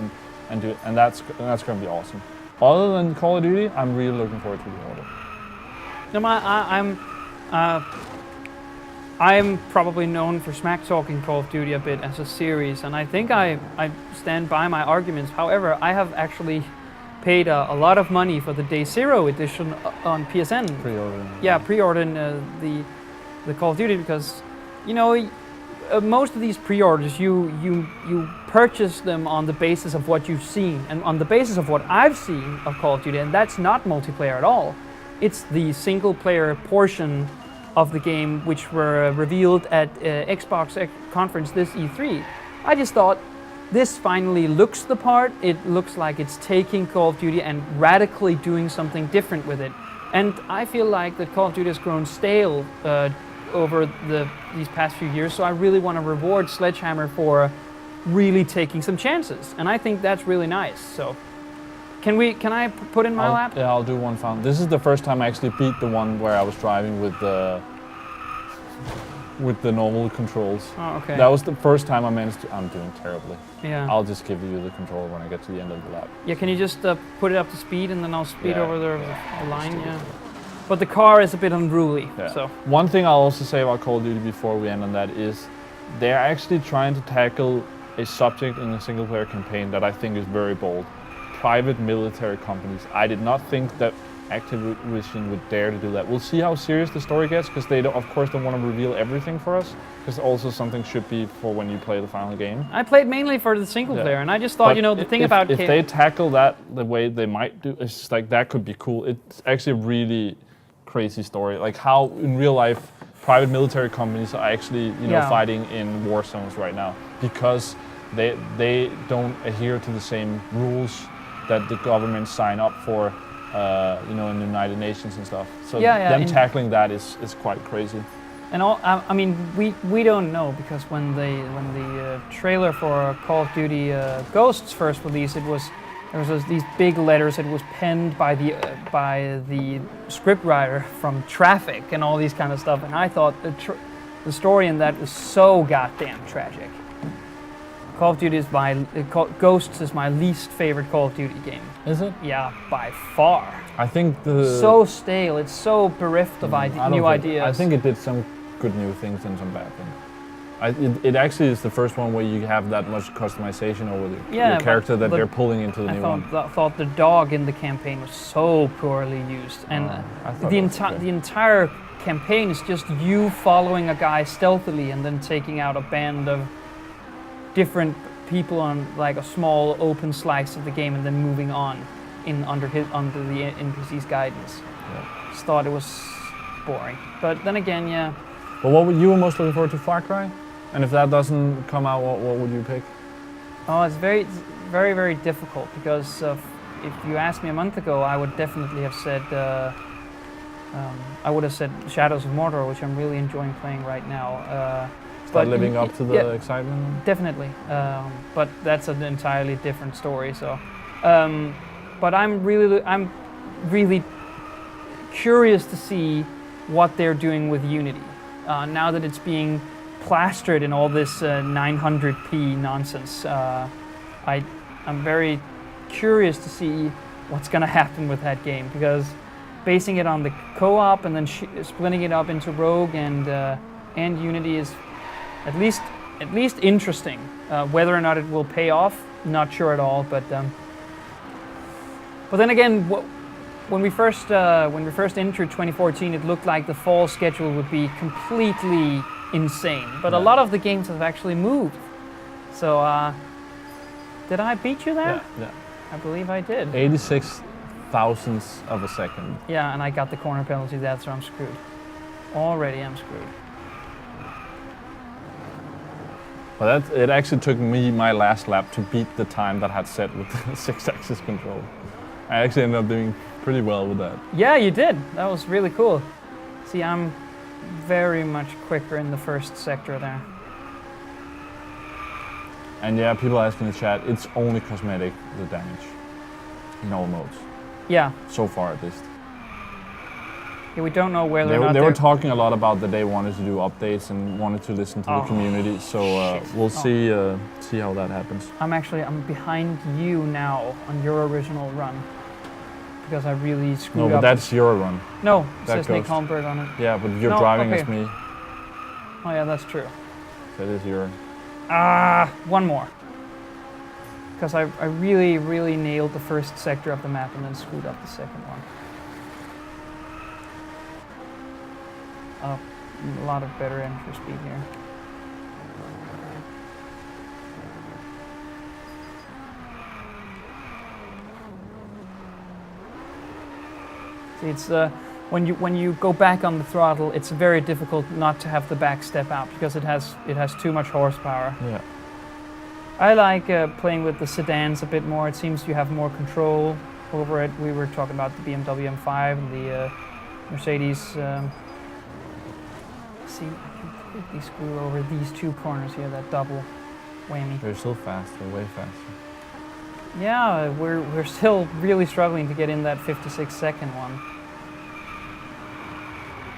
and do it, and that's going to be awesome. Other than Call of Duty, I'm really looking forward to the Order. No, I'm probably known for smack talking Call of Duty a bit as a series, and I think I stand by my arguments. However, I have actually paid a lot of money for the Day Zero edition on PSN. Pre-ordering. Yeah, pre-ordering the Call of Duty, because most of these pre-orders you purchase them on the basis of what you've seen and on the basis of what I've seen of Call of Duty, and that's not multiplayer at all. It's the single player portion of the game, which were revealed at Xbox conference this E3. I just thought, this finally looks the part. It looks like it's taking Call of Duty and radically doing something different with it. And I feel like that Call of Duty has grown stale over these past few years, so I really want to reward Sledgehammer for really taking some chances. And I think that's really nice. So can I put in my lap? Yeah, I'll do one found. This is the first time I actually beat the one where I was driving with the normal controls. Oh, okay. That was the first time I managed to. I'm doing terribly. Yeah. I'll just give you the control when I get to the end of the lap. Yeah, can you just put it up to speed, and then I'll speed over the line? Yeah. But the car is a bit unruly. Yeah. So one thing I'll also say about Call of Duty before we end on that is they're actually trying to tackle a subject in a single-player campaign that I think is very bold. Private military companies. I did not think that Activision would dare to do that. We'll see how serious the story gets, because they of course don't want to reveal everything for us, because also something should be for when you play the final game. I played mainly for the single player, and I just thought, But the thing about if they tackle that the way they might do, it's just like that could be cool. It's actually a really crazy story, like how in real life private military companies are actually fighting in war zones right now, because they don't adhere to the same rules that the government sign up for, in the United Nations and stuff. So them tackling that is quite crazy. And I mean, we don't know, because when the trailer for Call of Duty Ghosts first released, there was these big letters. It was penned by the scriptwriter from Traffic and all these kind of stuff. And I thought the story in that was so goddamn tragic. Call of Duty Ghosts is my least favorite Call of Duty game. Is it? Yeah, by far. I think so stale. It's so bereft of new ideas. I think it did some good new things and some bad things. It actually is the first one where you have that much customization over the character that they're pulling into the new one. I thought the dog in the campaign was so poorly used, and the entire campaign is just you following a guy stealthily and then taking out a band of different people on like a small open slice of the game, and then moving on under the NPC's guidance. Yeah. Just thought it was boring. But then again, yeah. But what would you were most looking forward to? Far Cry? And if that doesn't come out, what would you pick? Oh, it's very, very difficult, because if you asked me a month ago, I would definitely have said Shadows of Mordor, which I'm really enjoying playing right now. But living up to the excitement? Definitely, but that's an entirely different story. So, but I'm really curious to see what they're doing with Unity now that it's being plastered in all this 900p nonsense. I'm very curious to see what's going to happen with that game, because basing it on the co-op and then splitting it up into Rogue and Unity is at least interesting. Whether or not it will pay off, not sure at all. But then again, when we first entered 2014, it looked like the fall schedule would be completely insane. But a lot of the games have actually moved. So did I beat you there? Yeah. I believe I did. 86 thousandths of a second. Yeah, and I got the corner penalty there, so I'm screwed. Already I'm screwed. Well, it actually took me my last lap to beat the time that I had set with the 6-axis control. I actually ended up doing pretty well with that. Yeah, you did. That was really cool. See, I'm very much quicker in the first sector there. And yeah, people ask in the chat, it's only cosmetic, the damage, in all modes. Yeah. So far, at least. Yeah, we don't know whether or not they were talking a lot about that they wanted to do updates and wanted to listen to the community. So we'll see how that happens. I'm behind you now on your original run, because I really screwed up. No, but that's your run. No, it says Nick Holmberg on it. Yeah, but you're driving as me. Oh yeah, that's true. That is your. One more. Because I really nailed the first sector of the map and then screwed up the second one. A lot of better entry speed here. See, it's when you go back on the throttle, it's very difficult not to have the back step out, because it has too much horsepower. Yeah. I like playing with the sedans a bit more. It seems you have more control over it. We were talking about the BMW M5 and the Mercedes. See, I completely screw over these two corners here, that double whammy. They're still fast, they're way faster. Yeah, we're still really struggling to get in that 56-second one.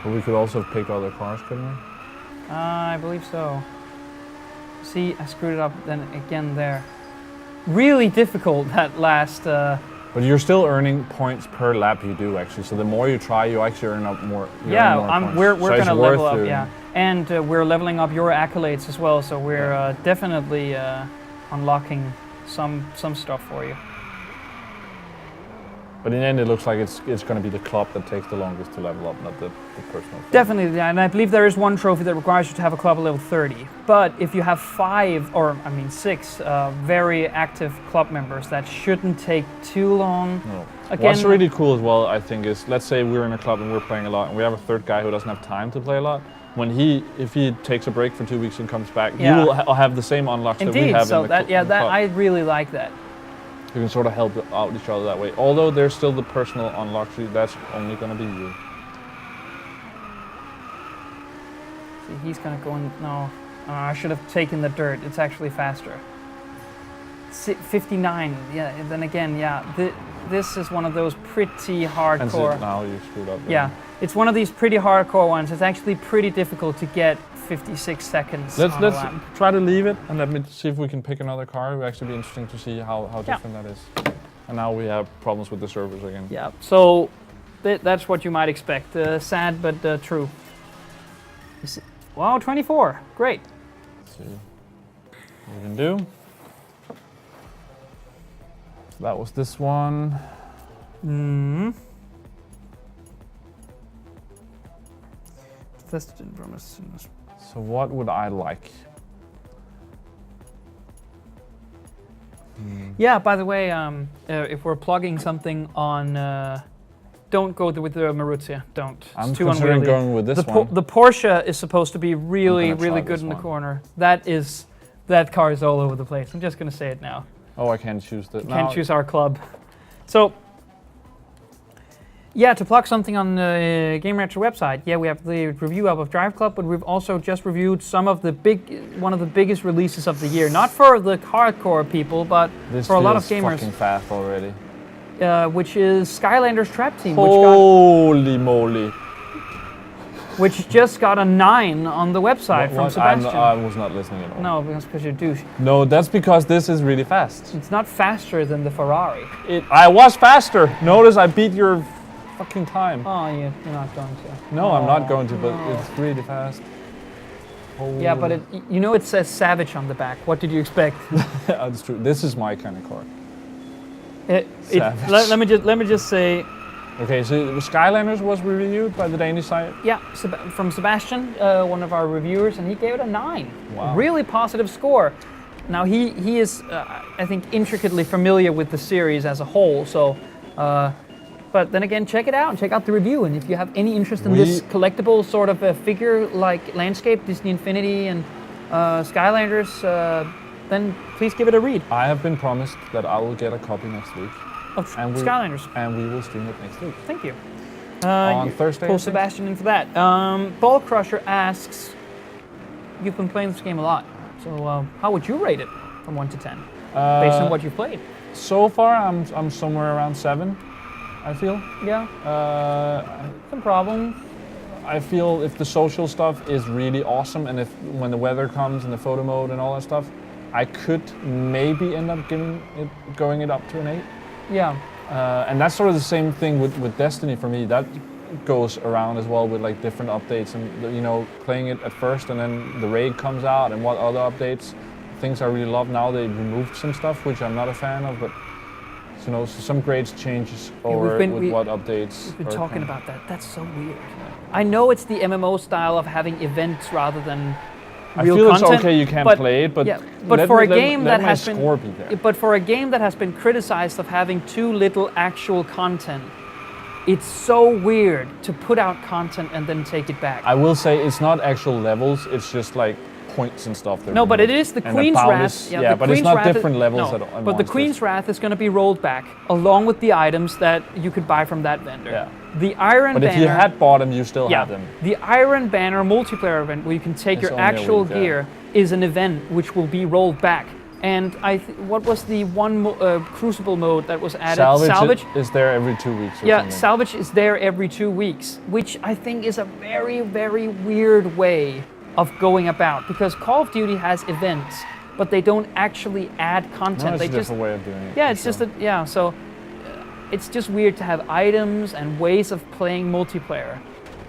But we could also have picked other cars, couldn't we? I believe so. See, I screwed it up then again there. Really difficult, that last... But you're still earning points per lap you do, actually. So the more you try, you actually earn up more. We're going to level up, yeah. And we're leveling up your accolades as well, so we're definitely unlocking some stuff for you. But in the end, it looks like it's going to be the club that takes the longest to level up, not the personal. Definitely, yeah, and I believe there is one trophy that requires you to have a club at level 30. But if you have 6 very active club members, that shouldn't take too long. No. Again, what's really cool as well, I think, is let's say we're in a club and we're playing a lot, and we have a third guy who doesn't have time to play a lot. If he takes a break for 2 weeks and comes back, he will have the same unlocks that we have. So in the club. I really like that. You can sort of help out each other that way. Although there's still the personal unlocks, that's only going to be you. See, he's gonna go in. No, I should have taken the dirt. It's actually faster. 59. Yeah. And then again, yeah. This is one of those pretty hardcore. And now you screwed up. Yeah, it's one of these pretty hardcore ones. It's actually pretty difficult to get 56 seconds. Let's try to leave it and let me see if we can pick another car. It would actually be interesting to see how different that is. And now we have problems with the servers again. Yeah, so that's what you might expect. Sad, but true. Wow, 24. Great. Let's see what we can do. So that was this one. So what would I like? Yeah, by the way, if we're plugging something on, don't go with the Maruzia. Don't. I'm considering going with this one. The Porsche is supposed to be really good in the corner. That car is all over the place. I'm just going to say it now. Oh, I can't choose that. You can't choose our club. So, yeah, to plug something on the Gamereactor website, yeah, we have the review up of Driveclub, but we've also just reviewed one of the biggest releases of the year. Not for the hardcore people, but for a lot of gamers. This feels fucking fast already. Which is Skylanders Trap Team. Holy moly. Which just got a 9 on the website from Sebastian. I was not listening at all. No, because you're a douche. No, that's because this is really fast. It's not faster than the Ferrari. I was faster. Notice I beat your fucking time. Oh, you're not going to. No, I'm not going to, but it's really fast. Oh. Yeah, but it says Savage on the back. What did you expect? That's true. This is my kind of car. Let me just say. Okay, so Skylanders was reviewed by the Danish site? Yeah, from Sebastian, one of our reviewers, and he gave it a 9. Wow. Really positive score. Now, he is, I think, intricately familiar with the series as a whole, so... but then again, check it out and check out the review, and if you have any interest in this collectible sort of a figure-like landscape, Disney Infinity and Skylanders, then please give it a read. I have been promised that I will get a copy next week. Of Skylanders. And we will stream it next week. Thank you. On Thursday. Pull Sebastian in for that. Ball Crusher asks, you've been playing this game a lot, so how would you rate it from 1 to 10, based on what you've played? So far, I'm somewhere around 7, I feel. Yeah. Some problems. I feel if the social stuff is really awesome, and when the weather comes and the photo mode and all that stuff, I could maybe end up going it up to an 8. Yeah. And that's sort of the same thing with Destiny for me. That goes around as well with like different updates and playing it at first and then the raid comes out and what other updates, things I really love. Now they removed some stuff which I'm not a fan of, but so some grades changes over what updates. We've been talking about that. That's so weird. I know it's the MMO style of having events rather than real I feel content, it's okay you can't play it, but for a game that has been but for a game that has been criticized of having too little actual content, it's so weird to put out content and then take it back. I will say it's not actual levels, it's just like points and stuff. No, but it is the Queen's Wrath. Yeah, but it's not different levels at all. But the Queen's Wrath is going to be rolled back along with the items that you could buy from that vendor. Yeah. The Iron Banner. But if you had bought them, you still have them. The Iron Banner multiplayer event where you can take your actual gear is an event which will be rolled back. And what was the one Crucible mode that was added? Salvage is there every 2 weeks. Yeah, Salvage is there every 2 weeks, which I think is a very, very weird way of going about, because Call of Duty has events, but they don't actually add content. No, it's a different way of doing it. Yeah, it's just so it's just weird to have items and ways of playing multiplayer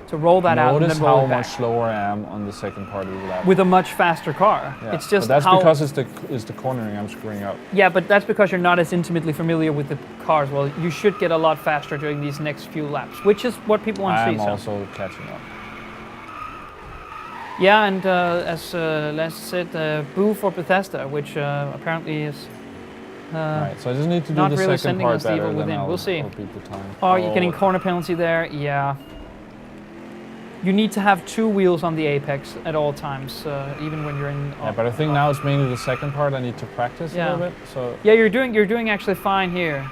So roll that out and Notice then roll how it back. much slower I am on the second part of the lap. With a much faster car. Yeah, It's just but that's how, because it's the cornering I'm screwing up. Yeah, but that's because you're not as intimately familiar with the cars. Well, you should get a lot faster during these next few laps, which is what people want to see. I'm also catching up. Yeah, and as Les said, boo for Bethesda, which apparently is Right, so I just need to do not the really second sending part us the better, evil then within. I'll We'll see. I'll beat the time. Oh, you're getting corner penalty there. Yeah. You need to have 2 wheels on the apex at all times, even when you're in. Yeah, but I think now it's mainly the second part I need to practice Yeah. a little bit. So Yeah, you're doing actually fine here.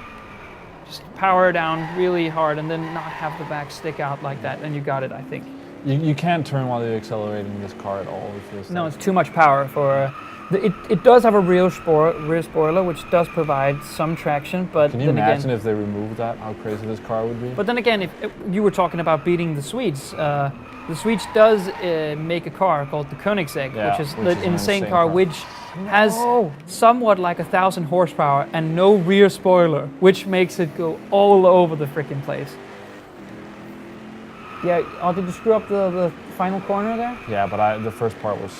Just power down really hard and then not have the back stick out like that, and you got it, I think. you can't turn while you're accelerating this car at all. It feels No, like. it's too much power for. It does have a rear spoiler, which does provide some traction, but Can you then imagine again, if they removed that? How crazy this car would be. but then again, if you were talking about beating the Swedes, the Swedes does make a car called the Koenigsegg, Yeah, which is which the is an insane insane car, car. which has somewhat like 1,000 horsepower and no rear spoiler, which makes it go all over the freaking place. Yeah, oh, did you screw up the final corner there? Yeah, but the first part was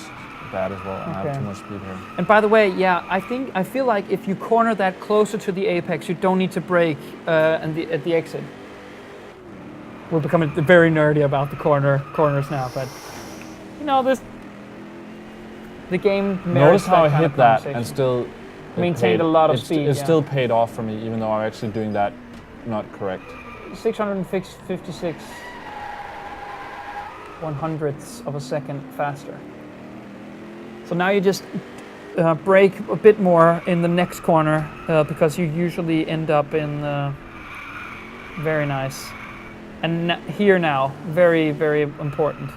bad as well, and I Okay. have too much speed here. And by the way, yeah, I feel like if you corner that closer to the apex, you don't need to brake at the exit. We're becoming very nerdy about the corners now, but you know the game merits Notice how I that kind hit of that conversation. and still it Maintained a lot of it speed, It yeah. still paid off for me, even though I'm actually doing that not correct. 656 100ths of a second faster. So now you just brake a bit more in the next corner because you usually end up in very nice. And here now, very, very important.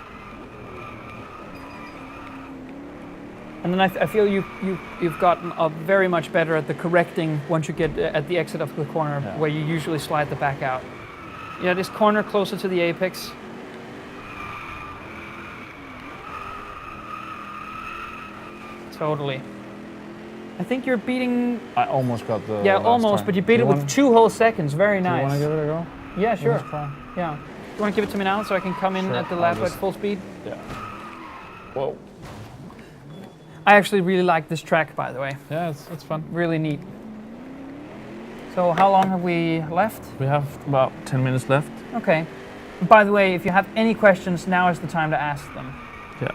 And then I feel you've gotten very much better at the correcting once you get at the exit of the corner, Yeah. where you usually slide the back out. Yeah, this corner closer to the apex. Totally. I think you're beating. I almost got the. Yeah, last almost, time. but you beat it with 2 whole seconds. Very Do you nice. want to give it a go? Yeah, sure. Let's try. Yeah. You want to give it to me now so I can come in Sure, at the I'll lap at just- full speed? Yeah. Whoa. I actually really like this track, by the way. Yeah, it's fun. Really neat. So how long have we left? We have about 10 minutes left. Okay. By the way, if you have any questions, now is the time to ask them. Yeah.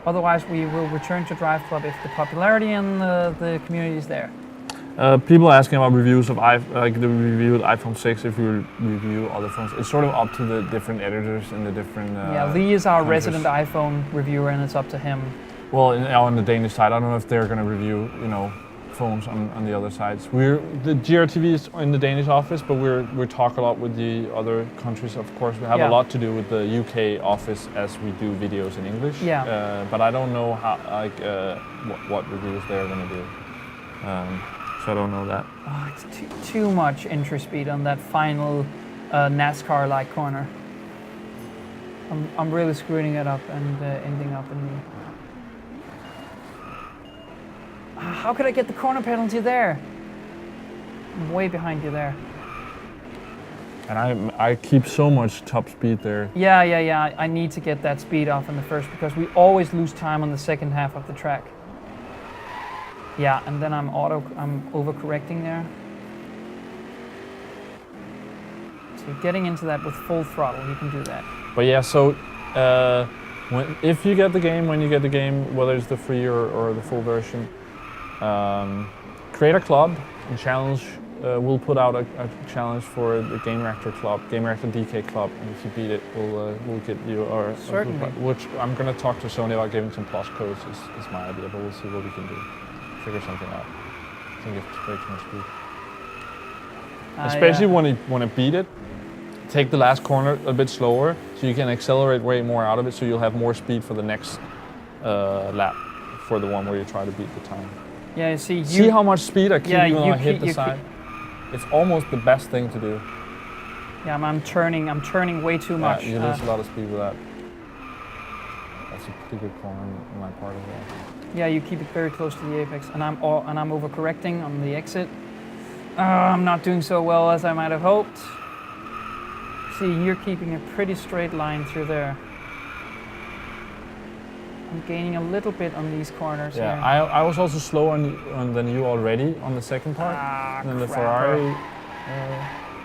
Otherwise, we will return to Driveclub if the popularity and the community is there. People asking about reviews of like the review of iPhone 6 if we review other phones. It's sort of up to the different editors and the different. Yeah, Lee is our countries. resident iPhone reviewer, and it's up to him. Well, on the Danish side, I don't know if they're going to review, phones on the other sides. The GRTV is in the Danish office, but we talk a lot with the other countries. Of course, we have Yeah. a lot to do with the UK office as we do videos in English. Yeah. But I don't know how what reviews they're going to do. So I don't know that. Oh, it's too much entry speed on that final NASCAR-like corner. I'm really screwing it up and ending up in the. How could I get the corner penalty there? I'm way behind you there. And I keep so much top speed there. Yeah. I need to get that speed off in the first because we always lose time on the second half of the track. Yeah, and then I'm overcorrecting there. So getting into that with full throttle, you can do that. But yeah, so if you get the game, when you get the game, whether it's the free or the full version, create a club and challenge. We'll put out a challenge for the Gamereactor club, Gamereactor DK club, and if you beat it, we'll get you our. Certainly. Which I'm gonna talk to Sony about giving some plus codes is my idea, but we'll see what we can do. Figure something out. I think it's way too much speed. Especially when you want to beat it, take the last corner a bit slower so you can accelerate way more out of it so you'll have more speed for the next lap for the one where you try to beat the time. Yeah, you see. See how much speed I keep Yeah, even though you I hit keep- the you side? It's almost the best thing to do. Yeah, I'm turning way too much. You lose a lot of speed with that. That's a pretty good corner in my part as well. Yeah, you keep it very close to the apex, and I'm overcorrecting on the exit. I'm not doing so well as I might have hoped. See, you're keeping a pretty straight line through there. I'm gaining a little bit on these corners Yeah, here. I was also slower than you already on the second part. Than the Ferrari.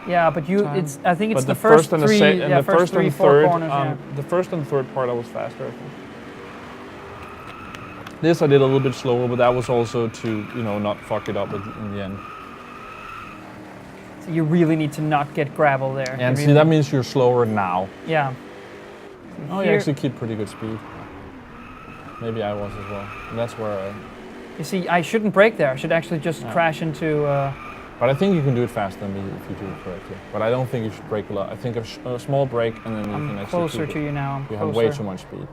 Yeah, but you, time. I think it's But the first and three, the first first three, and four third, corners. the first and third part I was faster, I think. This I did a little bit slower, but that was also to, you know, not fuck it up in the end. So you really need to not get gravel there. And see, that means you're slower now. Yeah. Oh, you actually keep pretty good speed. Maybe I was as well. And that's where I... You see, I shouldn't brake there. I should actually just crash into... But I think you can do it faster than me if you do it correctly. But I don't think you should brake a lot. I think a small brake and then you can actually closer to you now. You have way too much speed.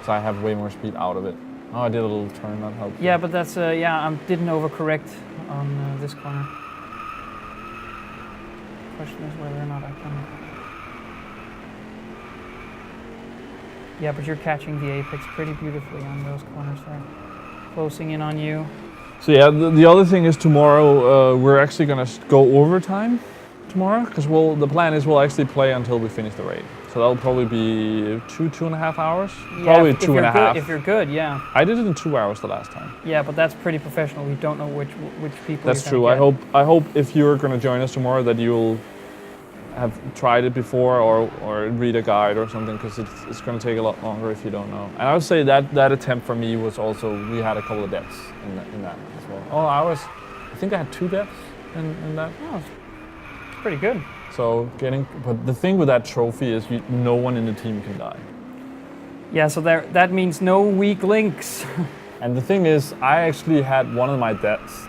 So I have way more speed out of it. Oh, I did a little turn, that helped. Yeah, but that's, I didn't overcorrect on this corner. Question is whether or not I can... Yeah, but you're catching the apex pretty beautifully on those corners there. Closing in on you. So yeah, the other thing is tomorrow we're actually gonna go overtime tomorrow because the plan is we'll actually play until we finish the raid. So that'll probably be 2.5 hours. Yeah, probably if 2.5. If you're good, yeah. I did it in 2 hours the last time. Yeah, but that's pretty professional. We don't know which people. That's true. I hope if you're gonna join us tomorrow that you'll have tried it before or read a guide or something because it's going to take a lot longer if you don't know. And I would say that attempt for me was also, we had a couple of deaths in that as well. Oh, I think I had 2 deaths in that. Oh, it's pretty good. So but the thing with that trophy is no one in the team can die. Yeah, so that means no weak links. And the thing is, I actually had one of my deaths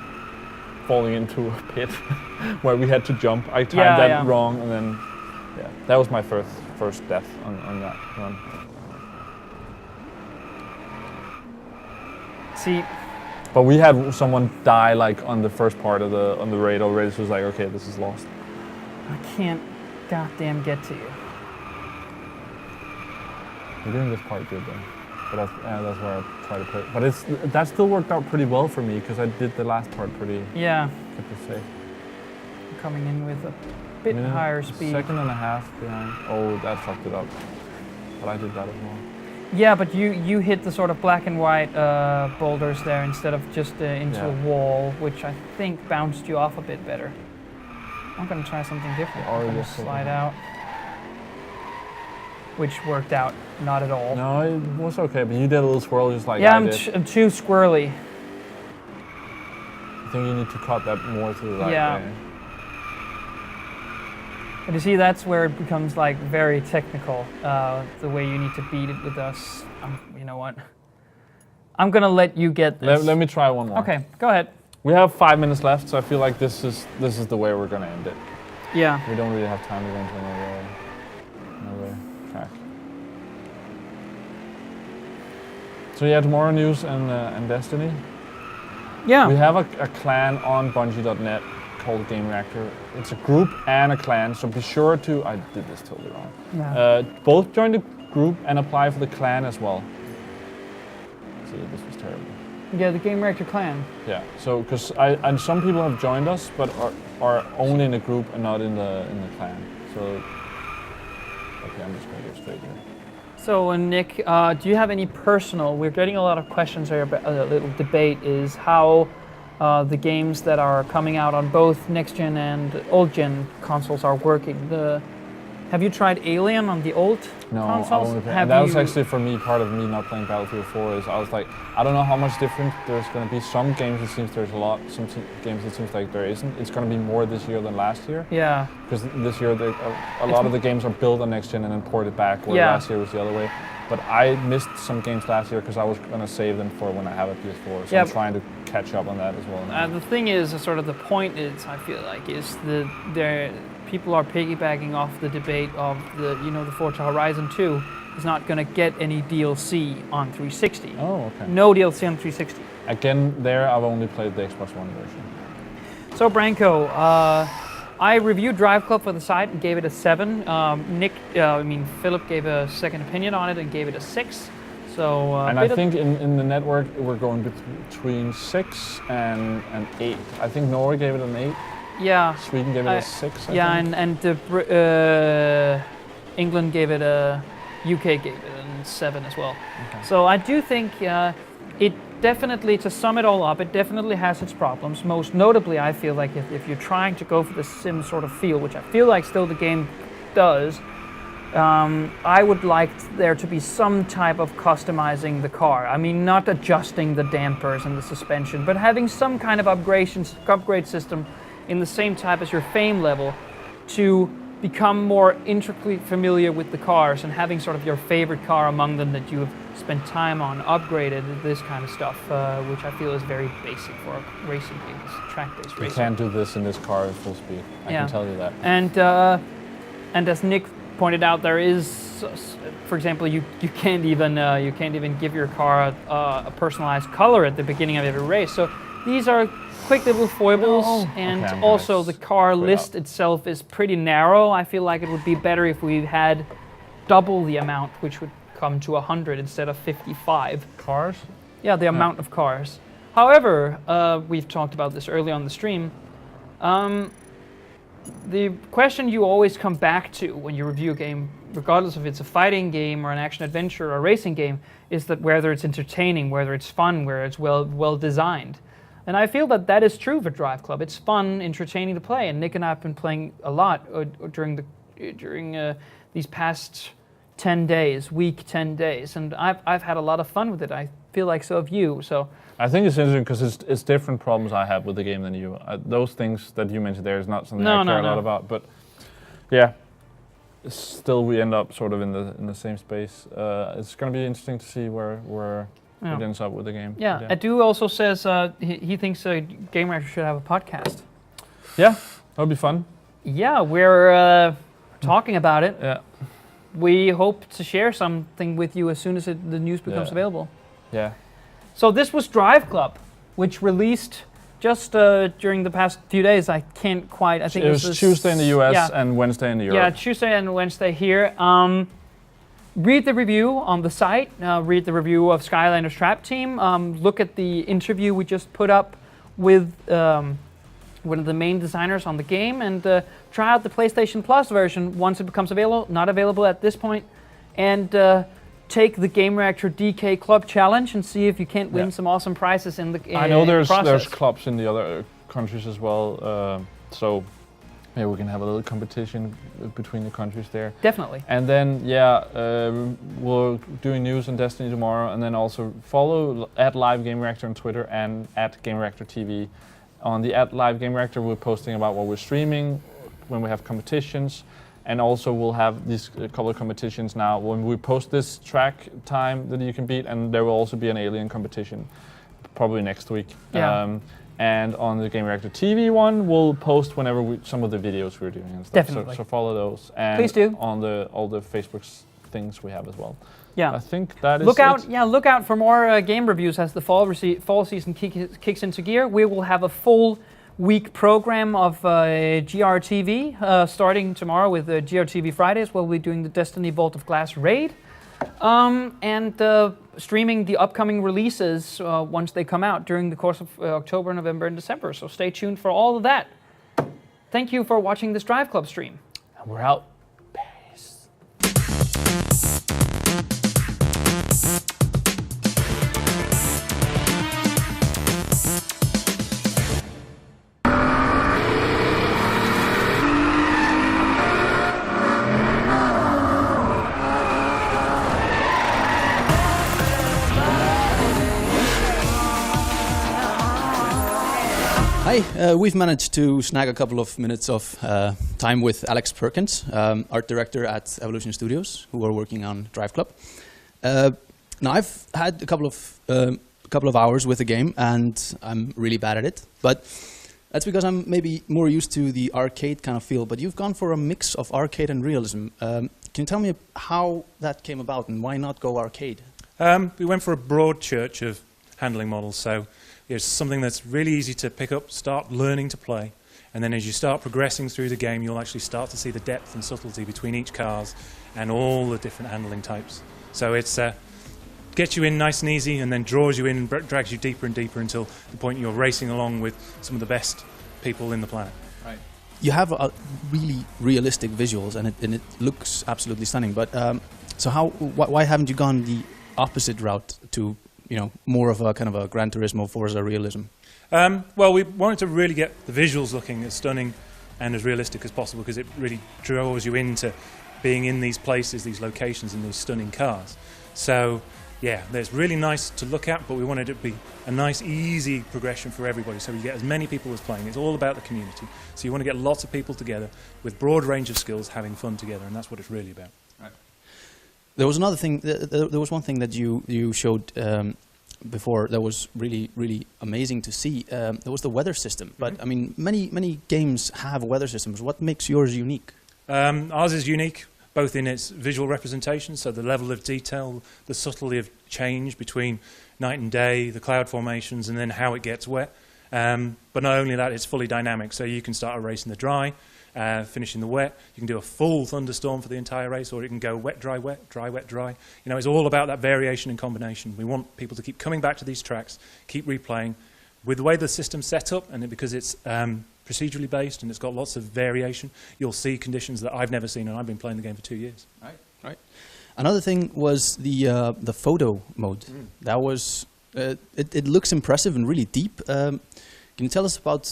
falling into a pit where we had to jump. I timed that wrong, and then that was my first death on that run. See, but we had someone die like on the first part of the raid already, so it was like, okay, this is lost. I can't goddamn get to you. You're doing this quite good though. But that's where I try to play. But that still worked out pretty well for me because I did the last part pretty. Yeah. Kept it safe. Coming in with a bit higher speed. 1.5 seconds behind. Oh, that fucked it up. But I did that as well. Yeah, but you hit the sort of black and white boulders there instead of just into a wall, which I think bounced you off a bit better. I'm gonna try something different. I'm gonna slide out. Which worked out not at all. No, it was okay, but you did a little swirl just like I did. Yeah, I'm too squirrely. I think you need to cut that more to the right. Yeah. But you see, that's where it becomes like very technical, the way you need to beat it with us. You know what? I'm gonna let you get this. Let me try one more. Okay, go ahead. We have 5 minutes left, so I feel like this is the way we're gonna end it. Yeah. We don't really have time to go into another track. So yeah, tomorrow news and Destiny. Yeah. We have a clan on Bungie.net called Gamereactor. It's a group and a clan, so be sure to. I did this totally wrong. Yeah. Both join the group and apply for the clan as well. See, this was terrible. Yeah, the Gamereactor clan. Yeah. So because and some people have joined us, but are only in the group and not in the clan. So okay, I'm just gonna go straight here. So Nick, do you have any personal? We're getting a lot of questions here. But a little debate is how the games that are coming out on both next gen and old gen consoles are working. Have you tried Alien on the old consoles? No, that was actually for me part of me not playing Battlefield 4 is I was like, I don't know how much different there's going to be. Some games it seems there's a lot, some games it seems like there isn't. It's going to be more this year than last year. Yeah. Because this year a lot of the games are built on next gen and then ported back, where last year was the other way. But I missed some games last year because I was going to save them for when I have a PS4. So I'm trying to catch up on that as well now. The thing is, sort of the point is, I feel like, is people are piggybacking off the debate of the Forza Horizon 2 is not going to get any DLC on 360. Oh, okay. No DLC on 360. Again, I've only played the Xbox One version. So Branko, I reviewed Driveclub for the site and gave it a 7. Philip gave a second opinion on it and gave it a 6. So and I think in the network we're going between 6 and 8. I think Nora gave it an 8. Yeah. Sweden gave it a 6. I yeah, think. and England gave it a. UK gave it a 7 as well. Okay. So I do think it definitely, to sum it all up, it definitely has its problems. Most notably, I feel like if you're trying to go for the sim sort of feel, which I feel like still the game does, I would like there to be some type of customizing the car. I mean, not adjusting the dampers and the suspension, but having some kind of upgrade system in the same type as your fame level to become more intricately familiar with the cars and having sort of your favorite car among them that you have spent time on, upgraded, this kind of stuff, which I feel is very basic for a racing game, track-based racing. You can't do this in this car at full speed. I can tell you that. And as Nick pointed out, there is, for example, you can't even give your car a personalized color at the beginning of every race. So these are quick little foibles, and okay, also the car list itself is pretty narrow. I feel like it would be better if we had double the amount, which would come to 100 instead of 55. Cars? Yeah, the amount of cars. However, we've talked about this early on the stream. The question you always come back to when you review a game, regardless if it's a fighting game or an action-adventure or a racing game, is that whether it's entertaining, whether it's fun, whether it's well designed. And I feel that that is true for Driveclub. It's fun, entertaining to play, and Nick and I have been playing a lot during these past 10 days, week 10 days, and I've had a lot of fun with it. I feel like so have you. So I think it's interesting because it's different problems I have with the game than you. Those things that you mentioned there is not something I care a lot about, but yeah, still we end up sort of in the same space. It's going to be interesting to see where it ends up with the game. Yeah, Adu also says he thinks Gamereactor should have a podcast. Yeah, that would be fun. Yeah, we're talking about it. Yeah. We hope to share something with you as soon as the news becomes available. Yeah. So this was Driveclub, which released just during the past few days. I can't quite. I think it was Tuesday in the US and Wednesday in Europe. Yeah, Tuesday and Wednesday here. Read the review on the site. Read the review of Skylanders Trap Team. Look at the interview we just put up with one of the main designers on the game, and try out the PlayStation Plus version once it becomes available. Not available at this point. And take the Gamereactor DK Club Challenge and see if you can't win some awesome prizes in the I know there's process. clubs in the other countries as well, so maybe we can have a little competition between the countries there. Definitely. And then, we're doing news on Destiny tomorrow, and then also follow @Live Gamereactor on Twitter and @Gamereactor TV. On the @Live Gamereactor, we're posting about what we're streaming, when we have competitions, and also we'll have these couple of competitions now when we post this track time that you can beat, and there will also be an alien competition, probably next week. Yeah. And on the Gamereactor TV one, we'll post whenever some of the videos we're doing and stuff. Definitely. So follow those. And please do. On all the Facebook things we have as well. Yeah. I think that is look out. it. Yeah, look out for more game reviews as the fall season kicks into gear. We will have a full week program of GRTV starting tomorrow with GRTV Fridays. We'll be doing the Destiny Vault of Glass raid and streaming the upcoming releases once they come out during the course of October, November, and December. So stay tuned for all of that. Thank you for watching this Driveclub stream. And we're out. Peace. Hi, we've managed to snag a couple of minutes of time with Alex Perkins, art director at Evolution Studios, who are working on Driveclub. Now, I've had a couple of hours with the game, and I'm really bad at it. But that's because I'm maybe more used to the arcade kind of feel. But you've gone for a mix of arcade and realism. Can you tell me how that came about, and why not go arcade? We went for a broad church of handling models. So it's something that's really easy to pick up, start learning to play, and then as you start progressing through the game, you'll actually start to see the depth and subtlety between each cars and all the different handling types. So it's gets you in nice and easy, and then draws you in and drags you deeper and deeper until the point you're racing along with some of the best people in the planet. Right. you have really realistic visuals, and it looks absolutely stunning. But so why haven't you gone the opposite route to more of a kind of a Gran Turismo Forza realism? Well, we wanted to really get the visuals looking as stunning and as realistic as possible, because it really draws you into being in these places, these locations, and these stunning cars. So yeah, it's really nice to look at, but we wanted it to be a nice, easy progression for everybody, so you get as many people as playing. It's all about the community. So you want to get lots of people together with broad range of skills having fun together, and that's what it's really about. Right. There was another thing, there was one thing that you showed before that was really, really amazing to see. There was the weather system, but I mean, many games have weather systems. What makes yours unique? Ours is unique, both in its visual representation, so the level of detail, the subtlety of change between night and day, the cloud formations, and then how it gets wet. But not only that, it's fully dynamic, so you can start a race in the dry, finish in the wet. You can do a full thunderstorm for the entire race, or you can go wet, dry, wet, dry, wet, dry. It's all about that variation and combination. We want people to keep coming back to these tracks, keep replaying. With the way the system's set up, and because it's procedurally based and it's got lots of variation, you'll see conditions that I've never seen, and I've been playing the game for 2 years. Right. Another thing was the photo mode. That was it looks impressive and really deep. Can you tell us about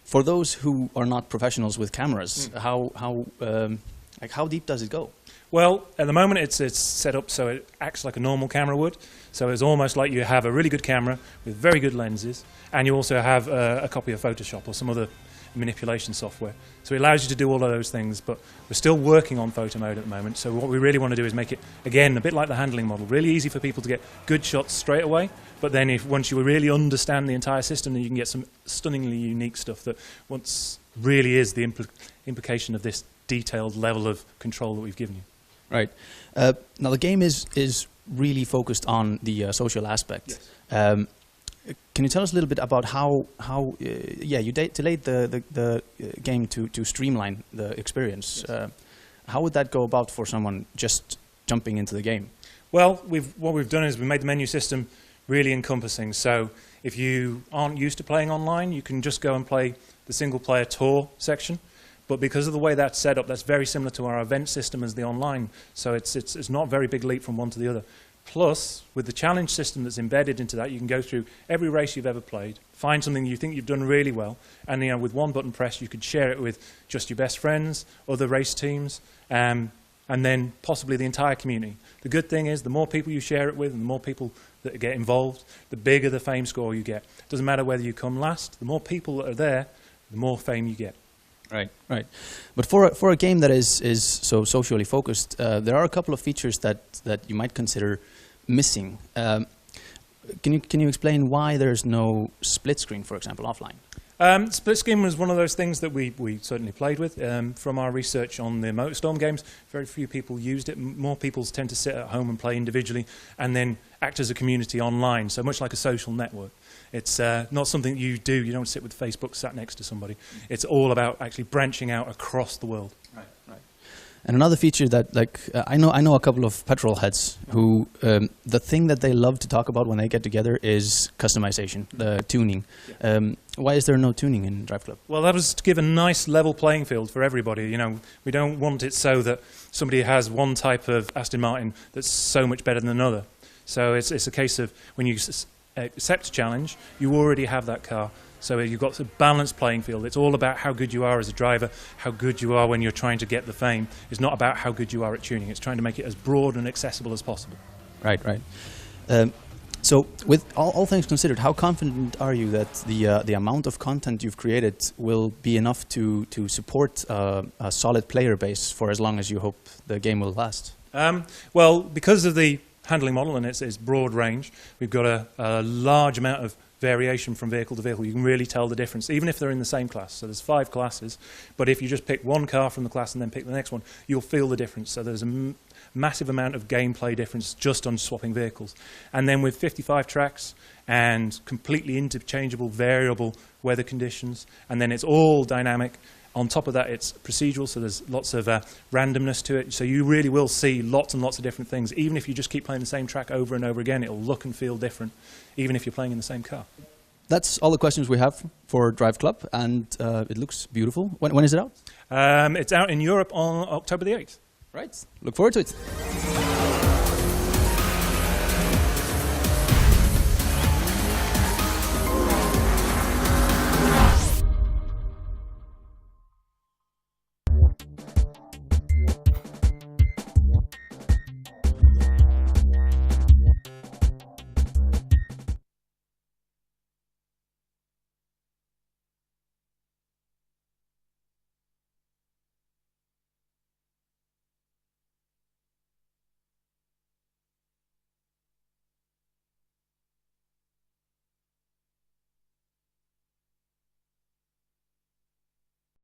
for those who are not professionals with cameras, how deep does it go? Well, at the moment it's set up so it acts like a normal camera would. So it's almost like you have a really good camera with very good lenses, and you also have a copy of Photoshop or some other manipulation software. So it allows you to do all of those things, but we're still working on photo mode at the moment. So what we really want to do is make it, again, a bit like the handling model, really easy for people to get good shots straight away. But then once you really understand the entire system, then you can get some stunningly unique stuff that really is the implication of this detailed level of control that we've given you. Right. Now the game is really focused on the social aspect. Yes. Can you tell us a little bit about how you delayed the game to streamline the experience? Yes. How would that go about for someone just jumping into the game? Well, what we've done is we made the menu system really encompassing. So if you aren't used to playing online, you can just go and play the single-player tour section. But because of the way that's set up, that's very similar to our event system as the online. So it's not a very big leap from one to the other. Plus, with the challenge system that's embedded into that, you can go through every race you've ever played, find something you think you've done really well, and with one button press, you could share it with just your best friends, other race teams, and then possibly the entire community. The good thing is, the more people you share it with, and the more people that get involved, the bigger the fame score you get. It doesn't matter whether you come last. The more people that are there, the more fame you get. Right. But for a game that is so socially focused, there are a couple of features that you might consider missing. Can you explain why there's no split screen, for example, offline? Split screen was one of those things that we certainly played with. From our research on the MotorStorm games, very few people used it. More people tend to sit at home and play individually and then act as a community online, so much like a social network. It's not something you do. You don't sit with Facebook sat next to somebody. It's all about actually branching out across the world. Right. And another feature that, I know a couple of petrol heads who the thing that they love to talk about when they get together is customization, the tuning. Why is there no tuning in Driveclub? Well, that was to give a nice level playing field for everybody. We don't want it so that somebody has one type of Aston Martin that's so much better than another. So it's a case of when you accept a challenge, you already have that car. So you've got a balanced playing field. It's all about how good you are as a driver, how good you are when you're trying to get the fame. It's not about how good you are at tuning. It's trying to make it as broad and accessible as possible. Right. So with all things considered, how confident are you that the amount of content you've created will be enough to support a solid player base for as long as you hope the game will last? Well, because of the handling model and its broad range, we've got a large amount of variation from vehicle to vehicle. You can really tell the difference, even if they're in the same class. So there's 5 classes, but if you just pick one car from the class and then pick the next one, you'll feel the difference. So there's a massive amount of gameplay difference just on swapping vehicles. And then with 55 tracks and completely interchangeable variable weather conditions, and then it's all dynamic. On top of that, it's procedural, so there's lots of randomness to it. So you really will see lots and lots of different things. Even if you just keep playing the same track over and over again, it'll look and feel different, even if you're playing in the same car. that's all the questions we have for Driveclub, and it looks beautiful. When is it out? It's out in Europe on October the 8th. Right. Look forward to it.